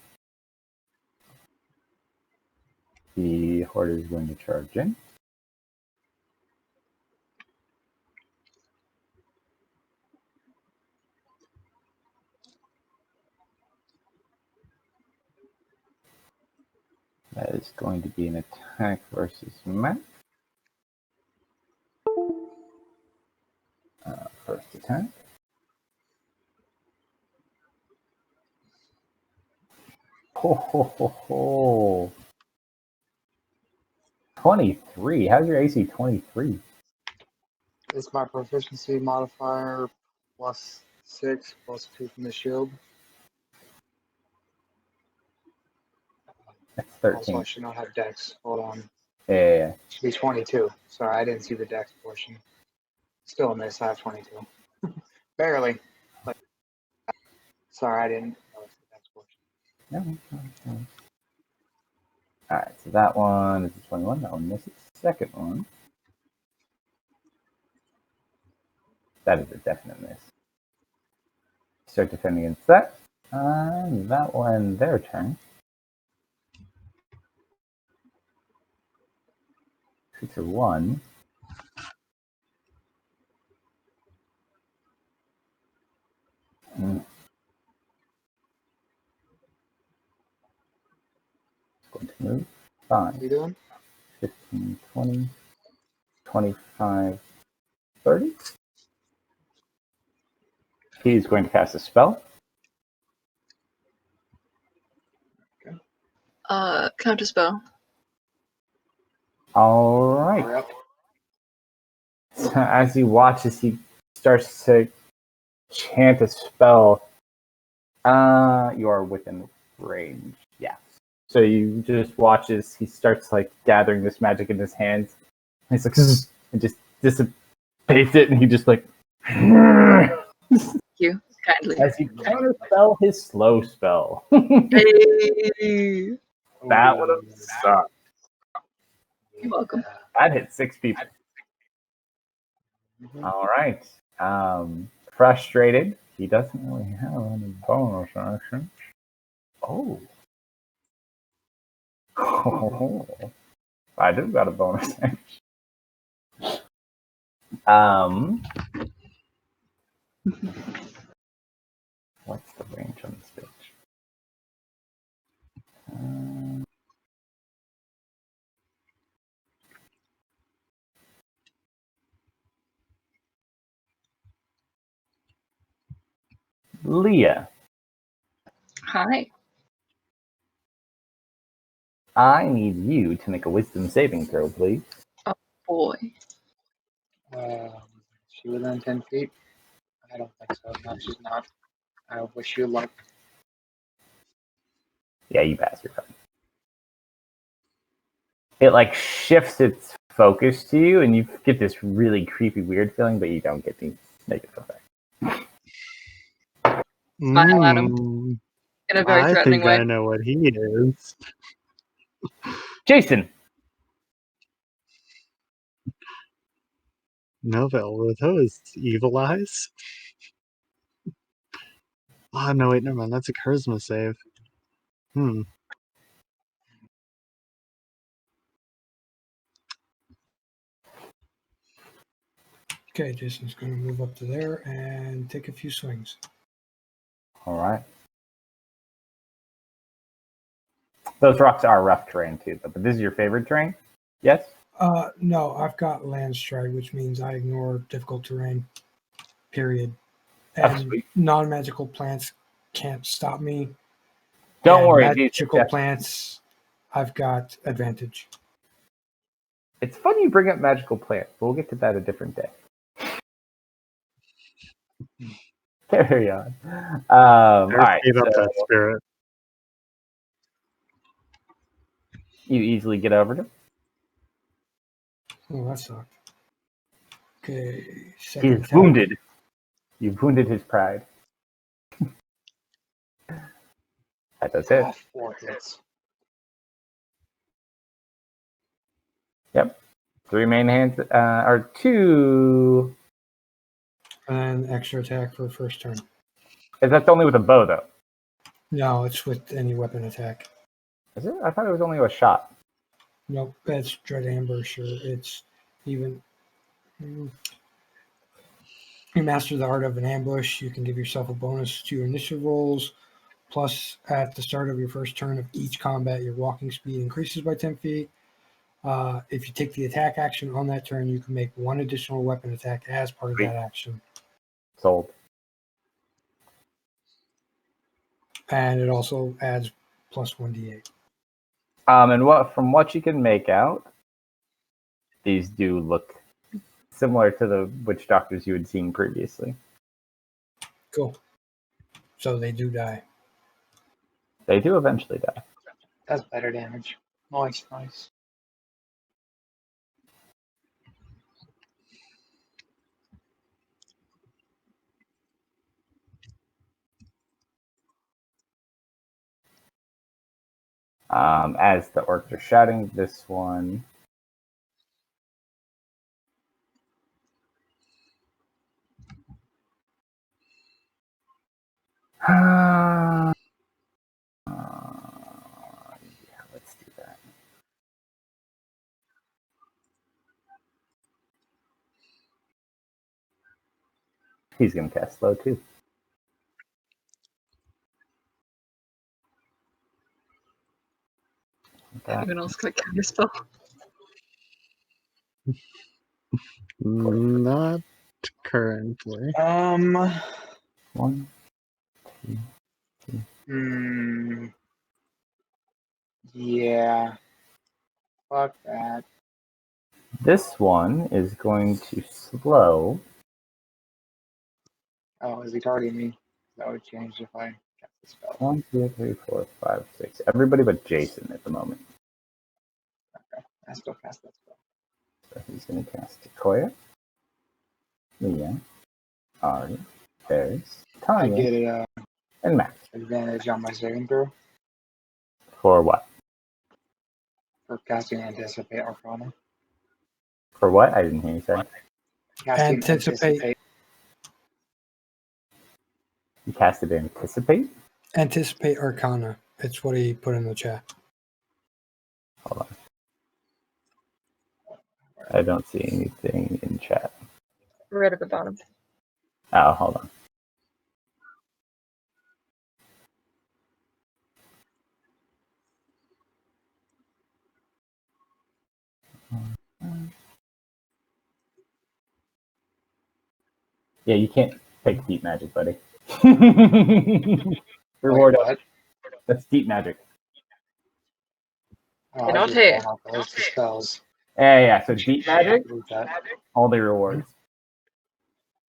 the horde is going to charge in. That is going to be an attack versus Matt. First attack. Ho, ho, ho, ho. 23. How's your AC 23? It's my proficiency modifier +6 +2 from the shield. That's Also, 13. I should not have dex. Hold on. Yeah. It should be 22. Sorry, I didn't see the dex portion. Still a miss. I have 22. Barely. Like, sorry, I didn't notice the dex portion. No. Alright, so that one is a 21. That one misses. Second one. That is a definite miss. Start defending against that. That one, their turn. Creature 1. It's going to move. 5, What are you doing? 15, 20, 25, 30. He's going to cast a spell. Counterspell. All right. Hurry up. So as he watches, he starts to chant a spell. You are within range. Yeah. So you just watch as he starts like gathering this magic in his hands. And he's like, and just dissipates it, and he just like. Thank you kindly. As you counterspell his slow spell. Hey. That would have sucked. You're welcome. That hit 6 people. All right. Frustrated. He doesn't really have any bonus action. Oh. I do got a bonus action. What's the range on this bitch? Leah, Hi. I need you to make a wisdom saving throw, please. Oh boy. She within 10 feet? I don't think so. No, she's not. I wish you luck. Yeah, you pass your turn. It like shifts its focus to you, and you get this really creepy, weird feeling, but you don't get the negative effect. Smile at him Mm, in a very I threatening think way. I know what he is. Jason, Novell with those evil eyes. Oh no, wait, never mind. That's a charisma save. Okay, Jason's going to move up to there and take a few swings. all right. Those rocks are rough terrain too, but this is your favorite terrain? Yes? No, I've got land stride, which means I ignore difficult terrain, period. Oh, And sweet. non-magical plants can't stop me. Don't And worry, magical Jason. plants, I've got advantage. It's funny you bring up magical plants, but we'll get to that a different day. Carry on. All right, Gave up so that spirit. you easily get over to him. Oh, that sucked. Okay, He second is attack. wounded. You've wounded his pride. That's it. 4 hits. Yep. 3 main hands, or 2. And then extra attack for the first turn. That's only with a bow, though. No, it's with any weapon attack. Is it? I thought it was only a shot. Nope, that's Dread Ambush, or it's even. You master the art of an ambush. You can give yourself a bonus to your initiative rolls. Plus, at the start of your first turn of each combat, your walking speed increases by 10 feet. If you take the attack action on that turn, you can make one additional weapon attack as part of Sweet. that action. Sold. And it also adds plus 1d8. And from what you can make out, these do look similar to the witch doctors you had seen previously. Cool. So they do die. They do eventually die. That's better damage. Nice, nice. As the orcs are shouting, this one. Yeah, let's do that. He's going to cast slow too. Anyone else got counter spell? Not currently. 1. Yeah. Fuck that. This one is going to slow. Oh, is he targeting me? That would change if I cast the spell. 1, 2, 3, 4, 5, 6. Everybody but Jason at the moment. Okay. I still cast that spell. So he's going to cast Koya, Leah, Ari, Paris, I Tanya, get it and Max. advantage on my saving throw For what? for casting Anticipate Arcana. For what? I didn't hear you say. Casting Anticipate. You casted Anticipate? Anticipate Arcana. It's what he put in the chat. Hold on. I don't see anything in chat. Right at the bottom. Oh, hold on. Yeah, you can't take deep magic, buddy. Reward. Wait, what? That's deep magic. Oh, You I know, was just hey. going off the list of spells. Yeah. So deep magic, Read that. only rewards.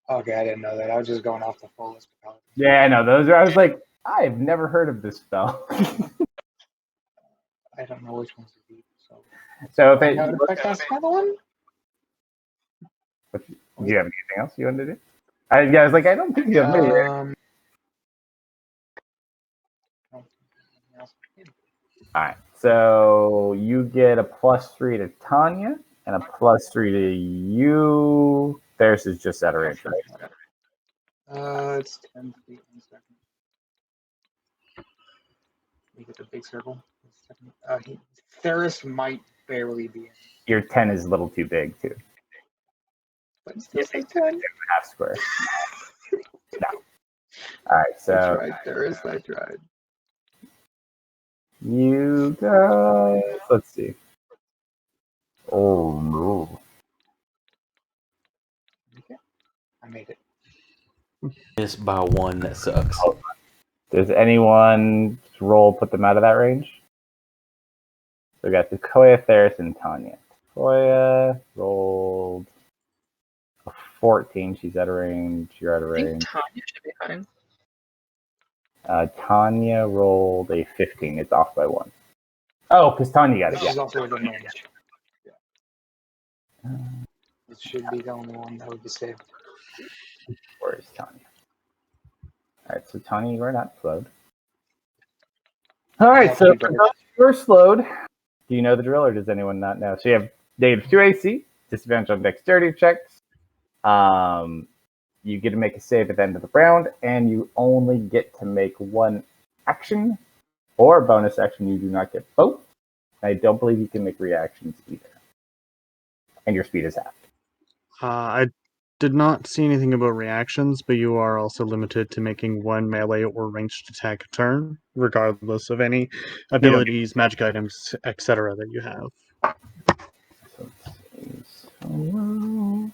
Okay, I didn't know that. I was just going off the full list. Yeah, I know. Those are. I was like, I've never heard of this spell. I don't know which one's the deep. So if I it, know it affects us another one. do you have anything else you wanted to do? I was like, I don't think you have many. All Alright, so you get a +3 to Tanya and a +3 to you. Theirs is just out of range, right? It's 10 feet. 1 second. Make it a big circle. Theris might barely be in, Your 10 is a little too big, too. but it's still say 10. Half square. No. Alright, so I tried, Theris. I tried. you guys, let's see. Oh no. Okay, I made it. Missed by one. That sucks. Does anyone roll put them out of that range? So we got Sequoia, Theris, and Tanya. Sequoia rolled a 14. She's out of range. You're out of I think range. Tanya should be fine. Tanya rolled a 15. It's off by 1. Oh, because Tanya got it. She's Yeah. also within range. Yeah. It should be the only one that would be saved. Where is Tanya? All right, so Tanya, you are not slowed. All right, so you're slowed. Do you know the drill, or does anyone not know? So you have -2 AC, disadvantage on dexterity checks. You get to make a save at the end of the round, and you only get to make one action or bonus action. You do not get both. I don't believe you can make reactions either. And your speed is half. I did not see anything about reactions, but you are also limited to making one melee or ranged attack a turn, regardless of any abilities, magic items, etc. that you have. So let's see.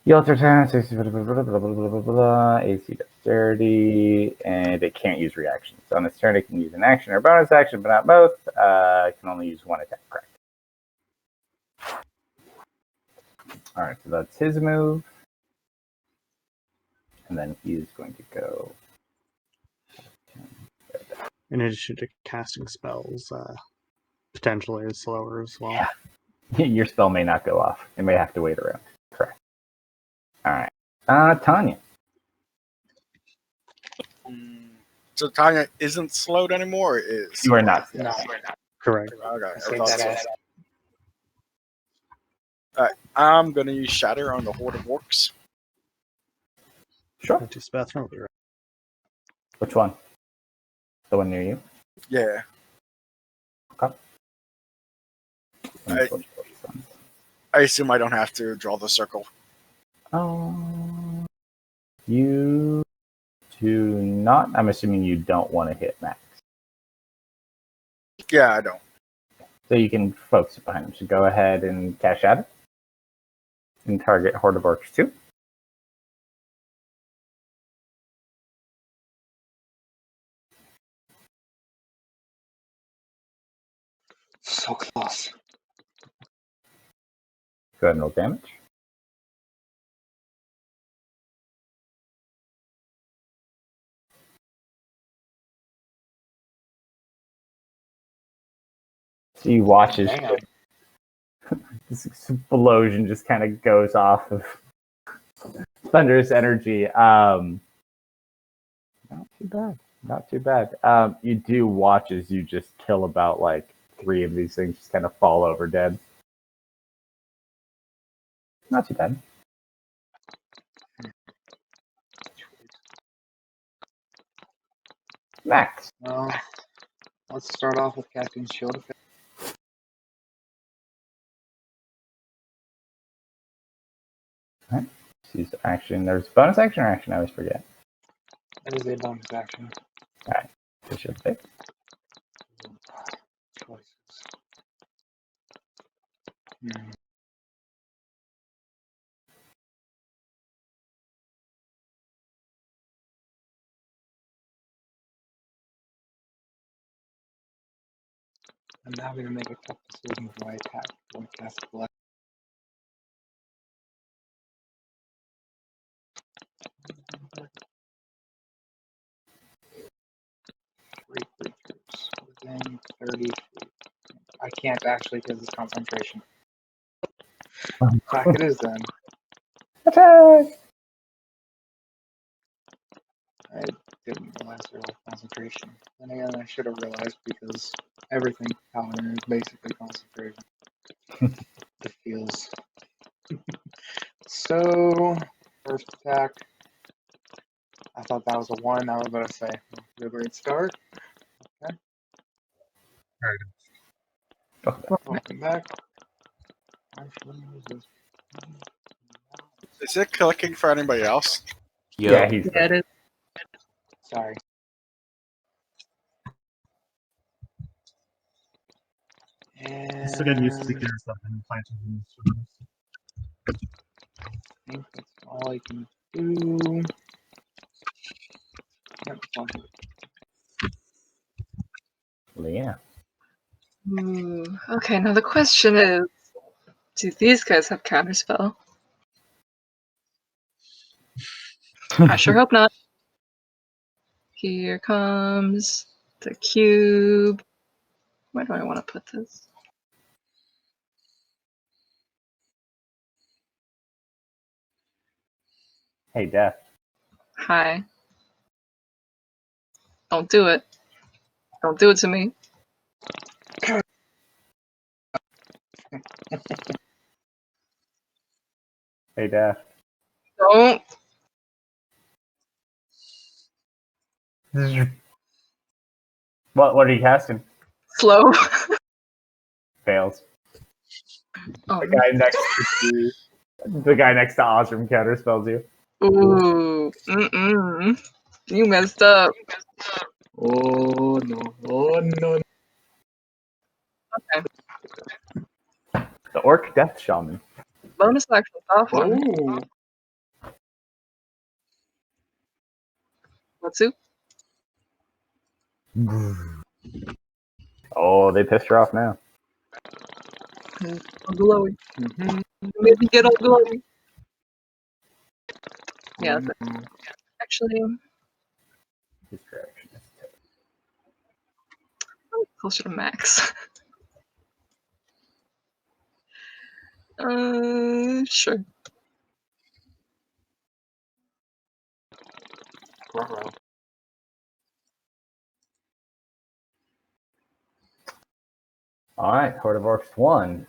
You alter time, 60, blah, blah, blah, blah, blah, blah, blah, AC dexterity, and it can't use reactions. So on its turn, it can use an action or bonus action, but not both. It can only use one attack. Correct. All right, so that's his move. And then he's going to go. In addition to casting spells, potentially is slower as well. Yeah. Your spell may not go off. It may have to wait around. Correct. All right. Tanya. So Tanya isn't slowed anymore, or is? You are not. No, Correct. Okay, I saved that ass. Alright, I'm gonna use Shatter on the Horde of Orcs. Sure. Into bathroom. Which one? The one near you? Yeah. Okay. I assume I don't have to draw the circle. You do not. I'm assuming you don't want to hit max. Yeah, I don't. So you can focus it behind him. So go ahead and cash out it. And target Horde of Orcs 2. So close. Go ahead and roll damage. So you watch as Damn. this explosion just kind of goes off of thunderous energy. Not too bad. Not too bad. You do watch as you just kill about like 3 of these things just kind of fall over dead. Not too bad. Max. Well, let's start off with casting Shield Effect. Use action. There's bonus action or action? I always forget. That is a bonus action. Alright. So shield pick. Choices. I'm now going to make a tough decision who I attack. Do I cast Bless? Three creatures within 30 feet. I can't actually because it's concentration. Attack it is then. Attack! I didn't realize there was concentration. And again, I should have realized because everything Paladin is basically concentration. It feels. So, first attack. I thought that was a 1. I was going to say, a great start. Okay. Welcome back. Is it clicking for anybody else? Yeah, Yep. he's Yeah, it is. Sorry. And Still getting used to the kind of stuff and planting and sort I think that's all I can do. Yep, fine. yeah. Okay, now the question is, do these guys have counterspell? I sure hope not. Here comes the cube. Where do I want to put this? Hey, Death. Hi. Don't do it. Don't do it to me. Hey, Death. Don't. What are you casting? Slow. Fails. Oh, The guy next to Osram counterspells you. ooh. Mm-mm. You messed up. Oh no. Oh no. Okay. The Orc Death Shaman. Bonus action off one. Oh. Watsu? Oh, they pissed her off now. Glowy. Mm-hmm. Maybe get all glowy. Yeah, that's it. Actually, Distraction. I'm closer to max. Sure. Ruh-roh. All right, Horde of Orcs 1.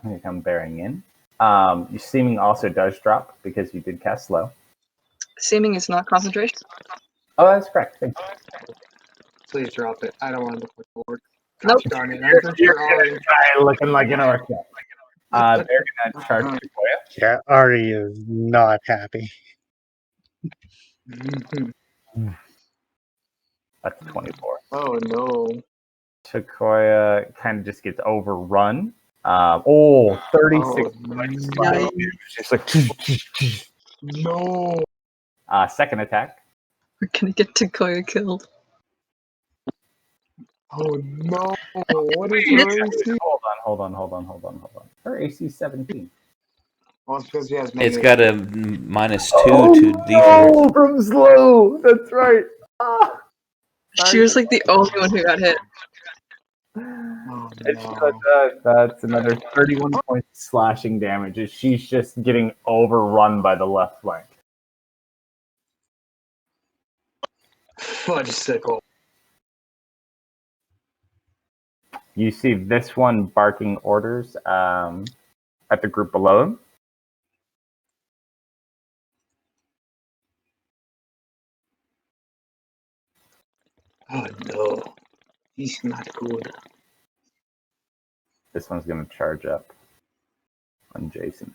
I'm going to come bearing in. Your seeming also does drop because you did cast slow. Seeming is not concentration. Oh, that's correct. Thank you. Please drop it. I don't want to look like a Lord. Nope. Gosh darn it. I'm for sure Ari. Guy looking like an orc. They're going to charge Sequoia. Yeah, Ari is not happy. Mhm. That's 24. Oh no. Sequoia kind of just gets overrun. 36 Oh, points. no. Just like No. second attack. We're gonna get Takoya killed. Oh no. What is Wait, her AC? Hold on. Her AC is 17. Well, it's because he has It's negative. got a -2 to defense. From slow. That's right. She was like the only one who got hit. Oh It's no. that's another 31 points slashing damage as she's just getting overrun by the left flank. Fudge sickle. You see this one barking orders at the group below him. Oh no. He's not good. This one's going to charge up on Jason.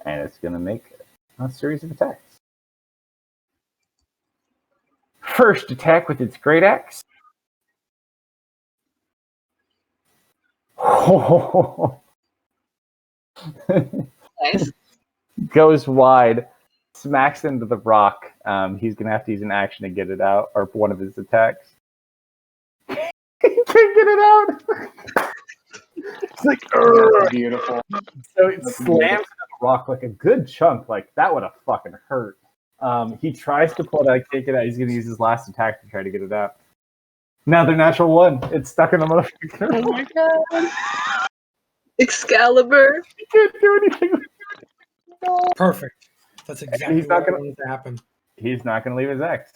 And it's going to make a series of attacks. First attack with its great axe. Nice. Goes wide. smacks into the rock. He's gonna have to use an action to get it out, or one of his attacks. He can't get it out. It's like, That's beautiful. so it slams into the rock like a good chunk. Like that would have fucking hurt. He tries to pull it out, can't get it out. He's gonna use his last attack to try to get it out. Another natural one. It's stuck in the motherfucker. Oh my god. Excalibur. He can't do anything. Perfect. That's exactly He's not what I gonna- wanted to happen. He's not gonna leave his X.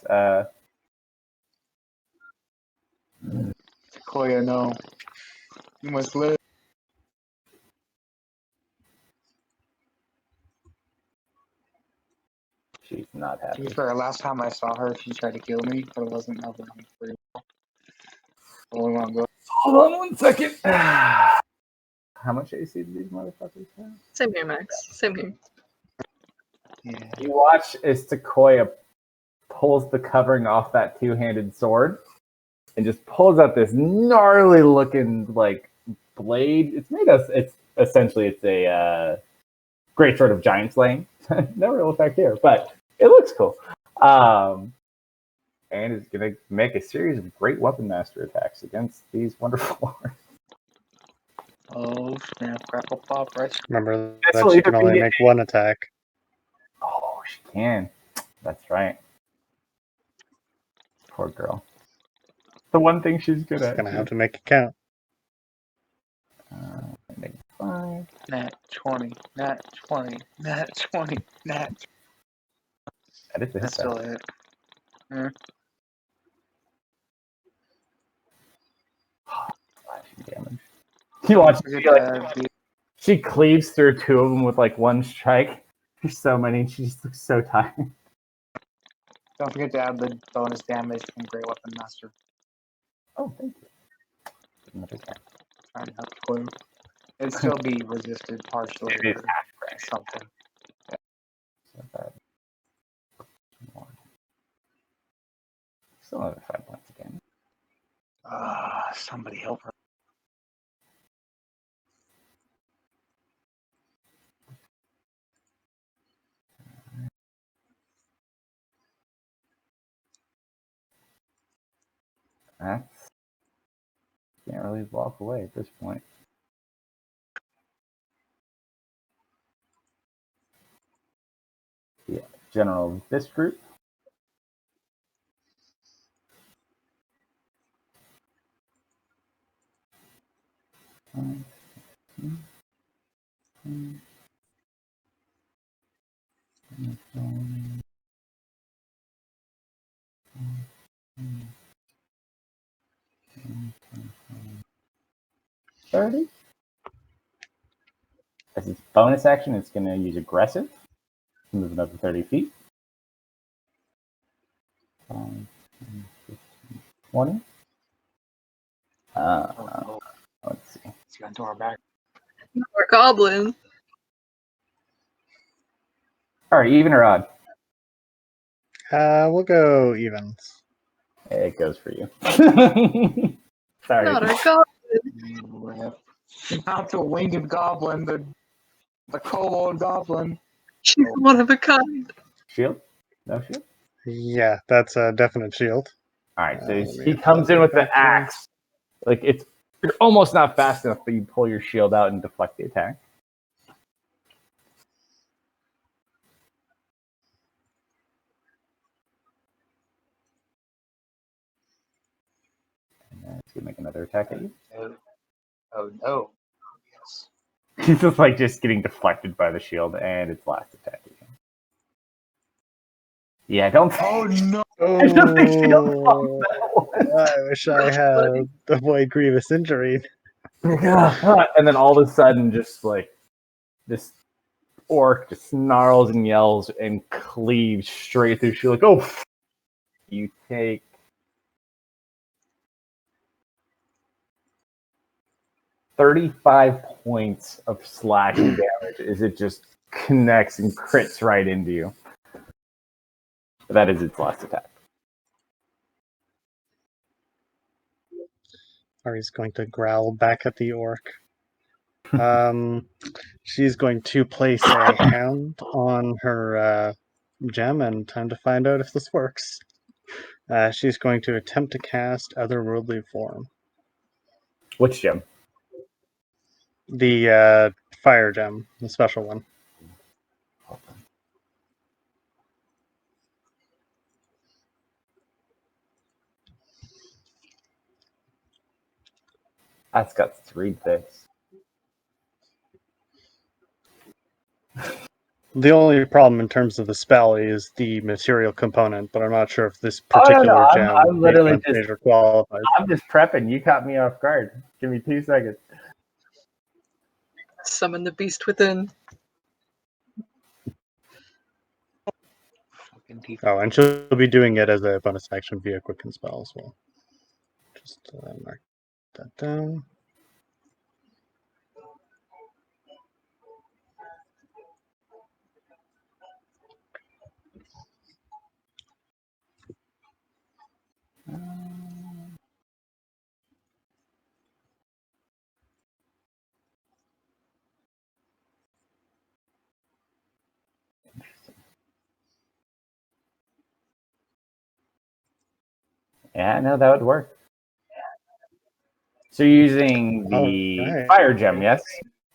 Sequoia, no. You must live. She's not To happy. be fair, last time I saw her, she tried to kill me, but it wasn't nothing pretty well. Only one go. Hold on 1 second. How much AC do these motherfuckers have? Same here, Max. Same here. Yeah. You watch as Sequoia pulls the covering off that two-handed sword and just pulls out this gnarly looking like blade. It's made of it's a great sword of giant slaying. No real effect here, but it looks cool. And is gonna make a series of great weapon master attacks against these wonderful lords. Oh, snap, crackle, pop, right? Remember This that will she either can only be- make one attack. Oh, she can. That's right. Poor girl. The one thing she's good She's at. gonna have to make it count. Make 5. Nat 20, nat 20, nat 20, nat. That is a hit. That's still a hit. Slashing damage. You watch Look she, at like, that. she cleaves through two of them with like one strike. There's so many, and she just looks so tired. Don't forget to add the bonus damage from Great Weapon Master. Oh, thank you. Another attack. Trying to help clue. It'd still be resisted partially It is or half crack. something. So bad. Still another 5 points again. Somebody help her. That's can't really walk away at this point. Yeah, general of this group. $30. As its bonus action, it's going to use aggressive. Move another 30 feet. 20. Oh, Let's see. it's got into our back. Or goblin. All right, even or odd? We'll go evens. It goes for you. Sorry. Not our goblin. Not the winged goblin, the kobold goblin. She's one of a kind. Shield? No shield? Yeah, that's a definite shield. All right, so let me he comes in with the back here. axe. Like you're almost not fast enough, but you pull your shield out and deflect the attack. And then it's gonna make another attack at you. Oh no. Yes. He's just like getting deflected by the shield, and its last attack again. Yeah, don't. Oh no. I don't think shield pops Oh, that one. I wish I had avoid grievous injury. And then all of a sudden, just like this orc just snarls and yells and cleaves straight through. She's like, "Oh!" You take 35 points of slashing damage as it just connects and crits right into you. That is its last attack. Ari's going to growl back at the orc. She's going to place a hand on her gem, and time to find out if this works. She's going to attempt to cast Otherworldly Form. Which gem? The fire gem, the special one. That's got 3 this. The only problem in terms of the spell is the material component, but I'm not sure if this Oh, no, particular no, gem I'm literally just major qualifies. I'm just prepping. You caught me off guard. Give me 2 seconds. Summon the beast within. Oh, and she'll be doing it as a bonus action via Quicken spell as well. Just mark that down. Yeah, no, that would work. So you're using the Alright. fire gem, yes?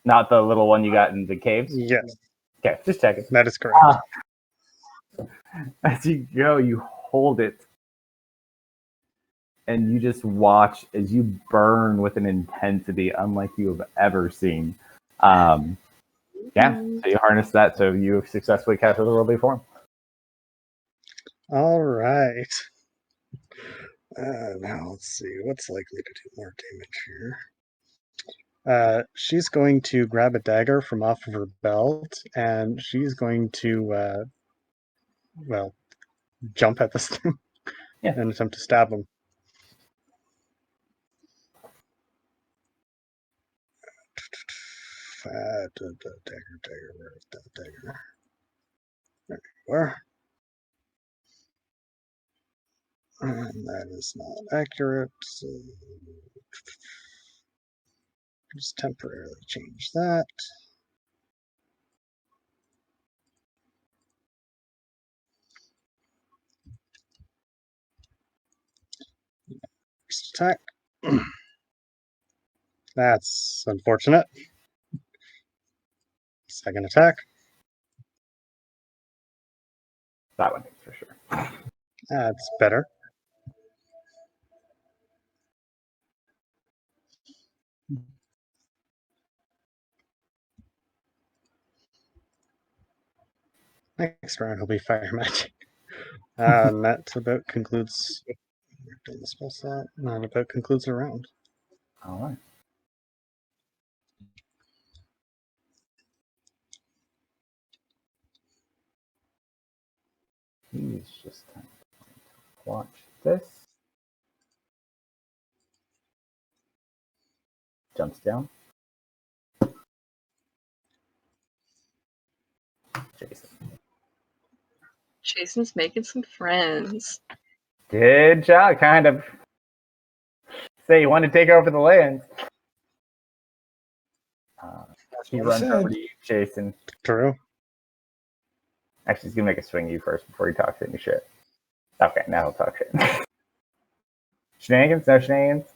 Not the little one you got in the caves? Yes, Okay, just checking. that is correct. As you go, you hold it. And you just watch as you burn with an intensity unlike you have ever seen. Yeah, so you harness that, so you have successfully cast Otherworldly Form. All right. Now let's see what's likely to do more damage here. She's going to grab a dagger from off of her belt, and she's going to, jump at this thing and attempt to stab him. Dagger, where is that dagger? There you are. And that is not accurate, so just temporarily change that. First attack. That's unfortunate. Second attack. That one for sure. That's better. Next round will be fire magic. And that about concludes the spell slot. And about concludes the round. All right. He's just time to watch this. Jumps down. Jason. Jason's making some friends. Good job, kind of. Say you want to take over the land. He runs over to you, Jason. True. Actually, he's gonna make a swing at you first before he talks any shit. Okay, now he'll talk shit. Shenanigans? No shenanigans?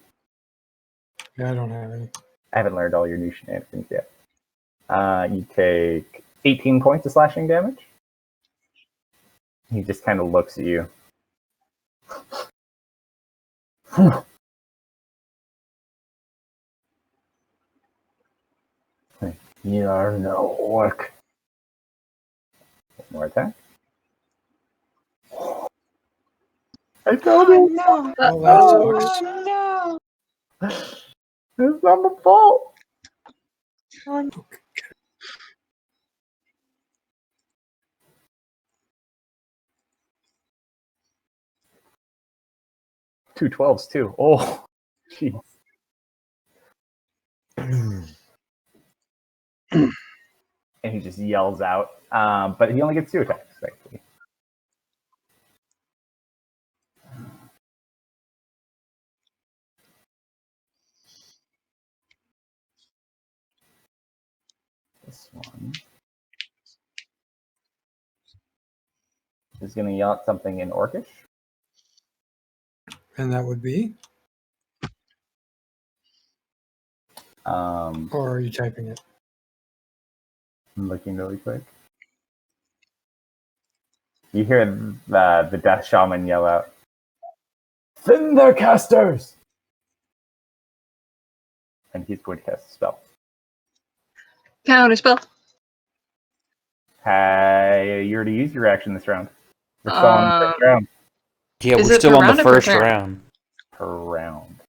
Yeah, I don't have any. I haven't learned all your new shenanigans yet. You take 18 points of slashing damage. He just kind of looks at you. You are no orc. One more attack. I told you. No. Oh, that Oh. sucks. Oh no. It's not my fault. Oh, 2 12s too. Oh, jeez. And he just yells out. But he only gets 2 attacks, thankfully. This one. is going to yell at something in Orcish. And that would be? Or are you typing it? I'm looking really quick. You hear the Death Shaman yell out, "Thin their casters!" And he's going to cast a spell. Counter spell. Hey, you're to use your action this round. We're still on the first round. Yeah, Is we're it still per on the round or per first turn? round. Per round.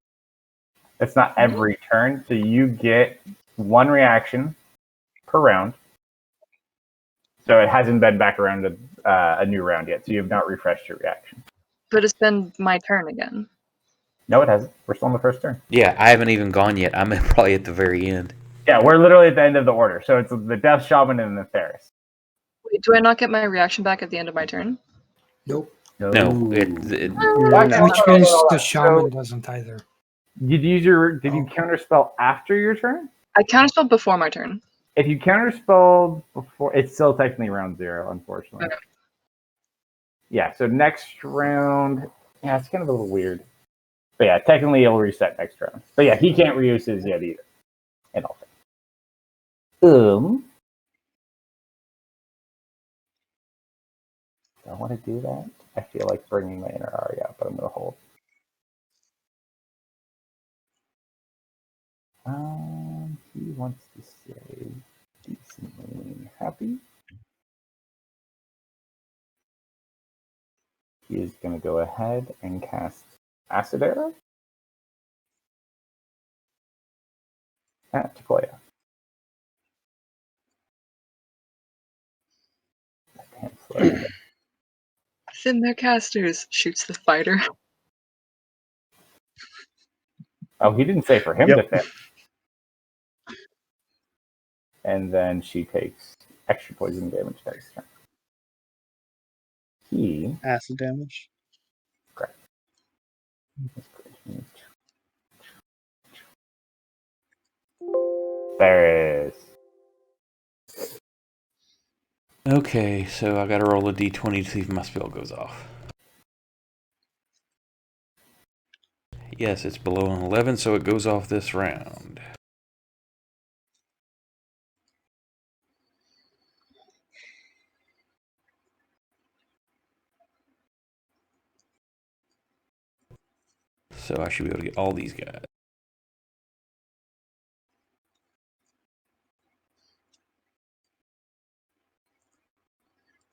It's not every turn, so you get one reaction per round. So it hasn't been back around to a new round yet, so you have not refreshed your reaction. But it's been my turn again. No, it hasn't. We're still on the first turn. Yeah, I haven't even gone yet. I'm probably at the very end. Yeah, we're literally at the end of the order. So it's the Death Shaman and the Theris. Wait, do I not get my reaction back at the end of my turn? Nope. No, No. Which means the shaman doesn't either. Did you counterspell after your turn? I counterspelled before my turn. If you counterspelled before, it's still technically round 0, unfortunately. Okay. Yeah, so next round, yeah, it's kind of a little weird. But yeah, technically it'll reset next round. But yeah, he can't reuse his yet either. And all that. Do I want to do that? I feel like bringing my inner Ari out, but I'm going to hold. He wants to say decently happy. He is going to go ahead and cast Acid Arrow at Takoya. Thin their casters. Shoots the fighter. Oh, he didn't say for him Yep. to thin. And then she takes extra poison damage next turn. He Acid damage. correct. There is. Okay, so I gotta roll a d20 to see if my spell goes off. Yes, it's below an 11, so it goes off this round. So I should be able to get all these guys.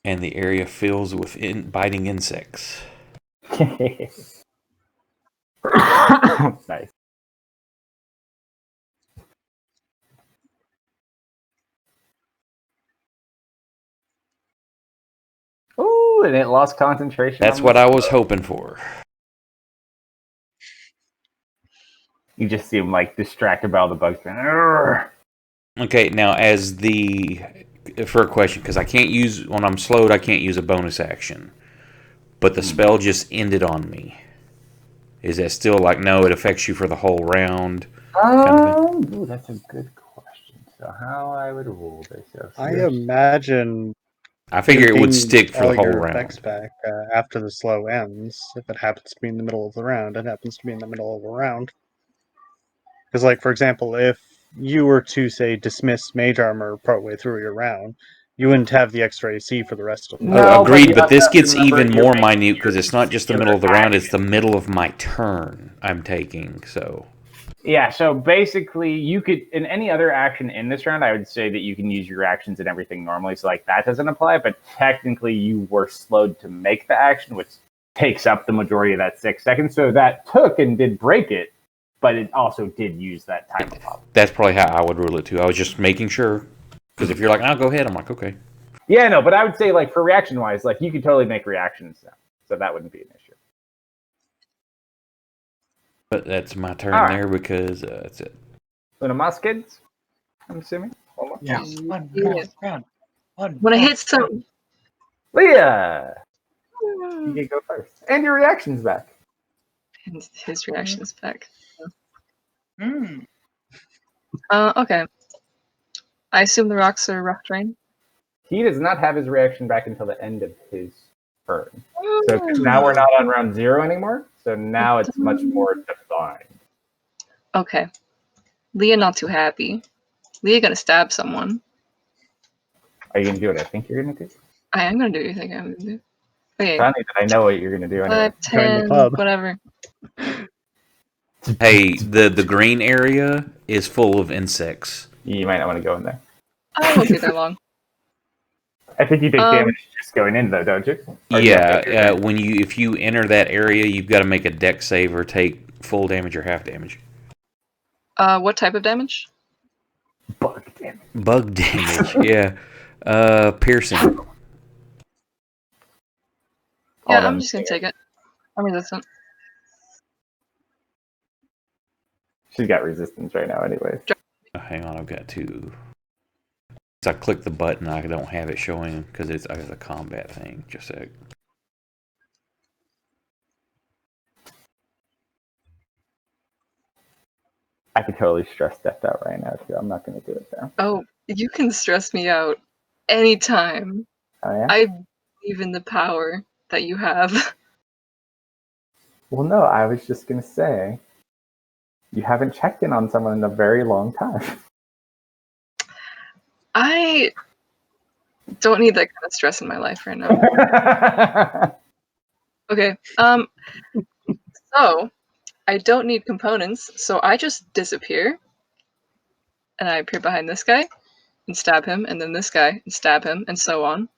And the area fills with biting insects. Nice. Ooh, and it lost concentration. That's what I was hoping for. You just see him like distracted by all the bugs. Okay, now for a question, because I can't use, when I'm slowed, I can't use a bonus action. But the spell just ended on me. Is that still like, no, it affects you for the whole round? Ooh, that's a good question. So how I would rule this? I imagine I figure it would getting stick for all the whole your round. effects back after the slow ends. If it happens to be in the middle of the round, it happens to be in the middle of the round. Because, like, for example, if you were to, say, dismiss mage armor partway through your round, you wouldn't have the extra AC for the rest of the round. No, Agreed, but but this you have to gets remember even you're more making minute because it's not just the middle of the your round, it's the middle of my turn I'm taking, so... Yeah, so basically you could, in any other action in this round, I would say that you can use your actions and everything normally, so like that doesn't apply, but technically you were slowed to make the action, which takes up the majority of that 6 seconds, so that took and did break it, but it also did use that time up. That's probably how I would rule it too. I was just making sure, because if you're like, "I'll go ahead," I'm like, okay. Yeah, no, but I would say like for reaction-wise, like you could totally make reactions now, so that wouldn't be an issue. But that's my turn All right. there because that's it. Una mas, kids? I'm assuming. Yeah. Yeah. One. When I hit some... Leah! You can go first. And your reaction's back. And his reaction is back. Mm. Okay. I assume the rocks are rock terrain. He does not have his reaction back until the end of his turn. So 'cause now we're not on round 0 anymore. So now it's much more defined. Okay. Leah not too happy. Leah gonna stab someone. Are you gonna do what I think you're gonna do? I am gonna do what you think I'm gonna do. Okay. Funny that I know what you're gonna do anyway. 5, Join the 10, pub. whatever. Hey, the green area is full of insects. You might not want to go in there. I won't be there long. I think you take damage just going in though, don't you? Or do you have to do Yeah, it? if you enter that area, you've got to make a dex save or take full damage or half damage. What type of damage? Bug damage. Bug damage, yeah. Piercing. Yeah, All I'm them just gonna stingers. take it. I'm resistant. She's got resistance right now, anyways. Hang on, I've got to. So I click the button, I don't have it showing because it's a combat thing. Just a sec. I could totally stress Death out right now too. I'm not gonna do it though. Oh, you can stress me out anytime. Oh yeah? I believe in the power that you have. Well no, I was just gonna say you haven't checked in on someone in a very long time. I don't need that kind of stress in my life right now. Okay. So I don't need components, so I just disappear. And I appear behind this guy and stab him, and then this guy and stab him, and so on.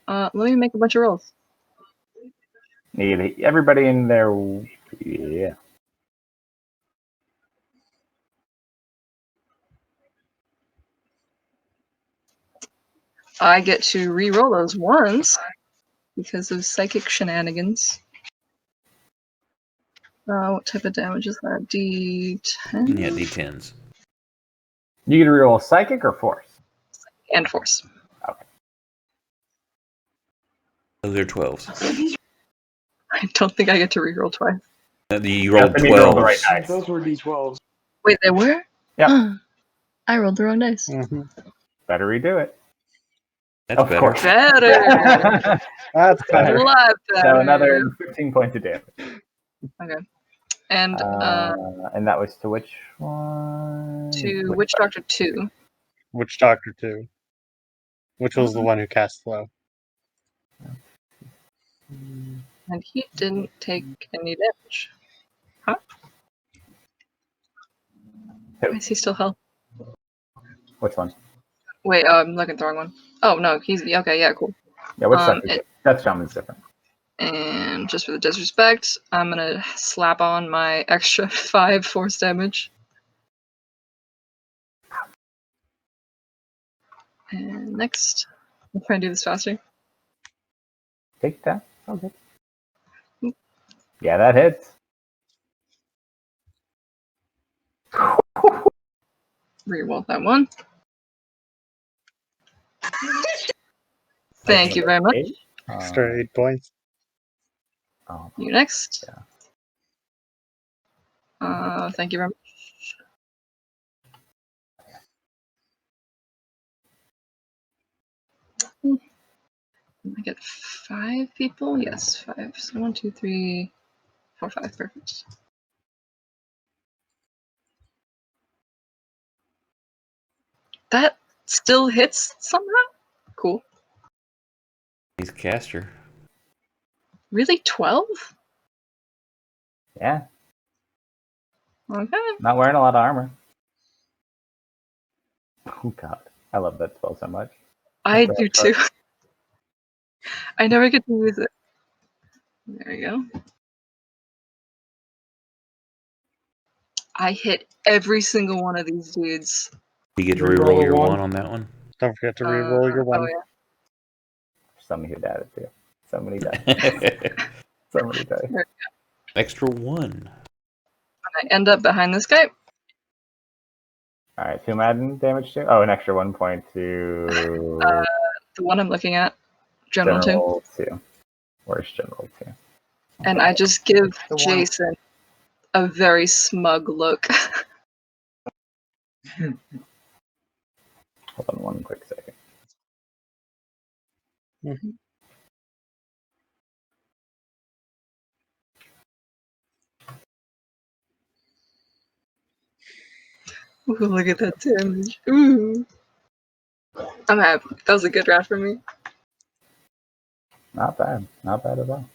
Let me make a bunch of rolls. Need everybody in there. Yeah. I get to re-roll those ones because of psychic shenanigans. What type of damage is that? D10? Yeah, D10s. You can reroll psychic or force. And force. Those are 12s. I don't think I get to re-roll twice. You rolled That's when you roll the 12s. right dice. Those were D12s. Wait, they were? Yep. I rolled the wrong dice. Mhm. Better redo it. That's Of better. course. Better! That's A better. lot better. So another 15 points of damage. Okay. And And that was to which one? to Witch Doctor 2. Witch Doctor 2. Which was the one who cast slow. And he didn't take any damage. Huh? Why is he still health? Which one? Wait, I'm looking at the wrong one. Oh, no, he's... Okay, yeah, cool. Yeah, which doctor? That's shaman's different. And just for the disrespect, I'm gonna slap on my extra 5 force damage. And next. I'll try and do this faster. Take that. Okay. Yeah, that hits. Reroll that one. Thank you very much. Extra 8 points. Oh, You next. yeah. Thank you very much. I get 5 people? Yes, 5. So 1, 2, 3, 4, 5. Perfect. That still hits somehow? Cool. He's a caster. Really? 12? Yeah. Okay. Not wearing a lot of armor. Oh god. I love that spell so much. I do too. I never get to use it. There we go. I hit every single one of these dudes. You get to Reroll reroll a your one. 1 on that one. Don't forget to reroll your 1. Oh, yeah. Somebody who'd add it too. So many dice. So many dice. Extra 1. I end up behind this guy. Alright, who adding damage to? Oh, an extra 1 point to The one I'm looking at. General 2. General 2. Where's General 2? And I just give The one- Jason a very smug look. Hold on one quick second. Mhm. Ooh, look at that damage. Ooh. I'm happy. That was a good round for me. Not bad. Not bad at all.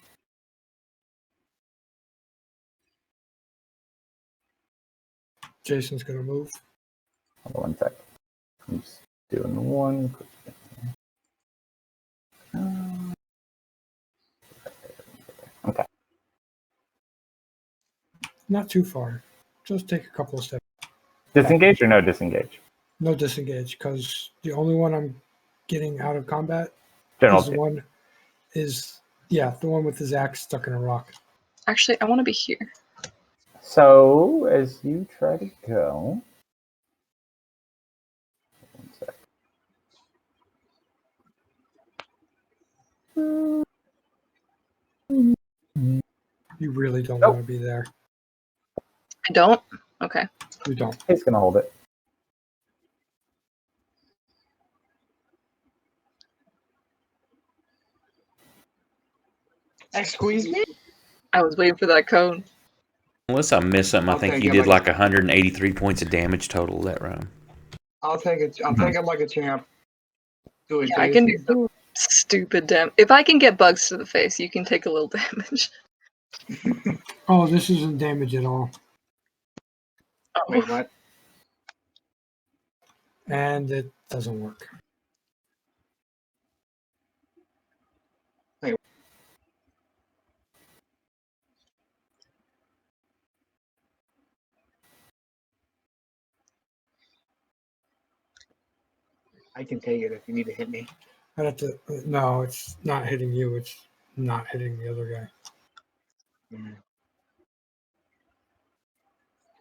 Jason's gonna move. Hold on 1 sec. I'm just doing one quick thing. Okay. Not too far. Just take a couple of steps. Disengage or no disengage? No disengage, because the only one I'm getting out of combat General is the one the one with his axe stuck in a rock. Actually, I want to be here. So, as you try to go... 1 sec. You really don't Nope. want to be there. I don't? Okay. You don't. He's going to hold it. Squeeze me? I was waiting for that cone. Unless I missed something, I think Okay, you get did like like 183 points of damage total that round. I'll take it. I'll take it like a champ. Do it, Yeah, I can do Jason. some stupid damage. If I can get bugs to the face, you can take a little damage. Oh, this isn't damage at all. Wait, what? And it doesn't work. I can take it if you need to hit me. I'd have to. No, it's not hitting you. It's not hitting the other guy. Mhm.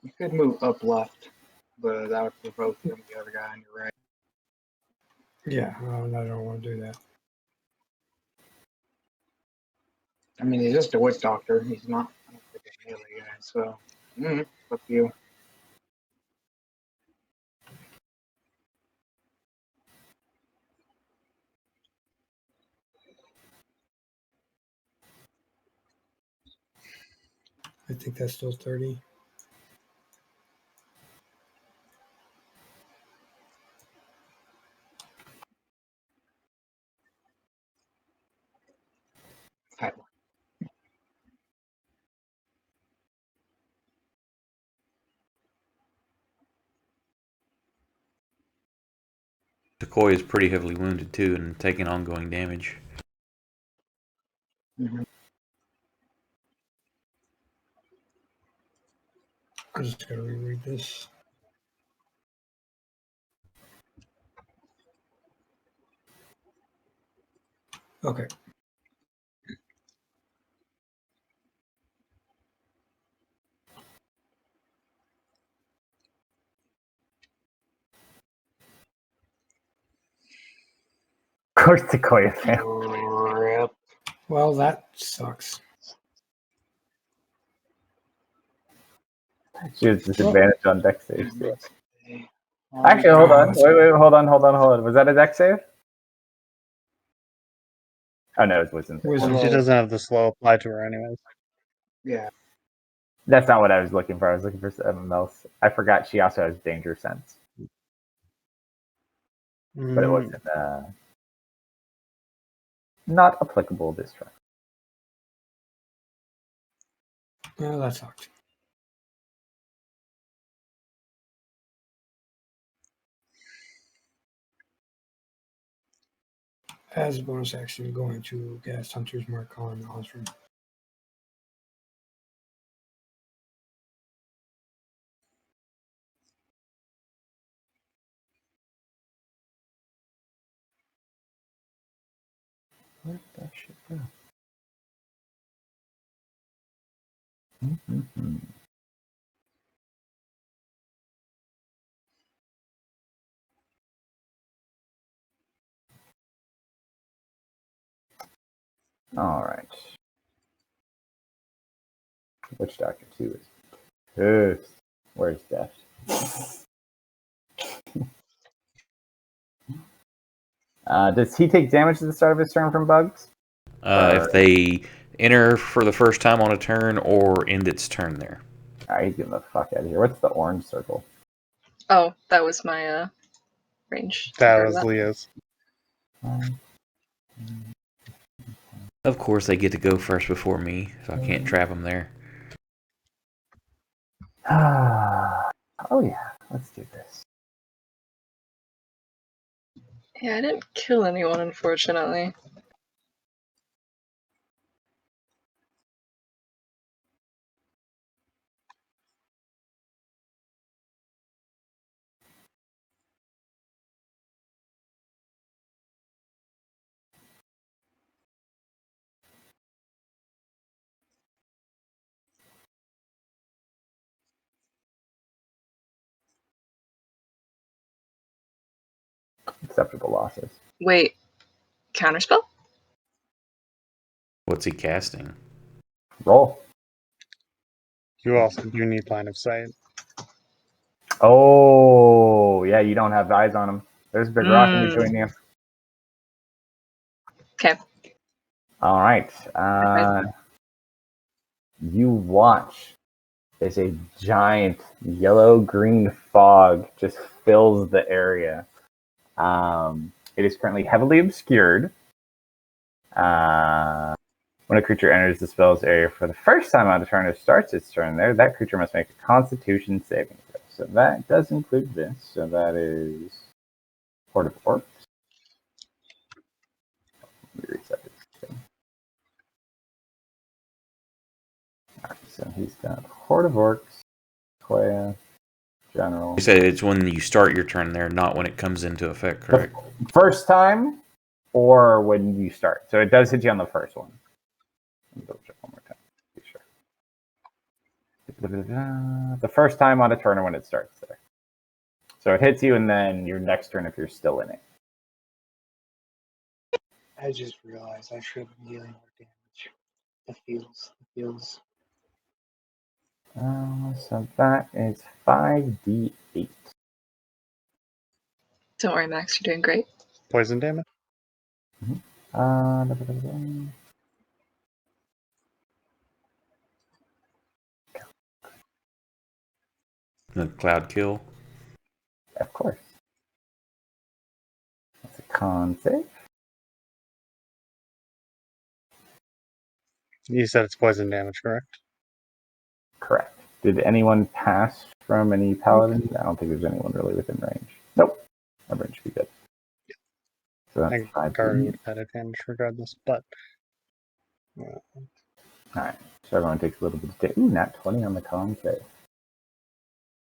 You could move up left, but that would provoke the other guy on your right. Yeah, I don't want to do that. I mean, he's just a witch doctor. He's not a melee guy, so up to you. I think that's still 30. Fat one. Sequoia is pretty heavily wounded too and taking ongoing damage. Mhm. I'm just going to reread this. Okay. Of course, Sequoia failed. Rip. Well, that sucks. She has disadvantage on dex saves. too. Oh, Actually, hold on. God. Wait, hold on. Was that a dex save? Oh, no, it wasn't. Wisdom. She doesn't have the slow apply to her anyways. Yeah. That's not what I was looking for. I was looking for something else. I forgot she also has danger sense, but it wasn't not applicable this round. Well, that sucked. As a bonus action, going to cast Hunter's Mark on Osram. Where did that shit go? Mm-hmm. All right. Witch Doctor 2 is pissed. Where's Death? Does he take damage at the start of his turn from bugs? If they enter for the first time on a turn or end its turn there. Alright, he's getting the fuck out of here. What's the orange circle? Oh, that was my range. That Ignore was Leah's. Of course, they get to go first before me, so I can't trap them there. Oh yeah, let's do this. Yeah, I didn't kill anyone, unfortunately. Acceptable losses. Wait, counterspell? What's he casting? Roll. You also do need line of sight. Oh yeah, you don't have eyes on him. There's a big rock in between you. Okay. All right. You watch as a giant yellow-green fog just fills the area. It is currently heavily obscured. When a creature enters the spell's area for the first time on a turn or starts its turn there, that creature must make a Constitution saving throw. So that does include this. So that is Horde of Orcs. Let me reset this thing. Alright, so he's got Horde of Orcs, Quaya, General. You said it's when you start your turn there, not when it comes into effect, correct? The first time or when you start. So it does hit you on the first one. Let me double check one more time. Be sure. The first time on a turn or when it starts there. So it hits you and then your next turn if you're still in it. I just realized I should have been dealing more damage. The feels. So that is 5d8. Don't worry, Max, you're doing great. Poison damage? Uh, The cloud kill. of course. That's a con save. You said it's poison damage, correct? Correct. Did anyone pass from any paladins? I don't think there's anyone really within range. Nope. That range should be good. So I that's think 5 Gary would have had advantage regardless, but Alright. So everyone takes a little bit of damage. Ooh, nat 20 on the con save.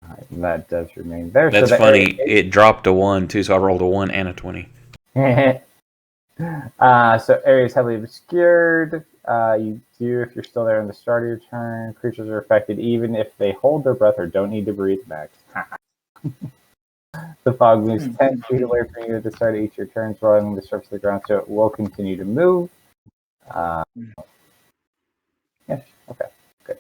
Alright, and that does remain there. That's so funny. It dropped a 1 too, so I rolled a 1 and a 20. So area is heavily obscured. You do, if you're still there in the start of your turn, creatures are affected even if they hold their breath or don't need to breathe. Max. The fog moves 10 feet away from you at the start of each of your turns, rolling the surface of the ground, so it will continue to move. Yeah, okay, good.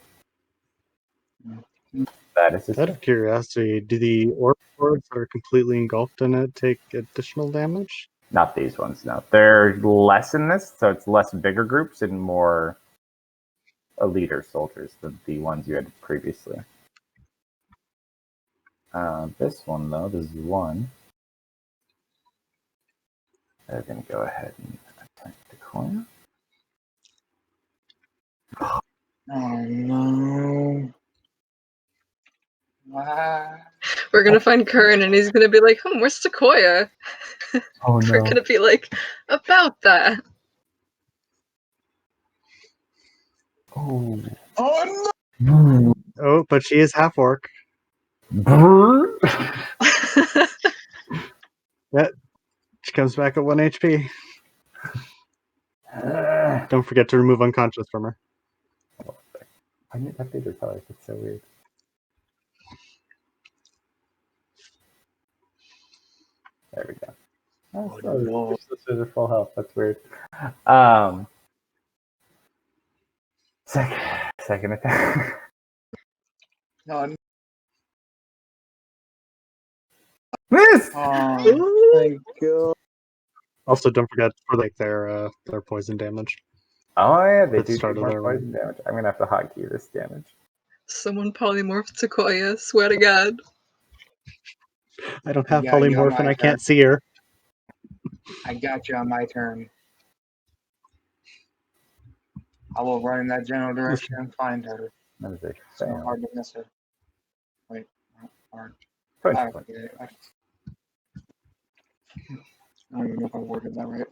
That is out of curiosity, do the orc hordes that are completely engulfed in it take additional damage? not these ones, no. They're less in this, so it's less bigger groups and more eliter soldiers than the ones you had previously. This one, though, this is one. They're going to go ahead and attack the coin. Oh no. Wow. We're gonna find Curran and he's gonna be like, where's Sequoia? Oh We're gonna be like, about that. Oh. Oh no! Oh, but she is half orc. Yeah, she comes back at 1 HP. Don't forget to remove unconscious from her. I need to update her colors. It's so weird. There we go. Oh, no. sisters are full health. That's weird. Second attack. No. Miss! Oh my god. Also, don't forget for their poison damage. Oh yeah, they At the do start take of more their poison damage. I'm gonna have to hotkey this damage. Someone polymorphed Sequoia, swear to God. I don't have got you on polymorph and my I can't turn. see her. I got you on my turn. I will run in that general direction and find her. That was a It's so fail. hard to miss her. Wait, not hard. 20 I points. don't even know if I worded that right.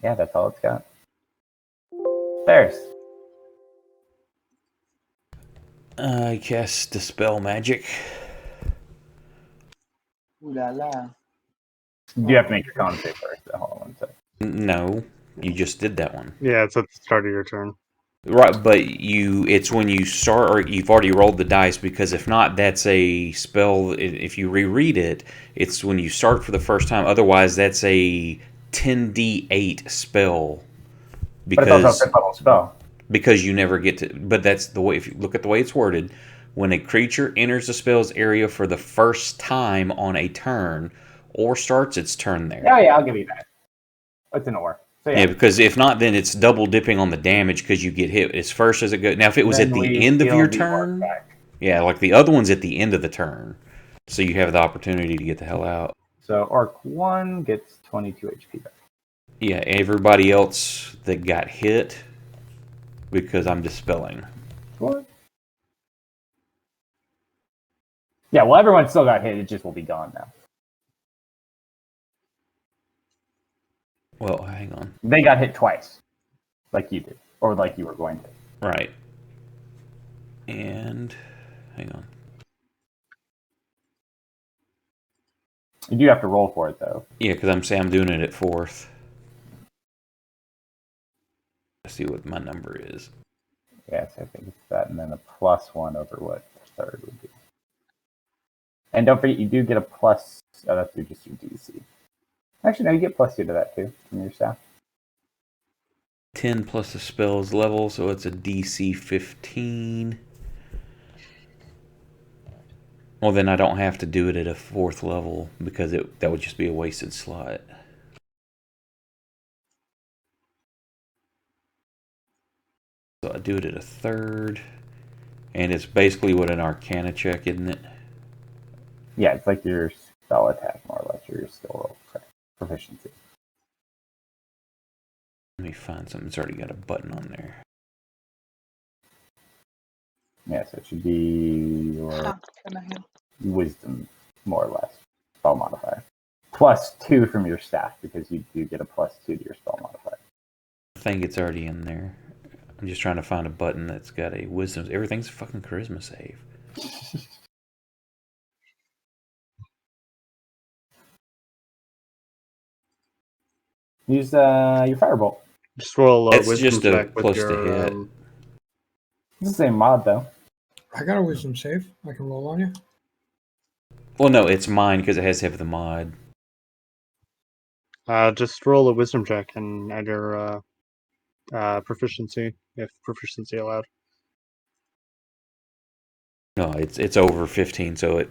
Yeah, that's all it's got. There's. I cast Dispel Magic. Ooh la la. You have to make your con save first. Hold on one second. No, you just did that one. Yeah, it's at the start of your turn. Right, but it's when you start, or you've already rolled the dice, because if not, that's a spell. If you reread it, it's when you start for the first time. Otherwise, that's a 10d8 spell. But it's also a Because fifth level spell. because you never get to. But that's the way. If you look at the way it's worded, when a creature enters the spell's area for the first time on a turn, or starts its turn there. Yeah, I'll give you that. It's an or. So Yeah, because if not, then it's double dipping on the damage because you get hit as first as it goes. Now, if it was Then at the we end of steal your the orc turn, back. yeah, like the other one's at the end of the turn, so you have the opportunity to get the hell out. So Orc 1 gets 22 HP back. Yeah, everybody else that got hit, because I'm dispelling. What? Yeah, well, everyone still got hit. It just will be gone now. Well, hang on. They got hit twice, like you did, or like you were going to. Right. And hang on. You do have to roll for it, though. Yeah, because I'm saying I'm doing it at fourth. Let's see what my number is. Yes, I think it's that, and then a +1 over what the third would be. And don't forget, you do get a plus. Oh, that's just your DC. Actually, no, you get +2 to that too from your staff. 10 plus the spell's level, so it's a DC 15. Well, then I don't have to do it at a fourth level because that would just be a wasted slot. So I do it at a third, and it's basically what an Arcana check, isn't it? Yeah, it's like your spell attack, more or less, or your skill roll proficiency. Let me find something that's already got a button on there. Yeah, so it should be your wisdom, more or less, spell modifier. +2 from your staff, because you do get a +2 to your spell modifier. I think it's already in there. I'm just trying to find a button that's got a wisdom. Everything's a fucking charisma save. Use your firebolt. Just roll a That's wisdom just a check with plus to your. hit. It's the same mod, though. I got a wisdom save. I can roll on you. Well, no, it's mine because it has to have the mod. Just roll a wisdom check and add your proficiency, if proficiency allowed. No, it's over 15, so it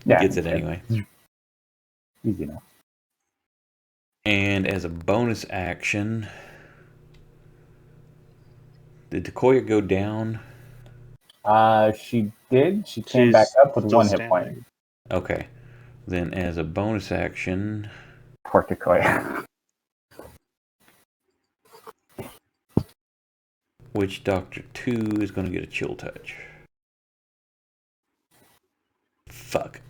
gets it anyway. Easy enough. And as a bonus action, did Decoya go down? She did. She came back up with still 1 hit point. standing. Okay. Then as a bonus action, Poor Decoya. Witch Doctor 2 is going to get a chill touch. Fuck.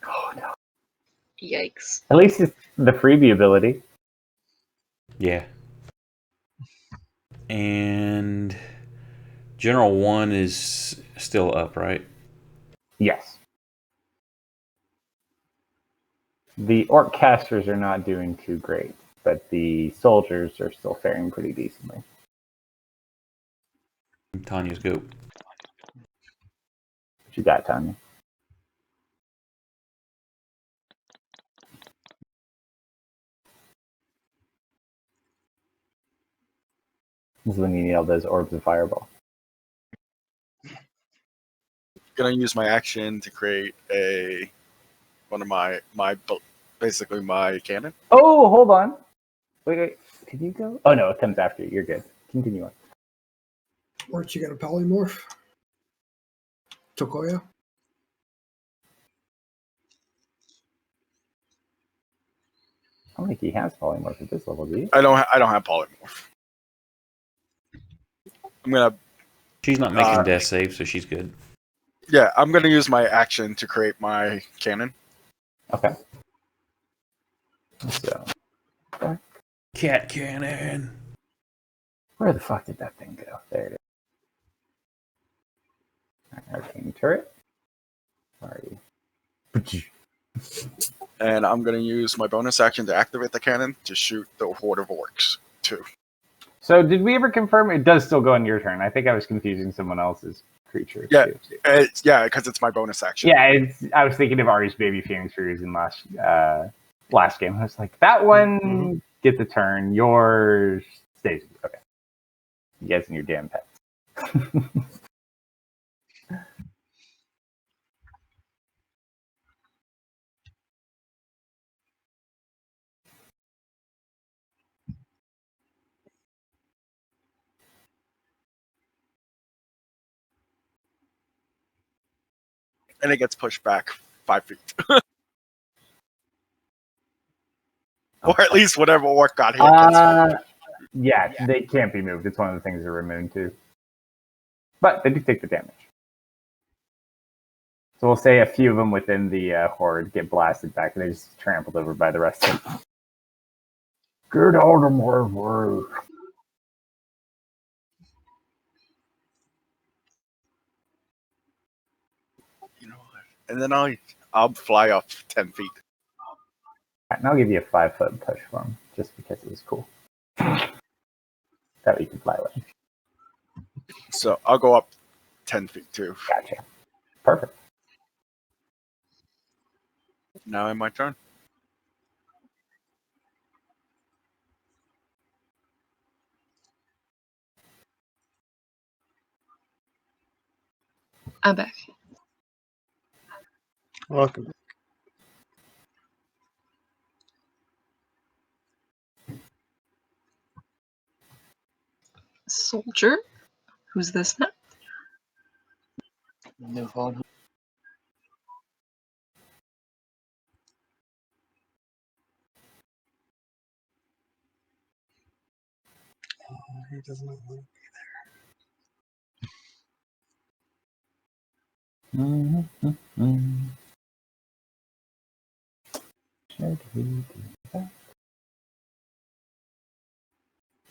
Oh, no. Yikes. At least it's the freebie ability. Yeah. And General 1 is still up, right? Yes. The orc casters are not doing too great, but the soldiers are still faring pretty decently. Tanya's go. What you got, Tanya? This is when you need all those orbs of fireball. Gonna use my action to create one of my basically my cannon. Oh, hold on. Wait. Did you go? Oh, no, it comes after you. You're good. Continue on. Weren't you going to polymorph? Tokoya? I don't think he has polymorph at this level, do you? I don't have polymorph. I'm gonna. She's not making death save, so she's good. Yeah, I'm gonna use my action to create my cannon. Okay. So, Cat cannon. where the fuck did that thing go? There it is. Arcane turret. Sorry. And I'm gonna use my bonus action to activate the cannon to shoot the horde of orcs too. So, did we ever confirm it does still go on your turn? I think I was confusing someone else's creature. Yeah, too. because it's my bonus action. Yeah, I was thinking of Ari's baby Phoenix for using last game. I was like, that one gets a turn. Yours stays. Okay. You guys and your damn pets. And it gets pushed back 5 feet. Or at least whatever orc got hit. Yeah, they can't be moved. It's one of the things they're immune to. But they do take the damage. So we'll say a few of them within the horde get blasted back and they're just trampled over by the rest of them. Good old more. You know what? And then I'll fly up 10 feet. And I'll give you a 5-foot push for him, just because it was cool. That way you can fly away. So I'll go up 10 feet too. Gotcha. Perfect. Now in my turn. I'm back. Welcome. Soldier? Who's this now? No fun. He does not want Should we do that?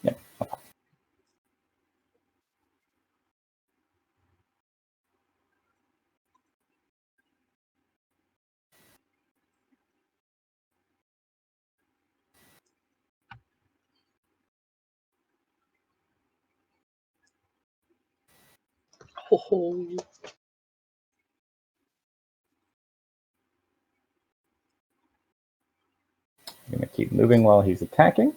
Yep. Ho ho. I'm going to keep moving while he's attacking.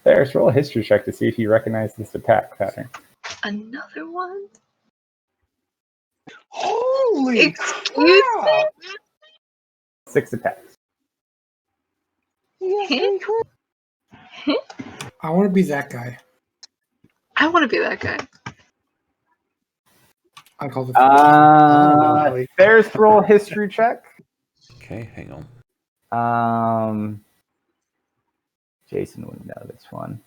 There's roll a history check to see if you recognize this attack pattern. Another one? Holy Excuse crap! 6 attacks. Yes, I want to be that guy. I want to be that guy. I call it. There's roll history check. Okay, hang on. Jason wouldn't know this one.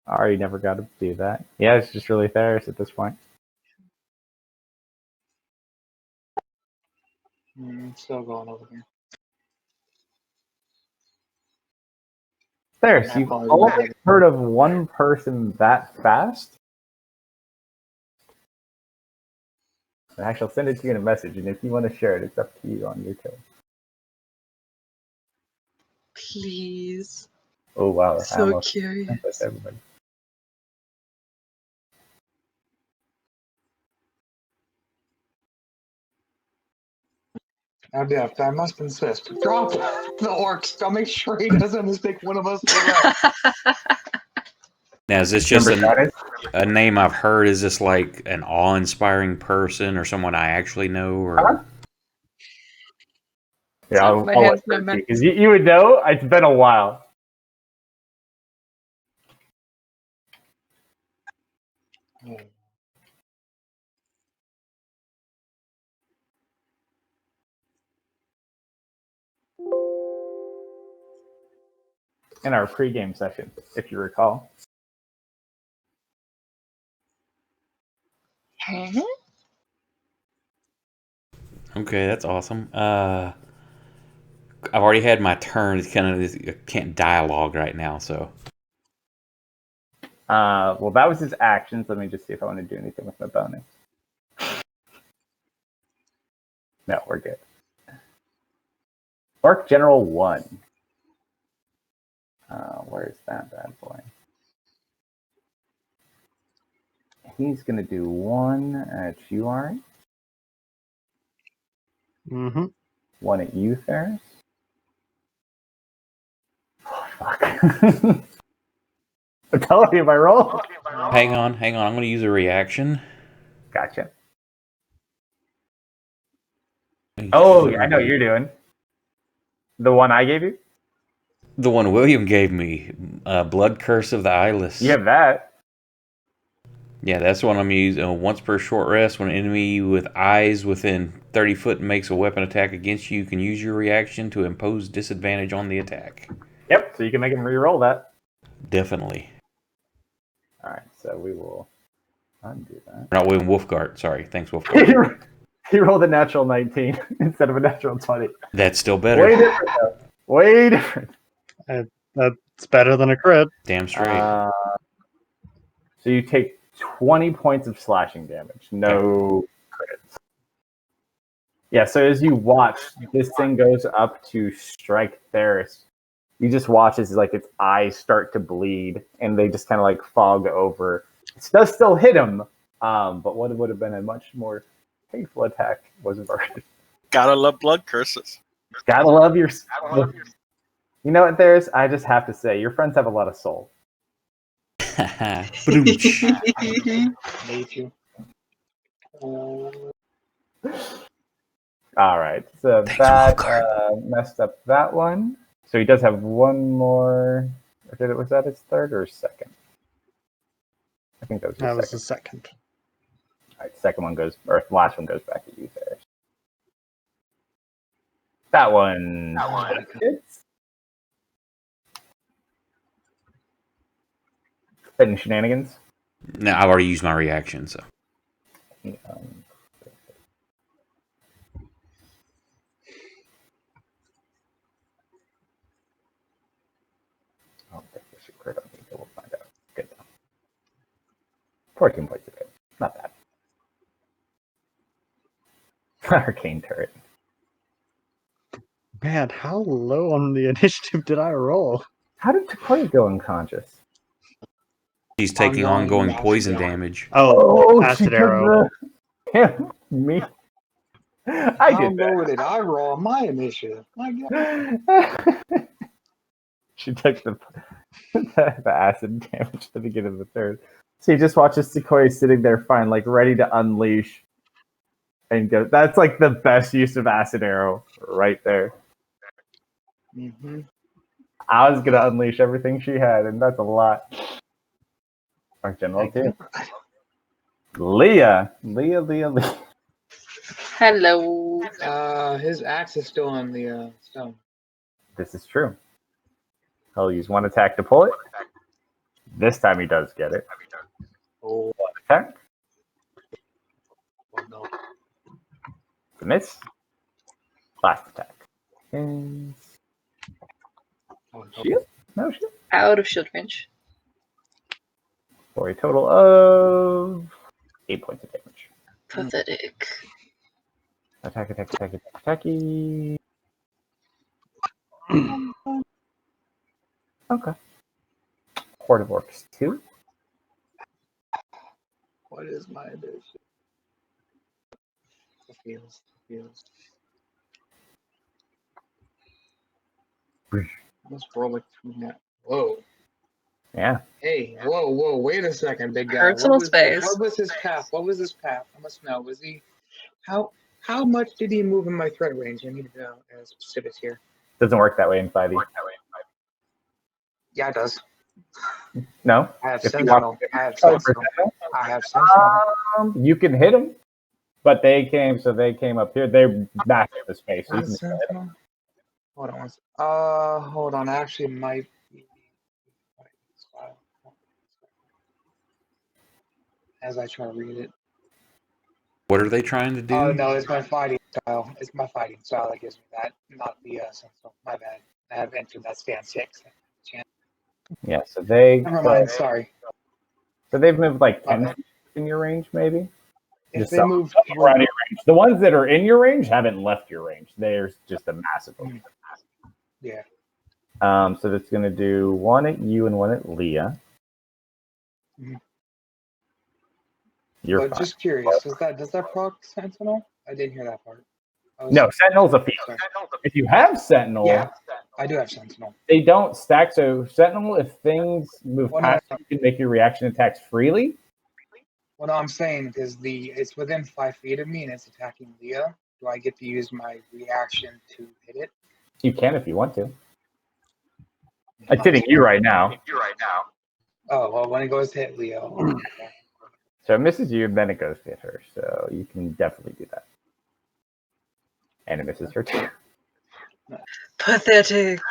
Ari never got to do that. Yeah, it's just really Theris at this point. Still going over here. Theris, you've only heard of one person that fast? I shall send it to you in a message, and if you want to share it, it's up to you on your turn. Please. Oh, wow. So curious. That's everybody. Now, Deft, I must insist. Drop the orcs. I'll make sure he doesn't mistake one of us for that. Now, is this just a name I've heard? Is this like an awe-inspiring person or someone I actually know? Or Yeah, So my I'll hands, whisper my it to you mouth. because you would know. It's been a while. In our pregame session, if you recall. Mhm. okay, that's awesome. I've already had my turn. It's kind of I can't dialogue right now, so Well, that was his actions. Let me just see if I want to do anything with my bonus. No, we're good. Orc General 1. Where's that bad boy? He's going to do 1 at you, Ari. Mm-hmm. 1 at you, Ferris. Oh, fuck. Tell me if I roll. hang on. I'm going to use a reaction. Gotcha. Oh, yeah, I know what you're doing. The one I gave you? The one William gave me, Blood Curse of the Eyeless. You have that. Yeah, that's the one I'm using. Once per short rest, when an enemy with eyes within 30 foot makes a weapon attack against you, you can use your reaction to impose disadvantage on the attack. Yep, so you can make him re-roll that. Definitely. All right, so we will undo that. Not William Wolfgart. Sorry. Thanks, Wolfgart. He rolled a natural 19 instead of a natural 20. That's still better. Way different, though. Way different. That's better than a crit. Damn straight. So you take 20 points of slashing damage. No crits. Yeah, so as you watch, this thing goes up to strike Theris. You just watch as like its eyes start to bleed, and they just kind of like fog over. It does still hit him, but what would have been a much more painful attack was averted. Gotta love blood curses. Gotta love your. You know what, Theris? I just have to say, your friends have a lot of soul. Boomch. Hate you. All right, so Thanks, that Wolfgard. messed up that one. So he does have one more. Was that his third or second? I think that was his That was second. the second. All right, second one goes, or the last one goes back to you, Theris. That one hits. Any shenanigans? No, I've already used my reaction, so. I don't think this should crit on me, but we'll find out. Good though. 14 points of damage. Not bad. Arcane turret. Man, how low on the initiative did I roll? How did Takoi go unconscious? He's taking ongoing acid poison damage. damage. Oh, she acid took arrow. the me. I How did low did I roll on my initiative? My God. that. She took the acid damage at the beginning of the third. So you just watches Sequoia sitting there fine, like ready to unleash and go. That's like the best use of acid arrow right there. Mm-hmm. I was gonna unleash everything she had, and that's a lot. Our general too. Leah. Hello. His axe is still on the stone. This is true. He'll use one attack to pull it. This time he does get it. Oh, One attack. no. Miss. Last attack. And Oh, no. shield? No shield. Out of shield range. For a total of 8 points of damage. Pathetic. Attack. Okay. Horde of Orcs 2. What is my addition? The feels. Let's roll like 2 net. Whoa. Yeah. Hey, whoa, wait a second, big guy. Personal space. What was his path? What was his path? I must know. Was he how much did he move in my threat range? I need to know specifics here. Doesn't work that way in 5e. Yeah, it does. No. I have If you walk Sentinel. I have oh, for Sentinel. Sentinel? I have Sentinel. You can hit them, but they came up here. They backed the space. So you What can is just hit 'em. Sentinel? Hold on. Hold on. I actually might be as I try to read it. What are they trying to do? Oh no, it's my fighting style. It's my fighting style that gives me that, not the Sentinel. My bad. I have entered that stand 6. Yeah, so they. Never mind. Sorry. So they've moved like My 10 bad. feet in your range, maybe. If Just they some move around your range. The ones that are in your range haven't left your range. There's just a massive. Yeah. So that's going to do one at you and one at Leah. Mhm. You're But fine. just curious, does that proc Sentinel? I didn't hear that part. No, Sentinel's a field. Sorry. If you have Sentinel, Yeah, I do have Sentinel. they don't stack. So Sentinel, if things move Well, no, past you, you can make your reaction attacks freely. What I'm saying is it's within 5 feet of me and it's attacking Leah. Do I get to use my reaction to hit it? You can if you want to. It's hitting you right now. Oh well, when it goes to hit Leah. Okay. So it misses you, then it goes to hit her. So you can definitely do that. And it misses her too. Pathetic.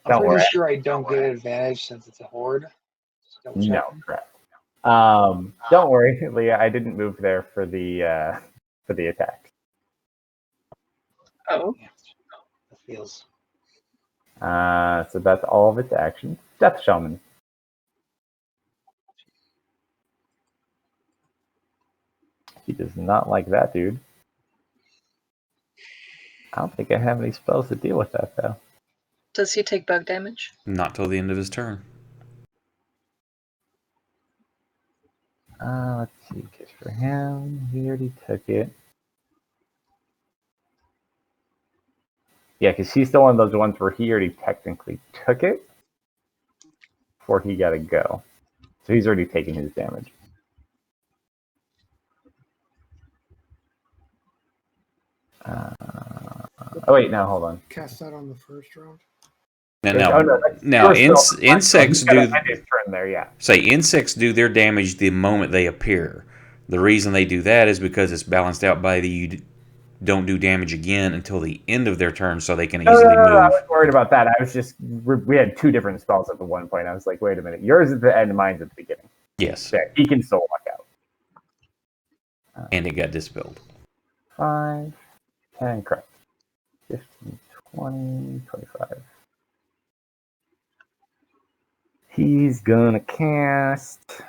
I'm Don't pretty worry. sure I don't get advantage since it's a horde. Just double No, checking. correct. Don't worry, Leah. I didn't move there for the attack. Oh. Yeah, that feels. So that's all of its actions. Death Shaman. He does not like that, dude. I don't think I have any spells to deal with that, though. Does he take bug damage? Not till the end of his turn. Let's see. Because for him, he already took it. Yeah, because he's still one of those ones where he already technically took it before he got to go. So he's already taken his damage. Oh, wait, no, hold on. Cast that on the first round. Now insects do. End his turn there, yeah. Say insects do their damage the moment they appear. The reason they do that is because it's balanced out by you don't do damage again until the end of their turn, so they can easily move. I was worried about that. I was just we had two different spells at the one point. I was like, wait a minute, yours is at the end, mine's at the beginning. Yes. Yeah, he can still walk out. And it got dispelled. 5, 10, correct. 15, 20, 25. He's gonna cast.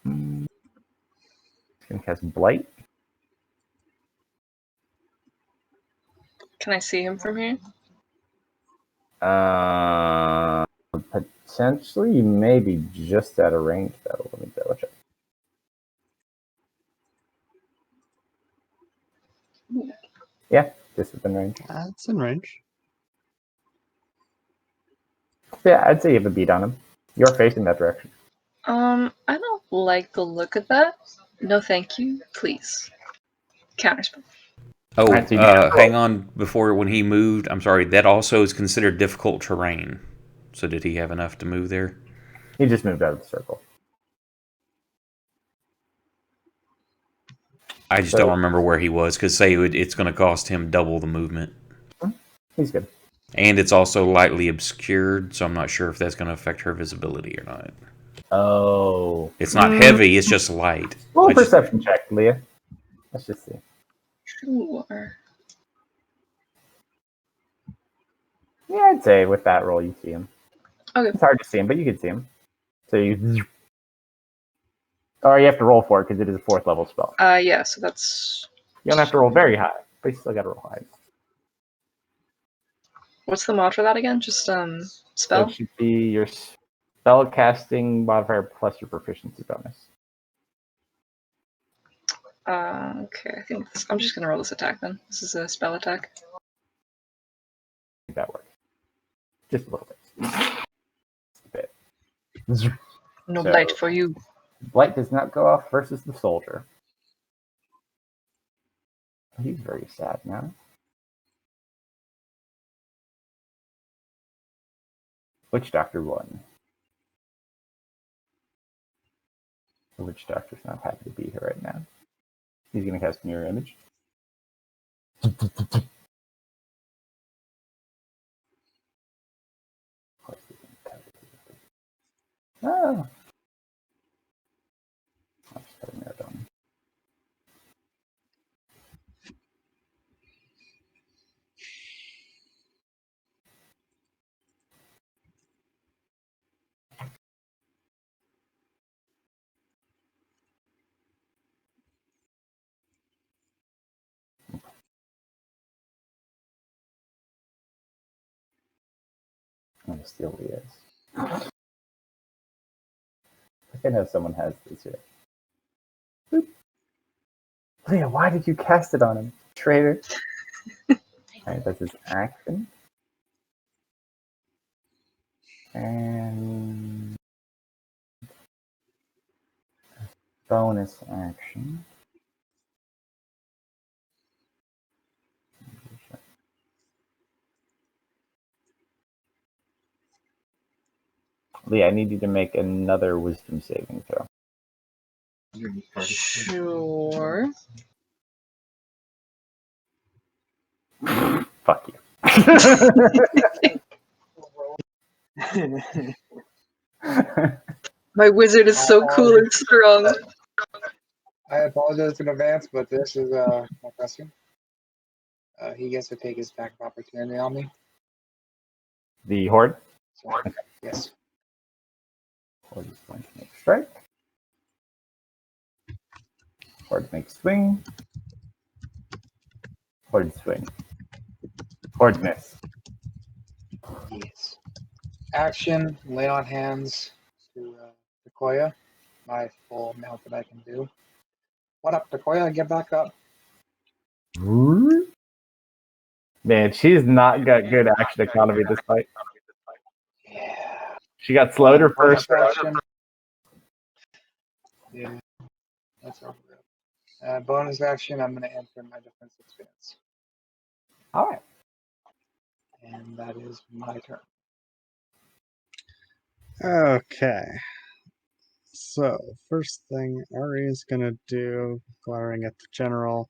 He's gonna cast Blight. Can I see him from here? Potentially, you may be just out of range, though. Let me double check. Yeah, just within range. That's in range. Yeah, I'd say you have a beat on him. You're facing that direction. I don't like the look of that. No, thank you. Please. Counterspell. Oh, Alright, so you need to hang on. Before when he moved, I'm sorry. That also is considered difficult terrain. So did he have enough to move there? He just moved out of the circle. I just don't remember where he was because say it's going to cost him double the movement, He's good. and it's also lightly obscured. So I'm not sure if that's going to affect her visibility or not. Oh. It's not heavy. It's just light. Roll a perception check, Leah. Let's just see. Sure. Yeah, I'd say with that roll, you see him. Okay. It's hard to see him, but you can see him. So you. Or you have to roll for it because it is a 4th level spell. Yeah, so that's... You don't have to roll very high, but you still got to roll high. What's the mod for that again? Just, So spell? it should be your spell casting modifier plus your proficiency bonus. Okay, I think I'm just gonna roll this attack then. This is a spell attack. I think that works. Just a little bit. Just a bit. No So- blight for you. Blight does not go off versus the soldier. He's very sad now. Witch Doctor won. The Witch Doctor's not happy to be here right now. He's going to cast Mirror Image. Oh. I'll just put a note on. I'm going to steal Leah's. I think I know someone has this here. Boop. Leah, why did you cast it on him? Traitor. Alright, that's his action. And bonus action. Leah, I need you to make another wisdom saving throw. Sure. Fuck you. My wizard is so cool and strong. I apologize in advance, but this is my question. He gets to take his attack of opportunity on me. The Horde? So, yes. Horde is going to make strike. Horde makes swing. Horde swing. Horde miss. Yes. Action, lay on hands to Decoya. My full amount that I can do. What up, Decoya? Get back up. Man, she's not got good action economy this fight. Yeah. She got slowed her Bonus first round. action. Yeah. That's all good. Bonus action, I'm going to enter my defensive stance. Alright. And that is my turn. Okay. So, first thing Ari is going to do, glaring at the general,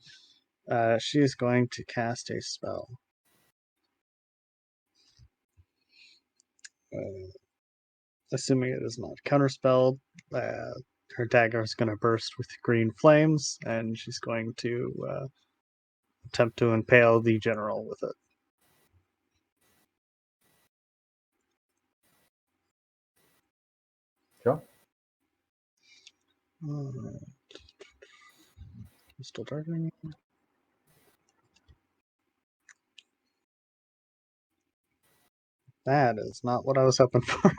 she's going to cast a spell. Assuming it is not counterspelled, her dagger is going to burst with green flames, and she's going to attempt to impale the general with it. Sure. Still targeting. That is not what I was hoping for.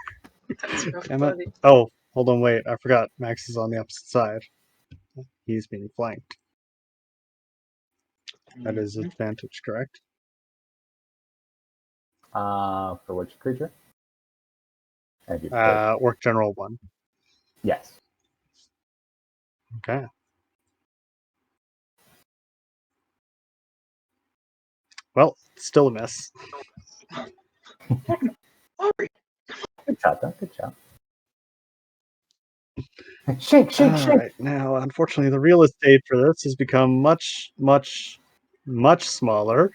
That's rough, Damn it. buddy. Oh, hold on, wait. I forgot. Max is on the opposite side. He's being flanked. That is advantage, correct? For which creature? Orc General 1. Yes. Okay. Well, still a miss. Good job, though. Good job. Shake. Right, now, unfortunately, the real estate for this has become much, much, much smaller.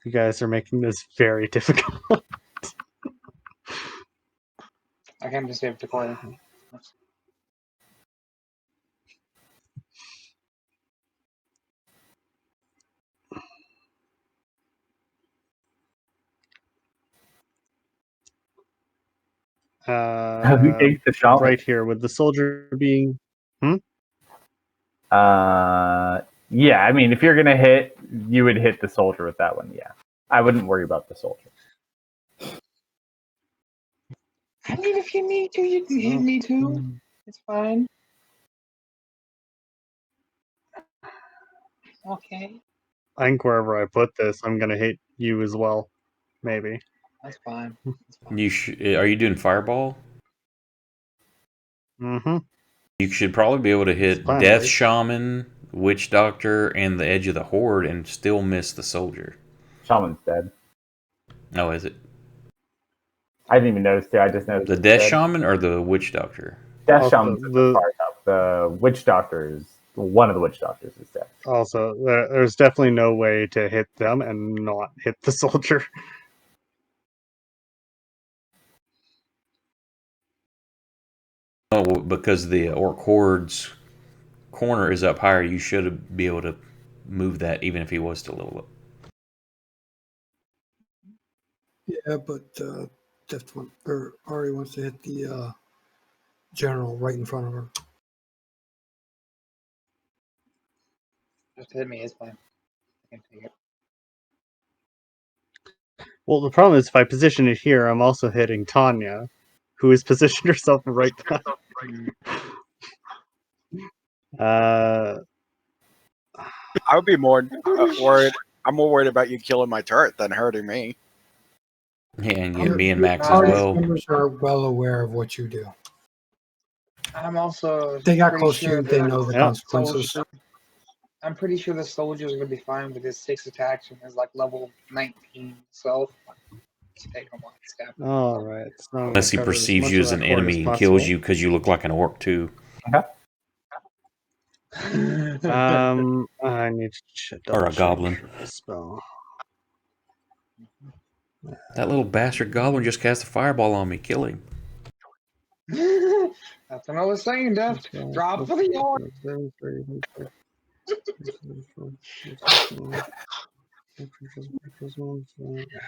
You guys are making this very difficult. I can just save Decoya. Who takes the shot? Right here, with the soldier being... Yeah, I mean, if you're going to hit, you would hit the soldier with that one, yeah. I wouldn't worry about the soldier. I mean, if you need to, you can hit me too. It's fine. Okay, I think wherever I put this, I'm gonna hit you as well. Maybe. that's fine. That's fine. Are you doing fireball? Mm-hmm. You should probably be able to It's hit plan, Death right? Shaman, Witch Doctor, and the Edge of the Horde and still miss the soldier. Shaman's dead. Oh, is it? I didn't even notice too. I just noticed The it's Death dead. Shaman or the Witch Doctor? Death Also, Shaman's at the far top. The Witch Doctor is one of the Witch Doctors is dead. Also, there's definitely no way to hit them and not hit the soldier. Oh, because the Orc Horde's corner is up higher, you should be able to move that even if he was to level up. Yeah, but Ari wants to hit the general right in front of her. Just hit me. It's fine. I can take it. Well, the problem is if I position it here, I'm also hitting Tanya, who has positioned herself right back. Uh, I would be more worried. I'm more worried about you killing my turret than hurting me. Yeah, and Your- me and your Max as party well. members are well aware of what you do. I'm also. They got pretty close to sure you. They that know the Yeah. consequences. I'm pretty sure the soldier's gonna be fine with his 6 attacks and his like level 19 self. Just take him one step. all right. So I'm gonna Unless he cover as perceives much you of as that an horde as enemy and possible. kills you because you look like an orc too. I need to Or a double check goblin. the spell. That little bastard goblin just cast a fireball on me. Kill him. That's what I was saying, Death. Drop for the yard.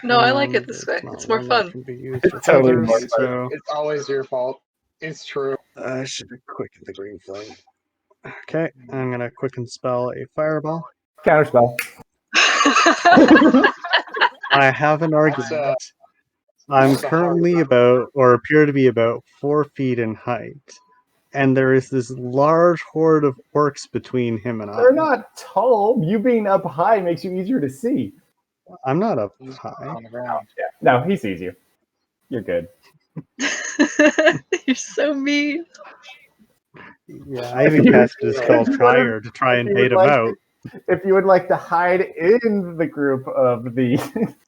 No, I like it this way. It's more fun. Can be used It's for totally feathers, more fun. so It's always your fault. It's true. I should have quickened the green flame. Okay, I'm gonna quicken spell a fireball. Counterspell. I have an argument. That's, I'm that's a hard currently about, or appear to be about 4 feet in height, and there is this large horde of orcs between him and I. They're not tall. You being up high makes you easier to see. I'm not up He's high. on the ground. Yeah. No, he sees you. You're good. You're so mean. Yeah, I even casted a spell prior to try and bait him out. If you would like to hide in the group of the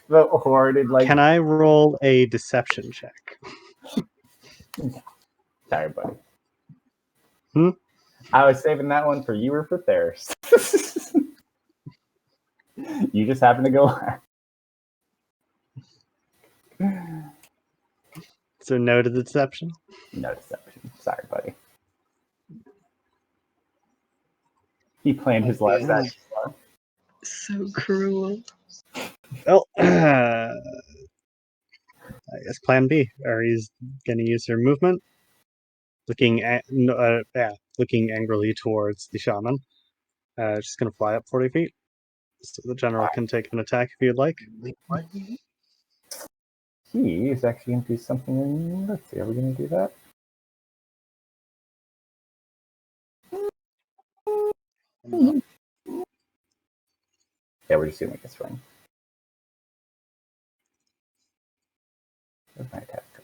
the horde, and like, Can I roll a deception check? sorry, buddy. Hmm? I was saving that one for you or for theirs. You just happen to go. So no to the deception? No deception. Sorry, buddy. He planned his last action. So cruel. Well, I guess plan B. Ari's gonna use her movement, looking angrily towards the shaman. She's gonna fly up 40 feet. So the general can take an attack if you'd like. He is actually going to do something. Let's see. Are we going to do that? Yeah, we're just going to make a swing. Where's my attack go?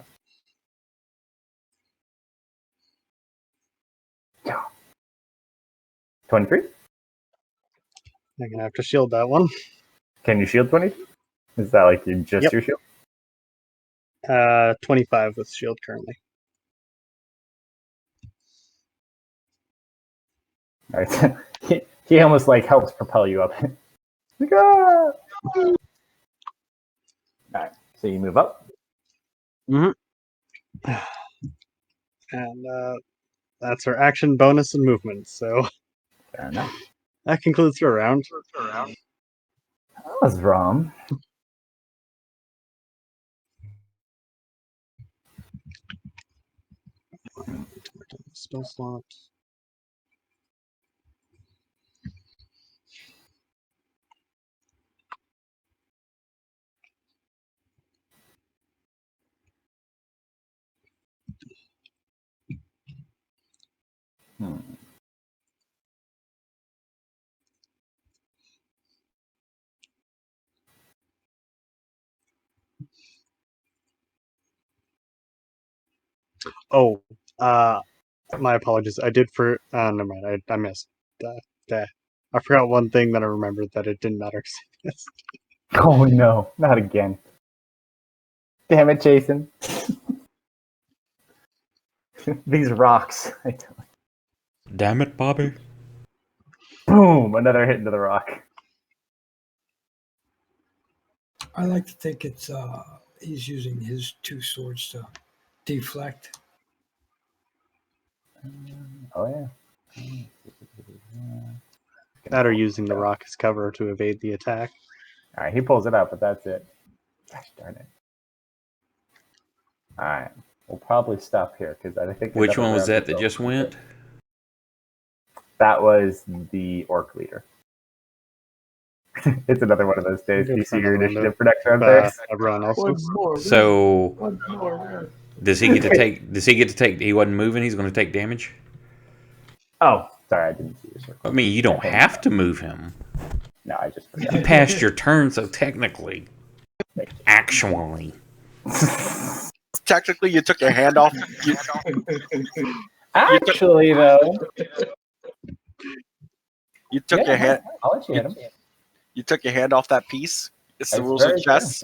Yeah. 23? I'm gonna have to shield that one. Can you shield 20? Is that like just Yep. your shield? 25 with shield currently. All right. He almost like helps propel you up. Like, ah! All right. So you move up. And that's her action, bonus, and movement. So Fair enough. that concludes her round. That was wrong. Spell slot. Hmm. Oh, my apologies. I did for. Never mind. I missed. I forgot one thing that I remembered that it didn't matter. Oh no, not again. Damn it, Jason. These rocks. Damn it, Bobby. Boom! Another hit into the rock. I like to think it's he's using his two swords to deflect. Oh yeah. That are using the rock as cover to evade the attack. All right, he pulls it up, but that's it. Gosh darn it. All right, we'll probably stop here because I think. Which another one was round that just went? That was the orc leader. It's another one of those days. Do you see your initiative for next round there? Everyone else. One more. So One more. does he get to take? Does he get to take? He wasn't moving. He's going to take damage. Oh, sorry, I didn't see your circle. I mean, you don't have to move him. No, I just You forgot. passed your turn, so technically, actually, Technically, you took your hand off. Actually, though, You took your hand. I'll let you hit him. You took your hand off that piece. It's the That's rules of very chess.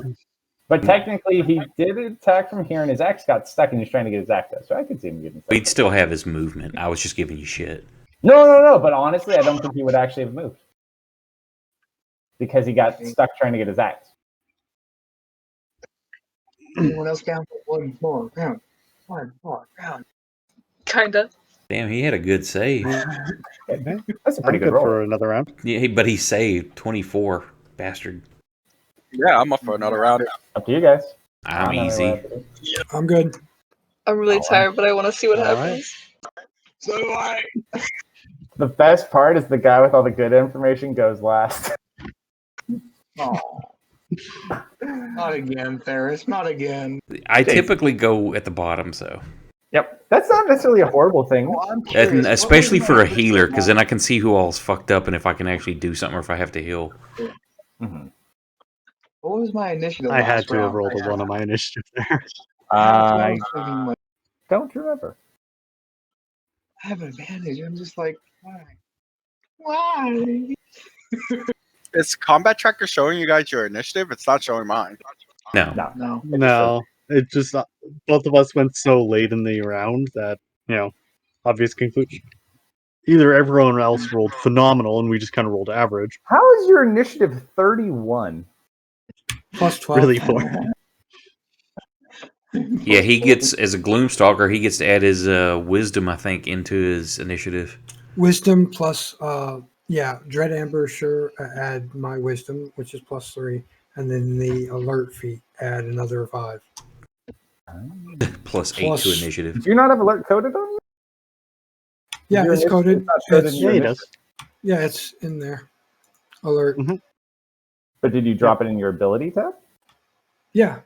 But technically, he did attack from here, and his axe got stuck, and he's trying to get his axe out. So I could see him getting stuck. he'd still have his movement. I was just giving you shit. No. But honestly, I don't think he would actually have moved because he got stuck trying to get his axe. Anyone else down for one more round? One more round. Kinda. Damn, he had a good save. That's a I'm pretty good good roll. for another round. Yeah, but he saved 24. Bastard. Yeah, I'm up for another round. Up to you guys. I'm I don't know easy. what to do. I'm good. I'm really tired, but I want to see what All happens. So do I. The best part is the guy with all the good information goes last. Oh. Not again, Ferris. Not again. I Jason. typically go at the bottom, so. Yep, that's not necessarily a horrible thing. Well, I'm And curious. especially What for a was my healer, because then I initiative can see who all's fucked up and if I can actually do something or if I have to heal. Mhm. What was my initiative? I had last to have round? rolled a one on my initiative there. I was thinking, like, don't remember. I have an advantage. I'm just like, why? Why? Is combat tracker showing you guys your initiative? It's not showing mine. No. No. No, it just both of us went so late in the round that obvious conclusion. Either everyone else rolled phenomenal and we just kind of rolled average. How is your initiative 31? Plus 12. Really poor. Yeah, he gets, as a Gloomstalker, he gets to add his wisdom, I think, into his initiative. Wisdom plus, Dread Amber, sure, add my wisdom, which is plus 3. And then the alert feat, add another 5. Plus 8 Plus- to initiative. Do you not have alert coded on you? Yeah, Your it's coded. initiative's not coded It's, in Yeah, your he initiative. does. yeah, it's in there. Alert. But did you drop it in your ability tab? Yeah.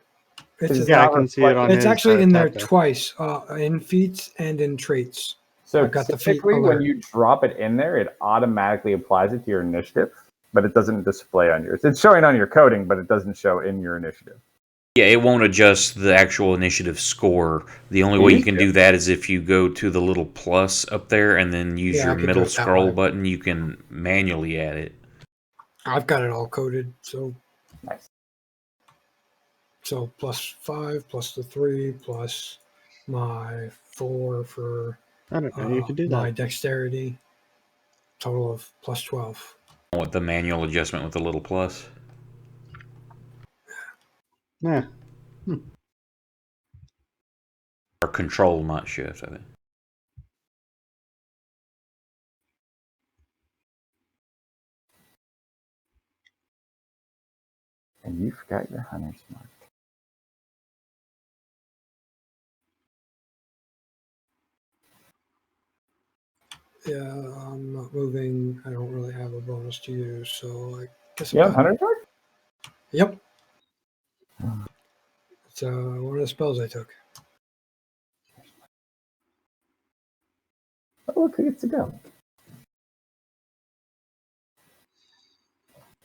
It's, It's Yeah, I not can see it on it's his actually in there tab twice, in feats and in traits. So I've got the feat typically, when alert. you drop it in there, it automatically applies it to your initiative, but it doesn't display on yours. It's showing on your coding, but it doesn't show in your initiative. Yeah, it won't adjust the actual initiative score. The only It way you used can to. do that is if you go to the little plus up there and then use Yeah, I your could do middle it that scroll way. button. You can manually add it. I've got it all coded, so Nice. plus 5, plus the 3, plus my 4 for I don't know. You could do my that. dexterity. Total of plus 12. What the manual adjustment with the little plus? Yeah. Or control, not shift, I think. And you forgot your hunter's mark. Yeah, I'm not moving. I don't really have a bonus to use, so I guess You have I'm done. hunter's mark? Yep. It's one of the spells I took. Oh, look who gets to go.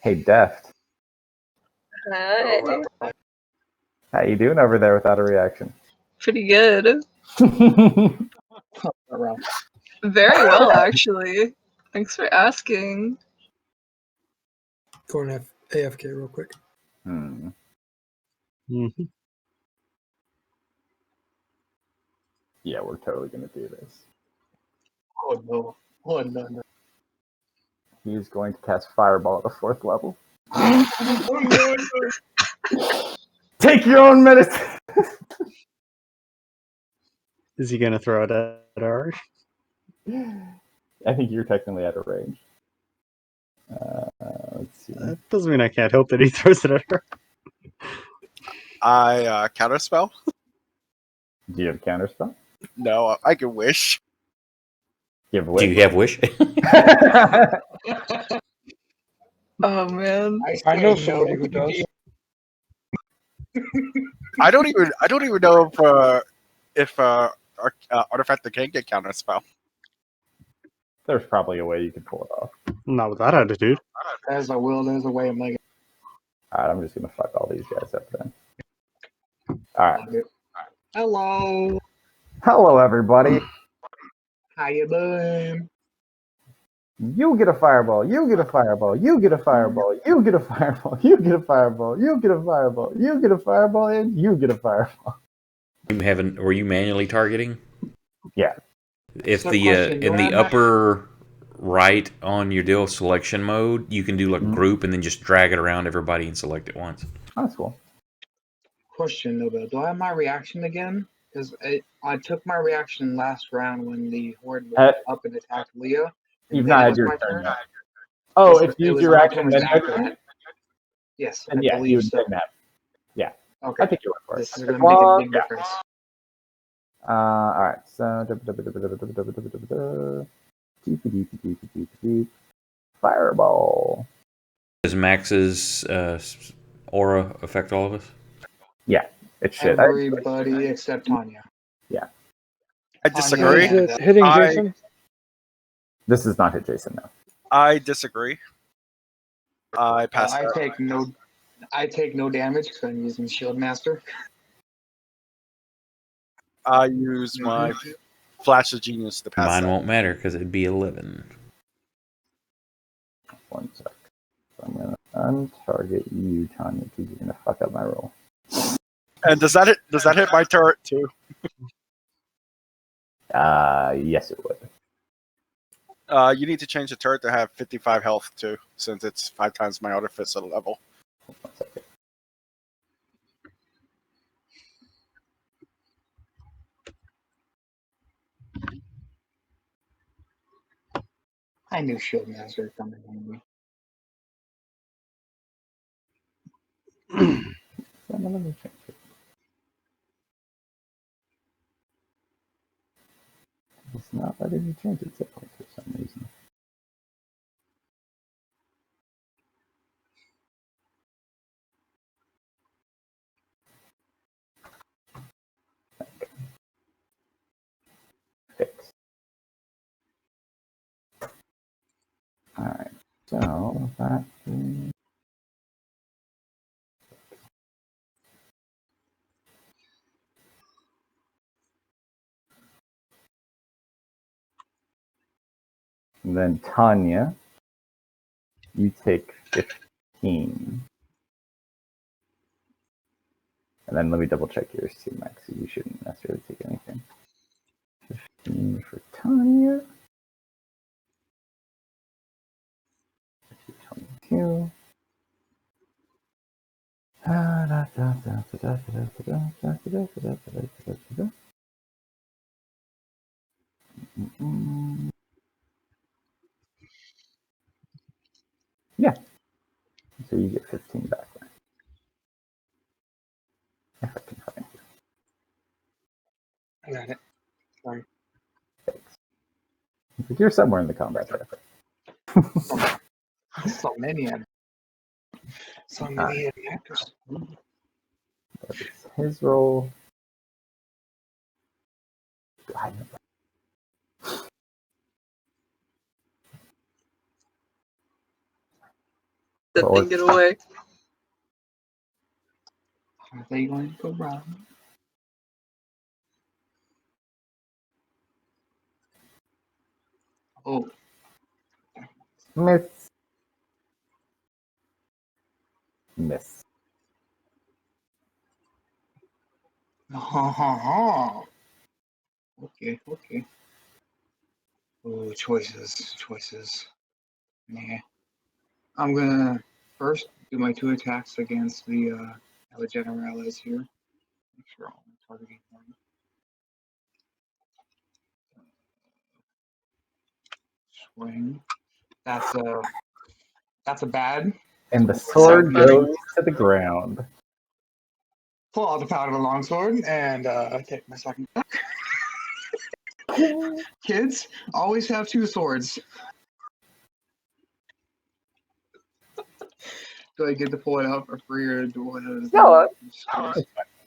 Hey, Deft. Hi. How you doing over there without a reaction? Pretty good. Around. Very well, actually. Thanks for asking. Going AFK real quick. Hmm. Mhm. Yeah, we're totally gonna do this. Oh no. Oh no, no. He's going to cast Fireball at the 4th level. Oh no, no. Take your own medicine. Is he going to throw it at ours? I think you're technically out of range. Let's see. That doesn't mean I can't hope that he throws it at her. I counterspell. Do you have counterspell? No, I can wish. Give Do away. you have wish? Oh man. I know somebody who does. I don't even know if Artifact can get counterspell. There's probably a way you could pull it off. Not with that attitude. There's a will, there's a way of making Alright, I'm just gonna fuck all these guys up then. Alright. it. Hello. Hello everybody. How you doing? You get a fireball, you get a fireball, you get a fireball, you get a fireball, you get a fireball, you get a fireball, you get a fireball, and you get a fireball. Were you manually targeting? Yeah. If So the question, in do I the have- upper right on your deal selection mode, you can do like group and then just drag it around everybody and select it once. That's cool. Question, Nobel. Do I have my reaction again? Because I took my reaction last round when the horde was up and attacked Leah. And You've then not it had was your my turn turn. yet. Oh, Yes, if you it use was your my action turn then after your turn? that. Yes, And I yeah, you believe would so. take that. Yeah. Okay. I think you went for it. This is going to make a big difference. Alright, so fireball. Does Max's aura affect all of us? Yeah, it should. Everybody except Tanya. I disagree. Is it hitting I- Jason? This is not hit Jason now. I disagree. I pass I that. take no damage because I'm using Shield Master. I use my Flash of Genius to pass Mine that. won't matter because it'd be 11. 1 sec. So I'm gonna untarget you, Tanya, because you're gonna fuck up my roll. And does that hit my turret too? Yes, it would. You need to change the turret to have 55 health too, since it's 5 times my artificer level. 1 second. I knew Shield Master was coming in me. So let me change it. It's not letting me change it for some reason. Fix. Alright, so that is... And then Tanya, you take 15. And then let me double check yours too, Max. You shouldn't necessarily take anything. 15 for Tanya. 22. Yeah. So you get 15 back then. If I can find you. I got it. Sorry. Thanks. You're somewhere in the combat there. So many of them. So many of the actors. That is his roll. God. That thing get away. Are they going to run? Oh, Miss. Miss. okay, okay. Oh, choices. Nah. I'm gonna first do my 2 attacks against the Generales here. Make sure I'm targeting them. Swing. That's a bad. And the So sword funny. goes to the ground. pull out the power of a longsword and take my second. Kids always have 2 swords. Do I get to pull it out for free or do I have to? No,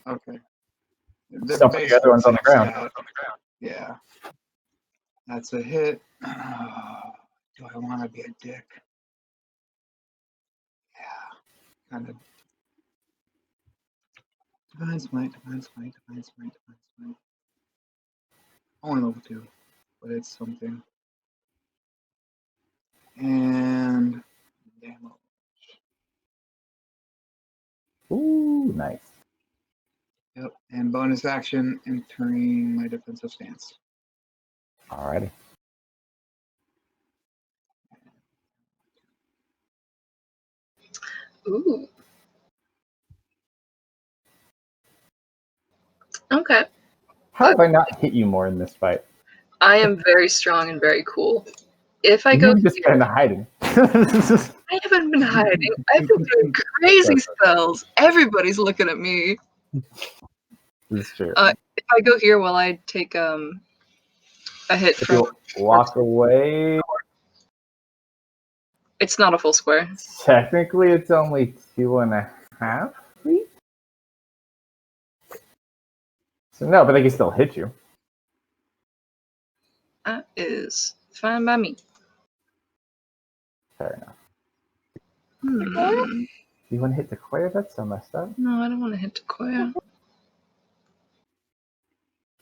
Okay. Just don't put the other ones on the ground. Yeah. That's a hit. Do I want to be a dick? Yeah. Kind of. Divine Smite. Only level 2, but it's something. And damn. Ooh, nice. Yep. And bonus action, entering my defensive stance. Alrighty. Ooh. Okay. How have I not hit you more in this fight? I am very strong and very cool. If I go You've just here, been hiding. I haven't been hiding. I've been doing crazy spells. Everybody's looking at me. This is true. If I go here, will I take a hit If from? you walk away, It's not a full square. technically it's only 2.5 feet. So no, but they can still hit you. That is fine by me. Fair enough. Hmm. You want to hit the Quair? That's so messed up. No, I don't want to hit Decoya.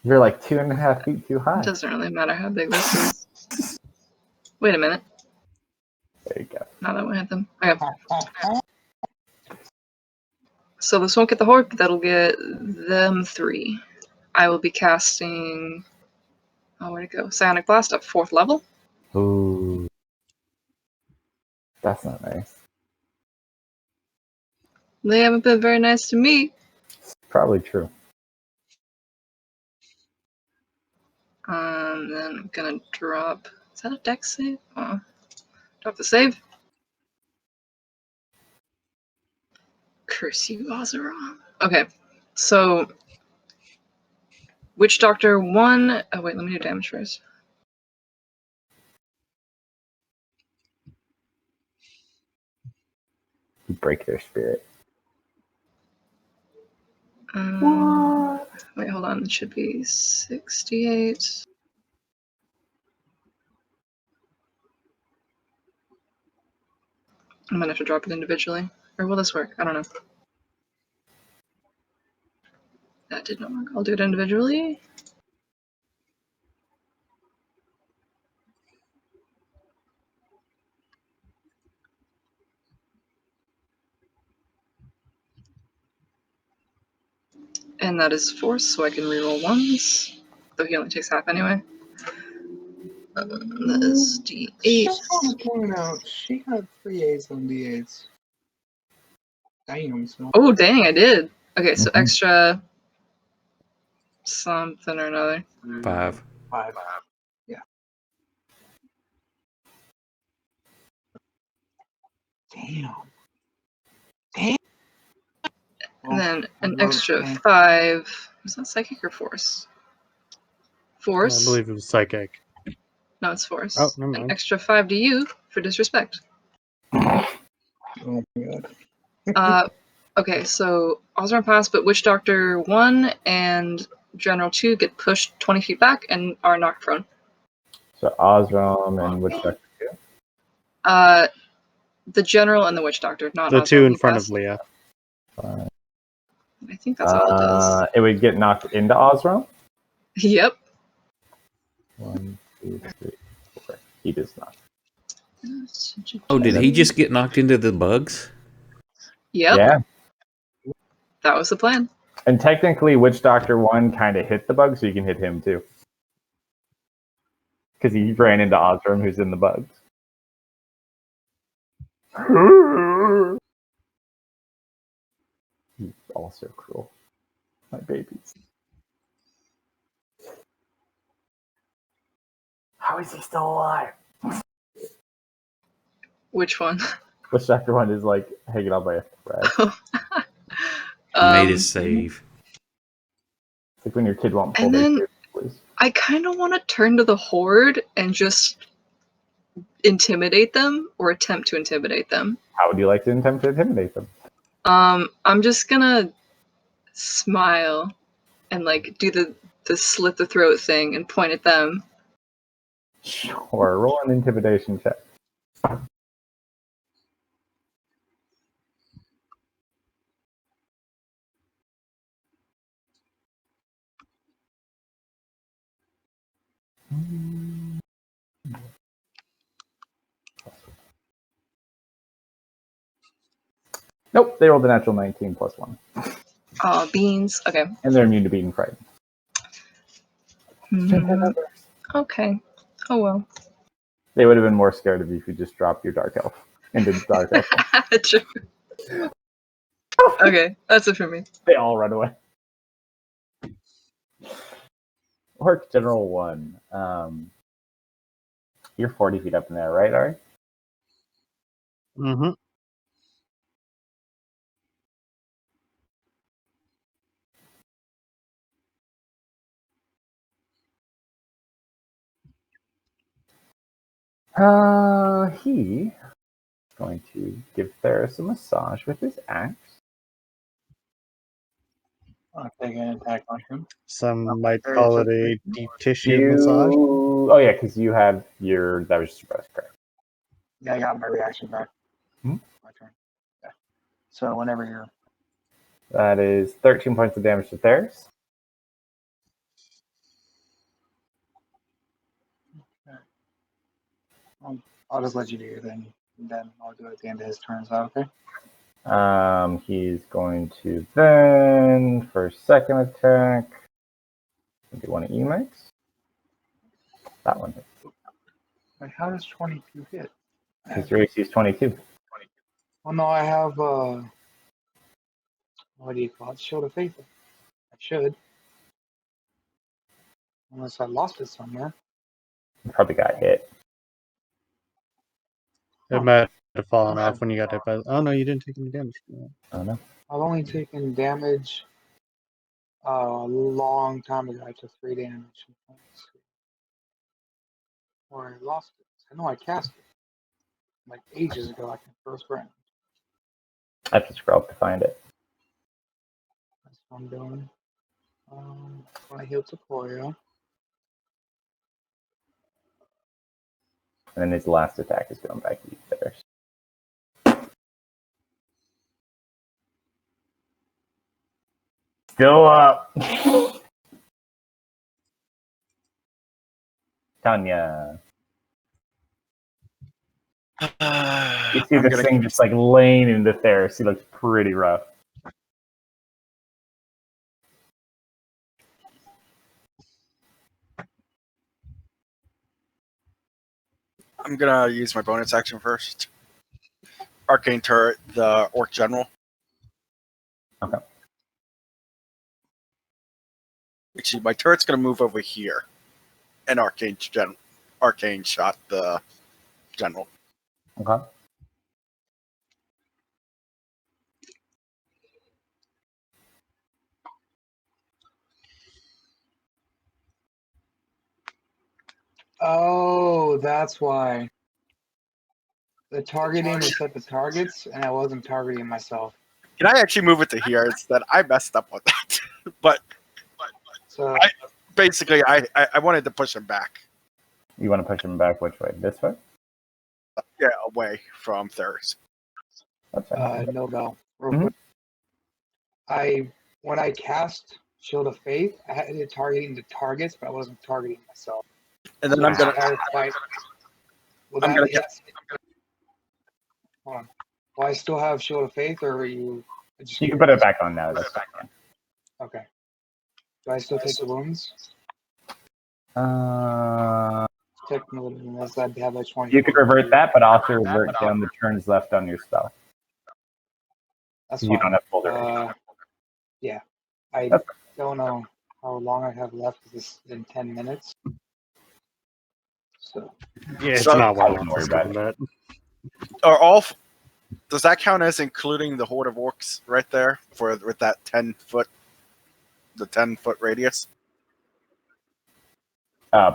You're like 2.5 feet too It high. doesn't really matter how big this is. Wait a minute. There you go. Now that we hit them. Okay. So this won't get the horde, but that'll get them 3. I will be casting. Oh, where'd it go? Psionic Blast at 4th level. Ooh. That's not nice. They haven't been very nice to me. It's probably true. Then I'm gonna drop. Is that a dex save? Drop the save. Curse you, Azeron. Okay, so Witch Doctor 1. Oh, wait, let me do damage first. You break their spirit. Wait, hold on. It should be 68. I'm gonna have to drop it individually. Or will this work? I don't know. That did not work. I'll do it individually. And that is force, so I can reroll ones. Though he only takes half anyway. That is D8. Just want to point out, she got 3 8s on D8s. Damn, so. Oh, dang, I did. Okay, so Mhm. extra something or another. 5. 5. Yeah. Damn. And then an Well, extra 5. Was that psychic or force? I Force? believe it was psychic. No, it's force. Oh, never An mind. extra 5 to you for disrespect. Oh my god. Okay, so Osborne pass, but Witch Doctor 1 and General 2 get pushed 20 feet back and are knocked prone. So Osram and Witch Doctor 2. The General and the Witch Doctor, not The Osborne. two in He front passed. of Leah. I think that's all it does. It would get knocked into Osram. Yep. 1, 2, 3, 4. He does not. Oh, did he just get knocked into the bugs? Yep, Yeah. that was the plan. And technically, Witch Doctor 1 kind of hit the bug, so you can hit him too. Because he ran into Osram, who's in the bugs. He's also cruel. My babies. How is he still alive? Which one? Witch Doctor 1 is like hanging on by a thread. He made his save. It's like when your kid won't pull And their then shoes, please. I kind of want to turn to the Horde and just intimidate them or attempt to intimidate them. How would you like to attempt to intimidate them? I'm just gonna smile and like do the slit the throat thing and point at them. Sure, roll an intimidation check. Nope, they rolled a natural 19 plus 1. Oh, beans. Okay. And they're immune to being frightened. Okay. Oh well. They would have been more scared of you if you just dropped your Dark Elf into the Dark Elf. True. Okay, that's it for me. They all run away. Orc General 1. You're 40 feet up in there, right, Ari? Mm-hmm. He is going to give Ferris a massage with his axe. I'll take an attack on him. Some might Very call it a quickly. deep tissue massage. Oh yeah, because you have your that was just your best card. Yeah, I got my reaction back. Hmm? My turn. Yeah. So whenever you're That is 13 points of damage to Ferris. I'll just let you do your thing, and then I'll do it at the end of his turn. Is that okay? He's going to then, for second attack, do you want to Emax? That one hits. Like, how does 22 hit? His AC is 22. Well, no, I have, what do you call it? Shield of Faith. I should. Unless I lost it somewhere. He probably got hit. It might have fallen off when you got hit by. Oh no, you didn't take any damage from that. Oh no. I've only taken damage a long time ago. I took 3 damage. Or I lost it. I know I cast it like ages ago, like in first round. I have to scroll up to find it. That's what I'm doing. I heal Sequoia. And then his last attack is going back to you, Ferris. Still up. Tanya. You see this thing just like laying into Ferris. He looks pretty rough. I'm gonna use my bonus action first. Arcane Turret, the Orc General. Okay. Actually, my turret's gonna move over here, and Arcane shot the General. Okay. Oh, that's why. The targeting was set to targets, and I wasn't targeting myself. Can I actually move it to here instead? I messed up on that. but So basically, I wanted to push him back. You want to push him back which way? This way? Yeah, away from Theris. That's fine. no bell. Real quick. When I cast Shield of Faith, I had it targeting the targets, but I wasn't targeting myself. And then I'm gonna. I would fight. Will I'm that gonna hit? Hold on. Will I still have Shield of Faith, or are you? Just You can put it back on now. That's fine. Okay. Do I still take the wounds? Technically, unless I have a 20. You could revert that, but also revert down the turns left on your spell. That's You fine. don't have full duration. Yeah. I That's don't know how long I have left. This is in 10 minutes. So Yeah, it's So- not I well wouldn't off worry this about combat. Are all? Does that count as including the horde of orcs right there for with that 10-foot, the 10-foot radius?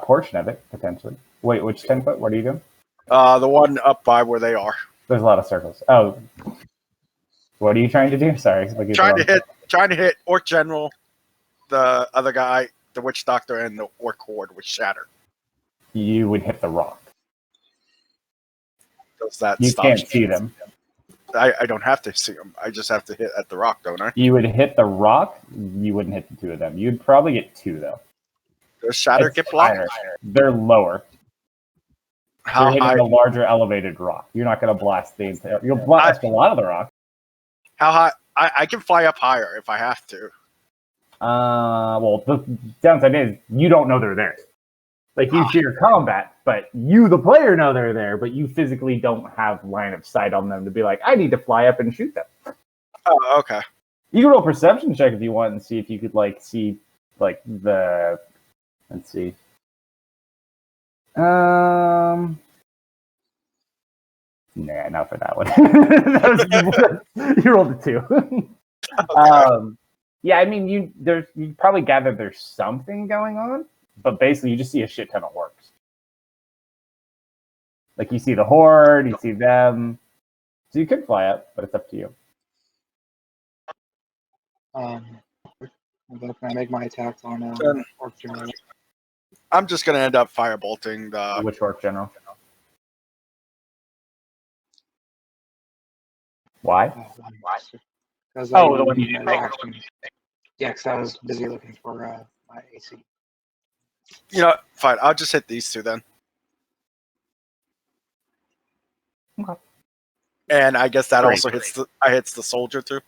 Portion of it, potentially. Wait, which 10 foot? What are you doing? The one up by where they are. There's a lot of circles. Oh. What are you trying to do? Sorry. Trying to hit Orc General, the other guy, the Witch Doctor, and the Orc Horde with Shatter. You would hit the rock. Does that You stop? can't see them. I don't have to see them. I just have to hit at the rock, don't I? You would hit the rock. You wouldn't hit the two of them. You'd probably get two, though. Does Shatter It's get blocked? higher. They're lower. How You're hitting high? a larger elevated rock. You're not going to blast the entire. You'll blast a lot of the rock. How high? I can fly up higher if I have to. Well, the downside is you don't know they're there. Like, you hear combat, but you, the player, know they're there, but you physically don't have line of sight on them to be like, I need to fly up and shoot them. Oh, okay. You can roll a perception check if you want and see if you could, like, see, like, the... Let's see. Nah, not for that one. You rolled a 2. Okay. Yeah, I mean, you probably gather there's something going on, but basically you just see a shit ton of orcs. Like, you see the horde, you see them. So you could fly up, but it's up to you. can I make my attacks on Orc General? I'm just gonna end up firebolting the. Which orc general? Why? Because Oh, the one you didn't make. Yeah, because I was busy looking for my AC. You know, fine. I'll just hit these two then. Okay. And I guess that Great. also hits the soldier too.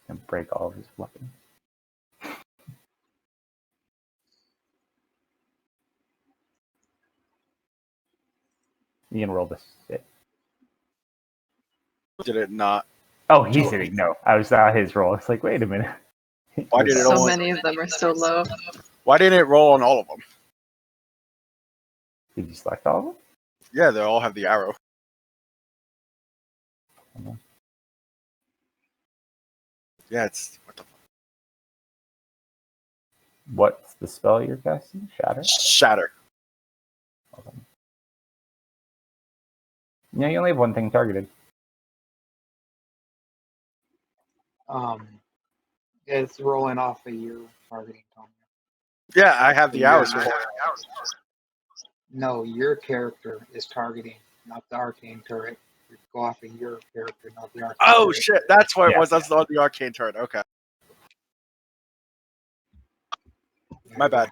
And break all of his weapons. You can roll this shit. Did it not? Oh, he's hitting. No, I was on his roll. It's like, wait a minute. Why did it So only? many of them are so low. Why didn't it roll on all of them? Did you select all of them? Yeah, they all have the arrow. Yeah, it's what the What's the spell you're casting? Shatter? Shatter. Yeah, you only have one thing targeted. It's rolling off of your targeting, Tom. Yeah, I have the arrows. No, your character is targeting, not the arcane turret. You go off of your character, not the arcane Oh turret. shit, that's what it Yeah. was. That's the arcane turret. Okay, my bad.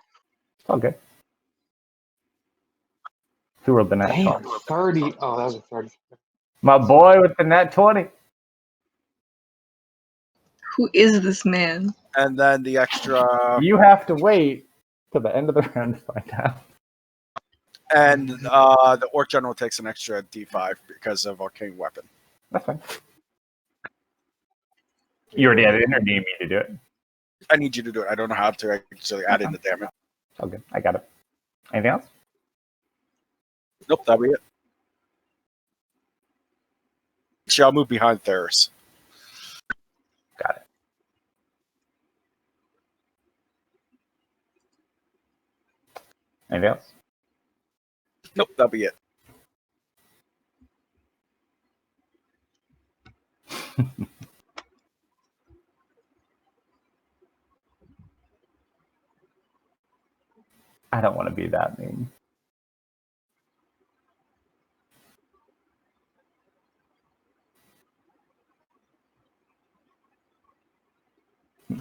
It's all good. Who rolled the nat Damn, 20? 30. Oh, that was a 30. My boy with the nat 20. Who is this man? And then the extra, You have to wait till the end of the round to find out. and the orc general takes an extra D5 because of arcane weapon. That's fine. You already had it in, or do you need me to do it? I need you to do it. I don't know how to actually add in the damage. Okay, I got it. Anything else? Nope, that'll be it. I'll move behind Theris. Got it. Anything else? Nope, that'll be it. I don't want to be that mean.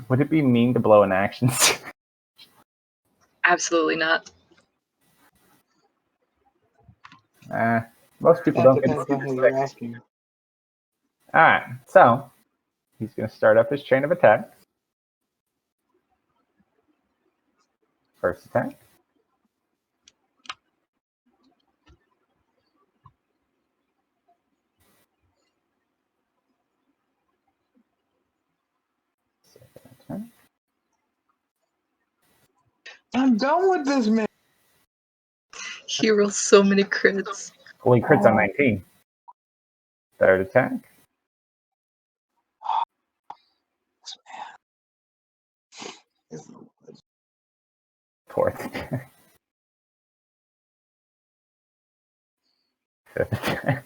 Would it be mean to blow an action? Absolutely not. Most people That don't get to depends see on this who thing. you're asking. All right, so he's going to start up his chain of attacks. First attack. Second attack. I'm done with this man. He rolls so many crits. Holy crits on 19. Third attack. Fourth attack. Fifth attack.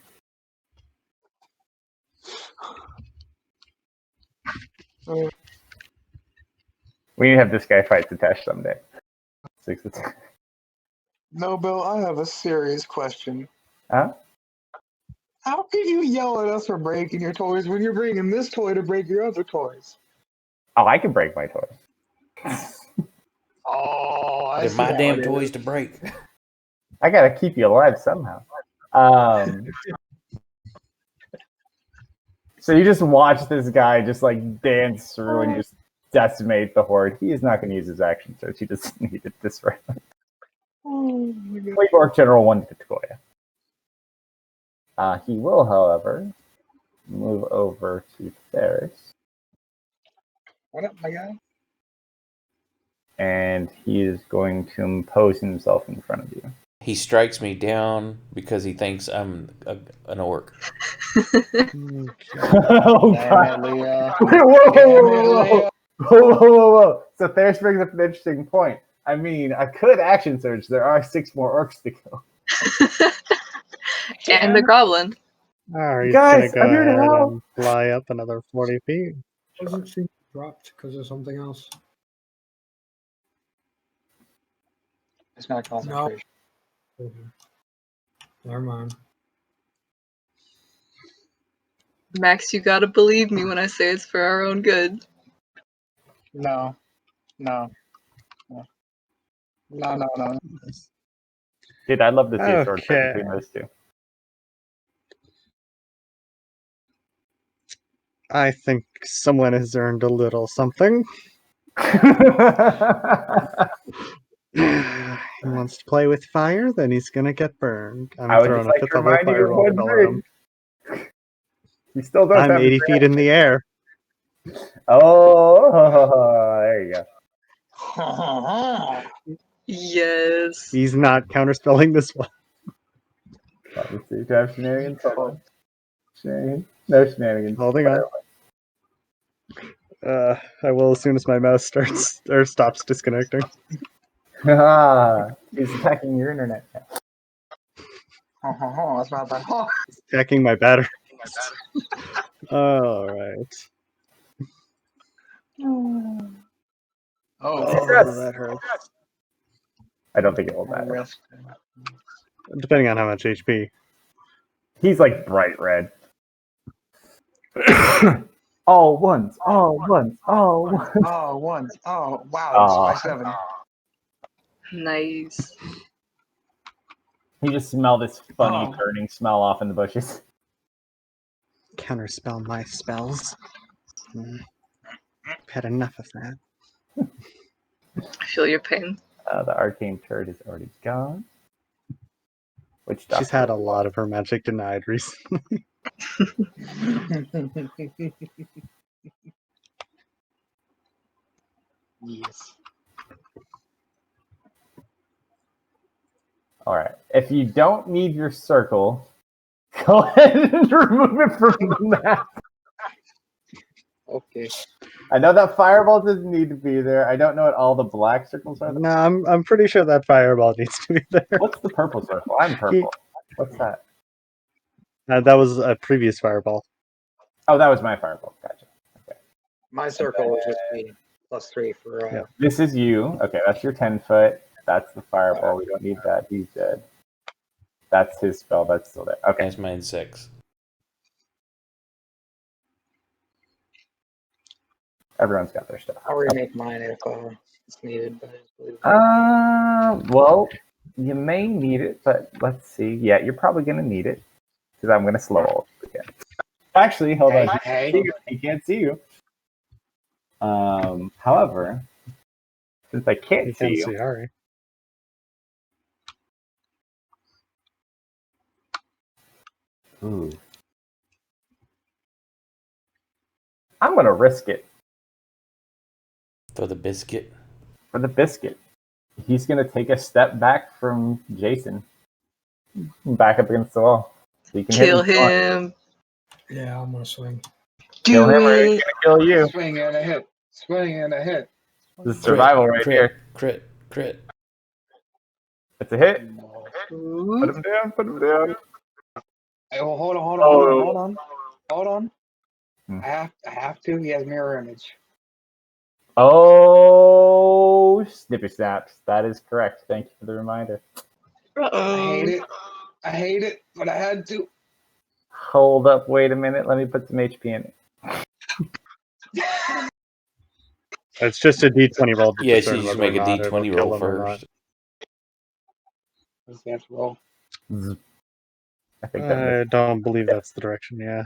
We need to have this guy fight Satesh someday. Sixth attack. No, Bill, I have a serious question. Huh? How can you yell at us for breaking your toys when you're bringing this toy to break your other toys? Oh, I can break my toys. Oh, I They're see my how damn it toys is. to break. I gotta keep you alive somehow. So you just watch this guy just like dance through and just decimate the horde. He is not going to use his action search. He doesn't need it this round. Oh my God. Play Orc General 1 to Koya. He will, however, move over to Ferris. What up, my guy? And he is going to impose himself in front of you. He strikes me down because he thinks I'm an orc. Oh, Damn God. it, Leo. Whoa. So Ferris brings up an interesting point. I mean, I could action surge. There are 6 more orcs to go. And the goblin. Oh, he's Guys, gonna I'm go here to ahead help. and fly up another 40 feet. Doesn't seem dropped because of something else. It's not concentration. Never mind. Max, you gotta believe me when I say it's for our own good. No. Dude, I'd love to see a sword fight Okay. between those two. I think someone has earned a little something. He wants to play with fire, then he's gonna get burned. I'm I would throwing just a like fifth to level remind you of fireball one spell at him. thing. He still does I'm have 80 feet in the air. Oh, there you go. Yes. He's not counterspelling this one. Obviously, to have shenanigans. Hold on. Shenanigans? No shenanigans. Holding on. I will as soon as my mouse starts or stops disconnecting. He's attacking your internet. That's not bad. Checking my battery. Alright. Oh, Oh, that hurts. I don't think it will matter. risk. Depending on how much HP. He's like bright red. All ones. Oh, once. Oh, wow. Aw. By 7. Nice. You just smell this funny Oh. burning smell off in the bushes. Counterspell my spells. I've had enough of that. I feel your pain. The arcane turret is already gone. Which She's had a lot of her magic denied recently. Yes. All right. If you don't need your circle, go ahead and remove it from the map. Okay. I know that fireball doesn't need to be there. I don't know what all the black circles are. No, I'm pretty sure that fireball needs to be there. What's the purple circle? I'm purple. What's that? That was a previous fireball. Oh, that was my fireball. Gotcha. Okay. My circle was just me. +3 for. Yeah. This is you. Okay, that's your 10-foot. That's the fireball. We don't need that. He's dead. That's his spell. That's still there. Okay. That's mine 6. Everyone's got their stuff. I'll remake mine if it's needed. But Well, You may need it, but let's see. Yeah, you're probably going to need it because I'm going to slow all of it again. Actually, hold on. Hey. He can't see you. However, since I You can't see can you, see Ari. ooh, I'm going to risk it For the biscuit. for the biscuit. He's going to take a step back from Jason, back up against the wall. So you can Kill hit him. him. Yeah, I'm gonna swing. Kill Do him or he's it. going to kill you. Swing and a hit. Swing and a hit. This is survival right here. Crit. It's a hit. No. Put him down. Put him down. Hey, well, hold on. Hold on. Hmm. I have to. He has mirror image. Oh, snippy snaps. That is correct. Thank you for the reminder. I hate it, but I had to. Hold up. Wait a minute. Let me put some HP in it. It's just a D20 roll to Yeah, she discern just whether or make a not it'll D20 kill roll them or not. first. What's that roll? I think that I makes don't believe that's the direction. Yeah.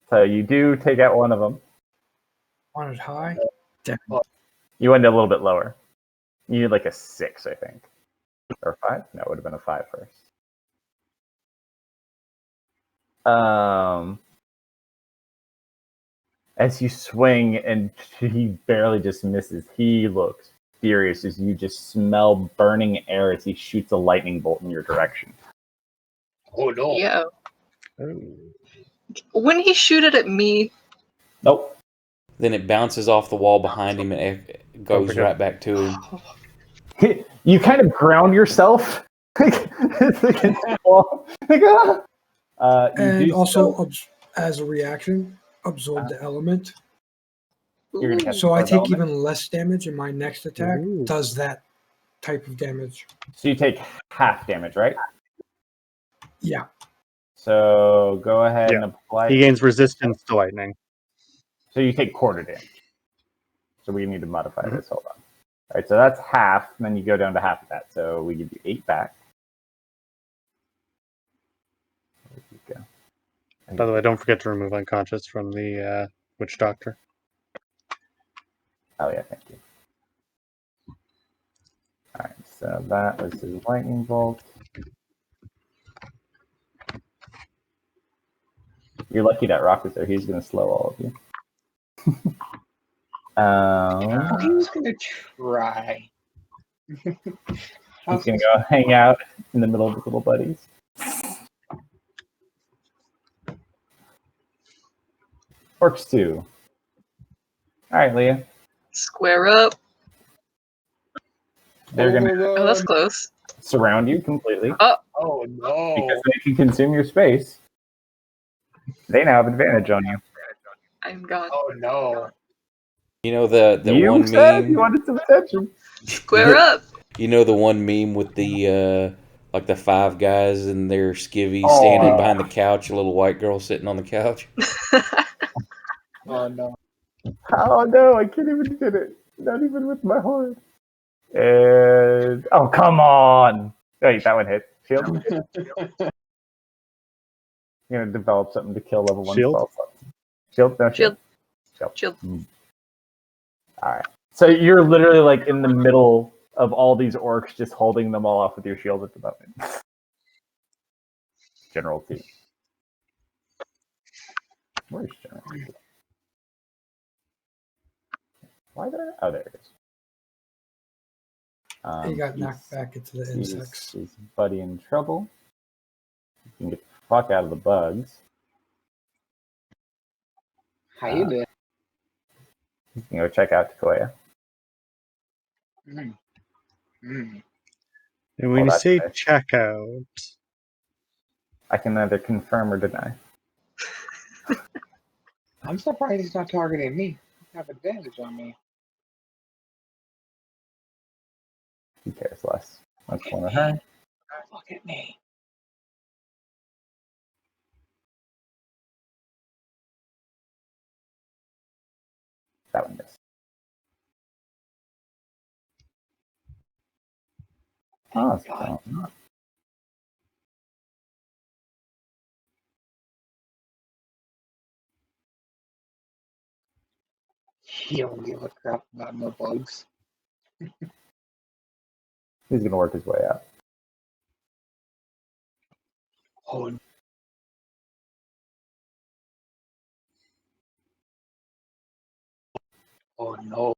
so. You do take out one of them. Want it high? You went a little bit lower. You need like a 6, I think. Or 5? No, it would have been a 5 first. As you swing and he barely just misses, he looks furious as you just smell burning air as he shoots a lightning bolt in your direction. Oh no! Yeah. Oh. Wouldn't he shoot it at me? Nope. Then it bounces off the wall behind him and it goes forget. right back to him. You kind of ground yourself against the wall. Like, ah! You And do also, still- as a reaction, absorb the element. You're gonna cast So I absorb take element. even less damage, and my next attack Ooh. does that type of damage. So you take half damage, right? Yeah. So go ahead and Yeah. apply. He gains resistance to lightning. So you take quarter damage. So we need to modify Mhm. this. Hold on. All right, so that's half, and then you go down to half of that. So we give you 8 back. There you go. By the way, don't forget to remove unconscious from the witch doctor. Oh yeah, thank you. All right, so that was his lightning bolt. You're lucky that Rock was there. He's going to slow all of you. Oh, he was gonna try. He's going to go hang out in the middle of his little buddies. Works too. All right, Leah. Square up. They're going to Oh, that's close. surround you completely Oh no! because they can consume your space. They now have advantage on you. I'm gone. Oh no! You know the You one said meme. you wanted some attention. Square up. You know the one meme with the like the 5 guys and their skivvies Oh. standing behind the couch, a little white girl sitting on the couch. Oh no! Oh no, I can't even get it. Not even with my horn. And oh, come on! Wait, that one hit. Shield. You're gonna develop something to kill level 1 Shield? spell slots. Shield, no shield. Shield. All right. So you're literally like in the middle of all these orcs, just holding them all off with your shield at the moment. General T. Where's General T? Why did I? Oh, there it is. He got he's- knocked back into the insects. He's buddy in trouble. You can get the fuck out of the bugs. How you doing? You can go check out Takoya. Mm. Mm. And when you that's say nice. check out, I can neither confirm or deny. I'm surprised he's not targeting me. He have advantage on me. Who cares less? That's one of her. Look at me. That one missed. Awesome. He don't give a crap about no bugs. He's gonna work his way out. Oh, oh no.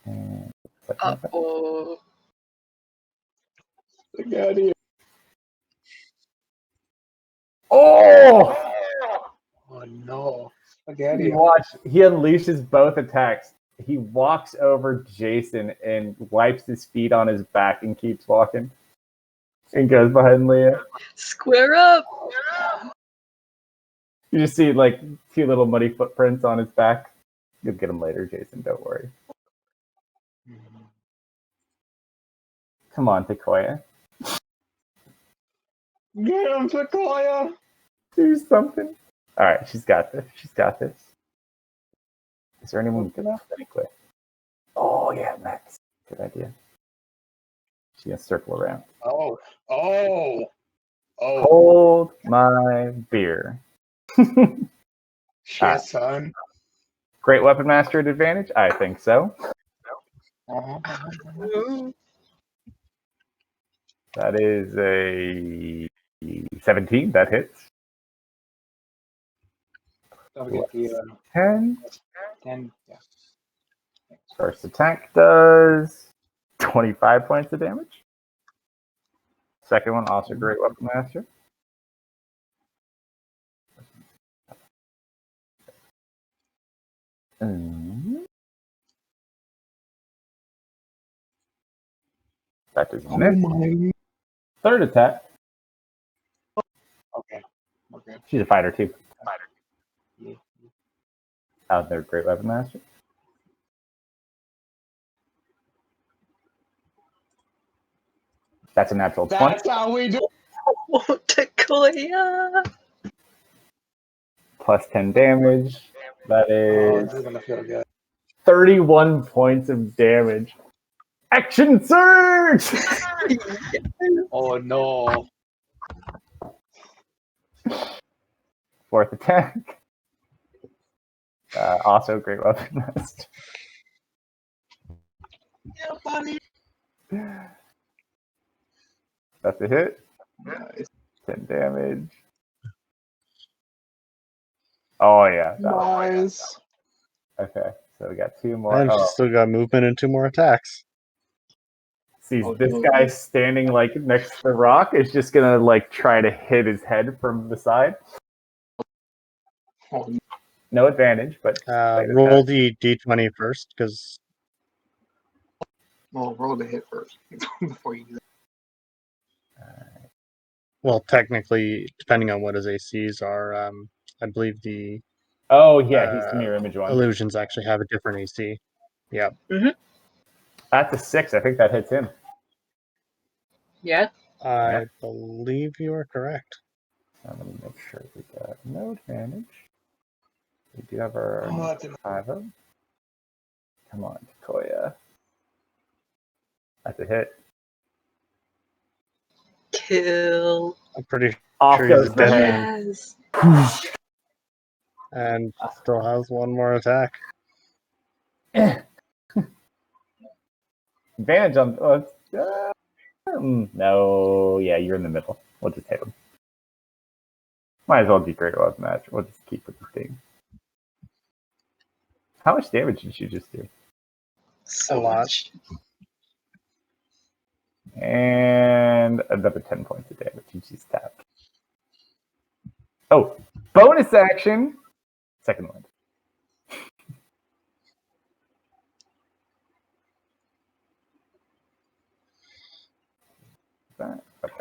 And Uh-oh. Spaghetti. oh! Oh no. You Spaghetti. watch. He unleashes both attacks. He walks over Jason and wipes his feet on his back and keeps walking. And goes behind Leah. Square up! You just see like 2 little muddy footprints on his back. You'll get him later, Jason. Don't worry. Come on, Takoya. Get him, Sequoia. Do something. All right, she's got this. She's got this. Is there anyone we can think with? Oh yeah, Max. Good idea. She's gonna circle around. Oh. Oh. Oh. Hold my beer. Shit, son. Great weapon master at advantage? I think so. That is a 17. That hits. Don't forget the 10. 10. Yeah. First attack does 25 points of damage. Second one, also great weapon master. That does Oh miss. my. Third attack. Okay. Okay. She's a fighter too. Yeah. Out there, great weapon master. That's a natural 20. That's how we do. Oh, Takoya! Plus 10 damage. That Oh, is this is gonna feel good. 31 points of damage. Action surge! Oh no. Fourth attack. Also great weapon master. Yeah, buddy. That's a hit. Nice. 10 damage. Oh yeah. Nice. Okay, so we got 2 more. And she's still got movement and 2 more attacks. See, Oh, this no. guy standing like next to the rock is just gonna like try to hit his head from the side. Oh, No advantage, but Roll the d20 first, because well, roll the hit first before you do that. well, technically, depending on what his ACs are, I believe the oh yeah, he's the mirror image one. illusions actually have a different AC. Yep. That's a 6. I think that hits him. Yeah. I believe you are correct. I'm gonna make sure we got no advantage. We do have our Oh, that's 5 of. Come on, Takoya. That's a hit. Kill. I'm pretty Off sure goes he's the dead head. Yes. and still has 1 more attack. Advantage on. No, yeah, you're in the middle. We'll just hit him. Might as well be great weapon match. We'll just keep with the thing. How much damage did you just do? So A lot. much. And another 10 points of damage. You just tapped. Oh, bonus action. Second one.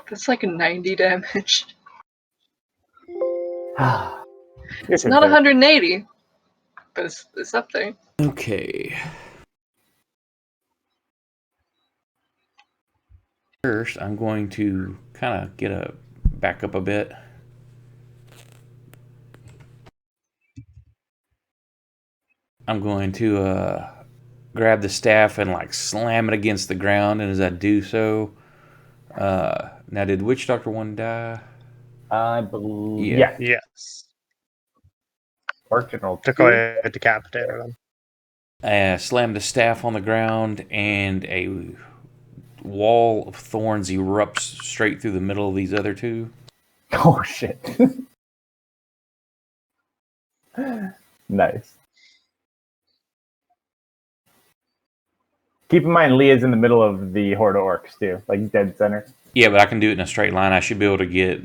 That's like 90 damage. It's It's not 180, but it's up there. Okay. First, I'm going to kind of get a back up a bit. I'm going to grab the staff and like slam it against the ground. And as I do so, now did Witch Doctor 1 die? I believe. Yeah. Yeah. Yes. Orc General 2. Takoya decapitated him. Slam the staff on the ground, and a wall of thorns erupts straight through the middle of these other two. Oh shit! Nice. Keep in mind, Leah's in the middle of the horde of orcs too, like dead center. Yeah, but I can do it in a straight line. I should be able to get.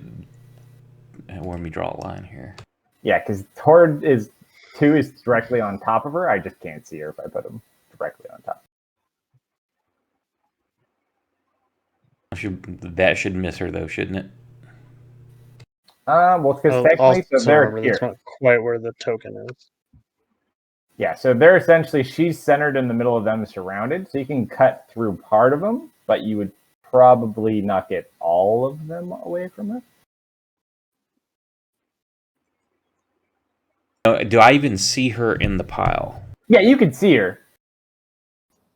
Let me draw a line here. Yeah, because horde is 2 is directly on top of her. I just can't see her if I put him directly on top. That should miss her though, shouldn't it? Well, because technically, so they're remember, here. that's not quite where the token is. Yeah, so they're essentially, she's centered in the middle of them, surrounded, so you can cut through part of them, but you would probably not get all of them away from her. Do I even see her in the pile? Yeah, you can see her.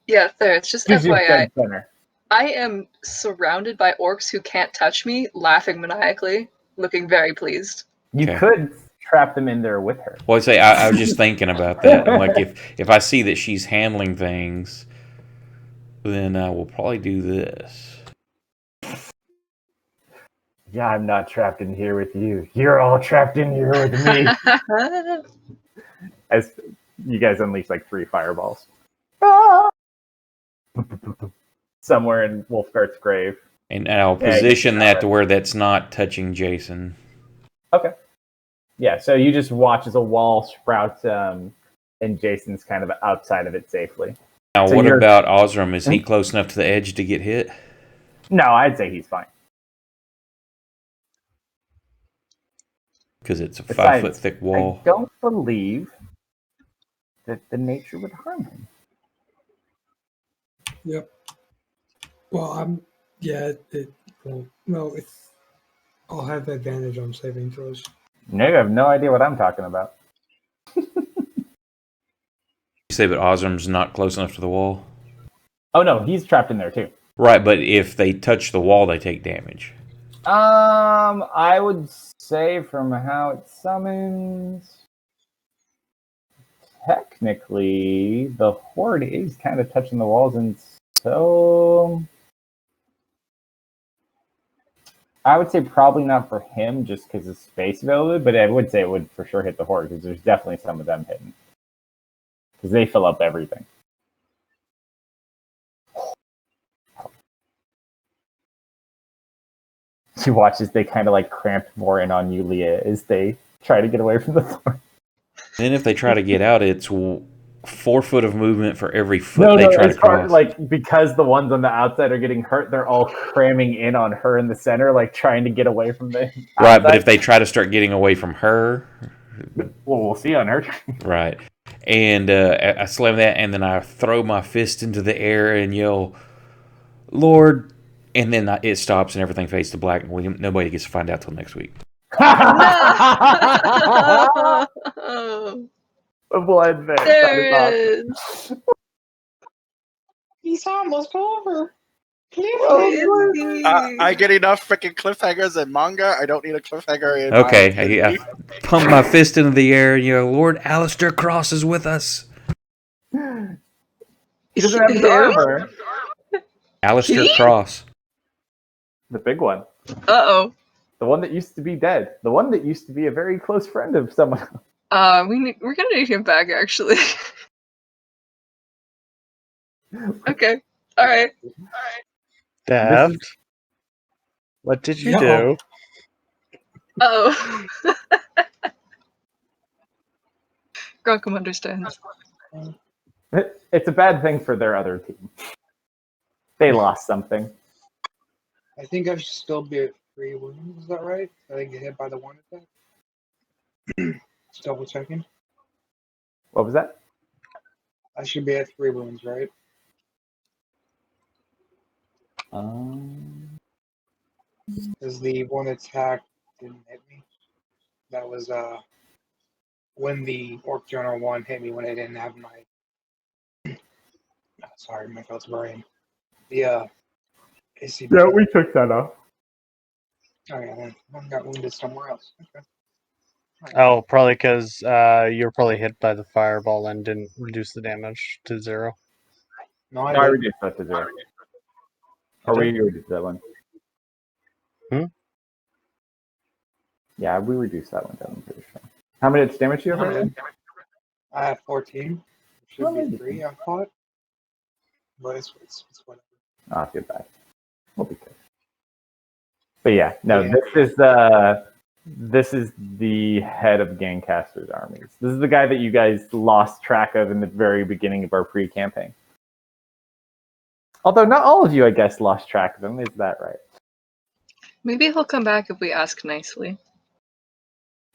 Yeah, there. It's just She's just FYI. dead center. I am surrounded by orcs who can't touch me, laughing maniacally, looking very pleased. You Okay. could trap them in there with her. Well, I say I was just thinking about that. I'm like, if I see that she's handling things, then we'll probably do this. Yeah, I'm not trapped in here with you. You're all trapped in here with me. As you guys unleash like 3 fireballs. Somewhere in Wolfgart's grave. And I'll position that to where that's not touching Jason. Okay. Yeah, so you just watch as a wall sprouts, and Jason's kind of outside of it safely. Now, So what about Osram? Is he close enough to the edge to get hit? No, I'd say he's fine. Because it's a Besides, 5-foot thick wall. I don't believe that the nature would harm him. Yep. Well, I'll have the advantage on saving throws. No, you have no idea what I'm talking about. You say, but Osram's not close enough to the wall? Oh no, he's trapped in there too. Right, but if they touch the wall, they take damage. I would say from how it summons, technically the horde is kind of touching the walls, and so I would say probably not for him just because of space availability, but I would say it would for sure hit the horde because there's definitely some of them hitting because they fill up everything. She watches they kind of like cramp more in on you, Leah, as they try to get away from the thorn. Then if they try to get out, it's 4 foot of movement for every foot they try to cross. Like, because the ones on the outside are getting hurt, they're all cramming in on her in the center, like trying to get away from the outside. Right, but if they try to start getting away from her... Well, we'll see on her. Right. And I slam that, and then I throw my fist into the air and yell, Lord... And then it stops and everything fades to black, and nobody gets to find out till next week. No! A blind man. There it is. He's almost over. I get enough freaking cliffhangers in manga. I don't need a cliffhanger in. Okay, I pump my fist into the air and yell, Lord Alistair Cross is with us. He doesn't have the armor. Alistair Cross. The big one. Uh-oh. The one that used to be dead. The one that used to be a very close friend of someone. We're gonna need him back, actually. Okay. Alright. Daft. What did you do? Uh-oh. Grunkum understands. It's a bad thing for their other team. They lost something. I think I should still be at 3 wounds. Is that right? I didn't get hit by the one attack. Just double checking. What was that? I should be at 3 wounds, right? Because the one attack didn't hit me. That was when the Orc General 1 hit me when I didn't have my Sorry, my thoughts brain. The AC. Yeah, we took that off. Oh yeah, then I got wounded somewhere else. Okay. Alright. Oh, probably because you were probably hit by the fireball and didn't reduce the damage to 0. No, I No, I did. reduced that to 0. Or did? we reduced that one. Hmm? Yeah, we reduced that one down, I'm pretty sure. How many damage do you have right now? I have 14. Should Oh, be maybe. 3, I thought. But it's whatever. Oh, too bad. We'll be good. But yeah, no, Yeah. this is the head of Gangcaster's armies. This is the guy that you guys lost track of in the very beginning of our pre-campaign. Although not all of you, I guess, lost track of him. Is that right? Maybe he'll come back if we ask nicely.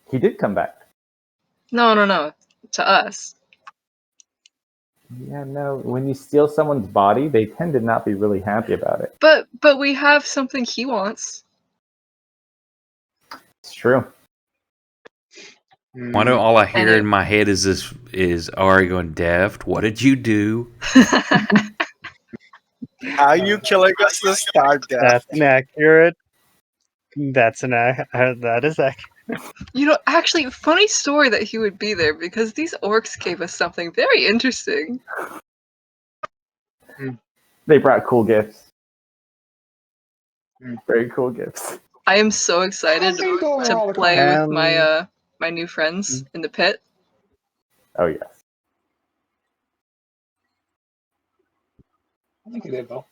He did come back. No. To us. Yeah, no. When you steal someone's body, they tend to not be really happy about it. But we have something he wants. It's true. Why do all I hear Anyway. in my head is Ari going, Deft, what did you do? How are you killing us this time, Death? That's inaccurate. That is accurate. You know, actually, funny story that he would be there because these orcs gave us something very interesting. They brought cool gifts. Hmm. Very cool gifts. I am so excited Nothing going all to the play time. with my my new friends in the pit. Oh, yes. I think it did though.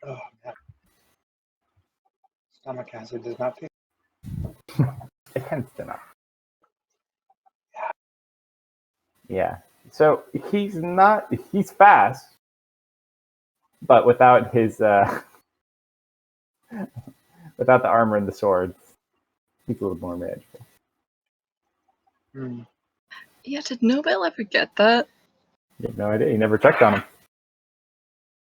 Oh man. Stomach acid does not taste. It tends to not. Yeah. So he's fast, but without his without the armor and the swords, he's a little more manageable. Hmm. Yeah, did Nobel ever get that? You have no idea. You never checked on him.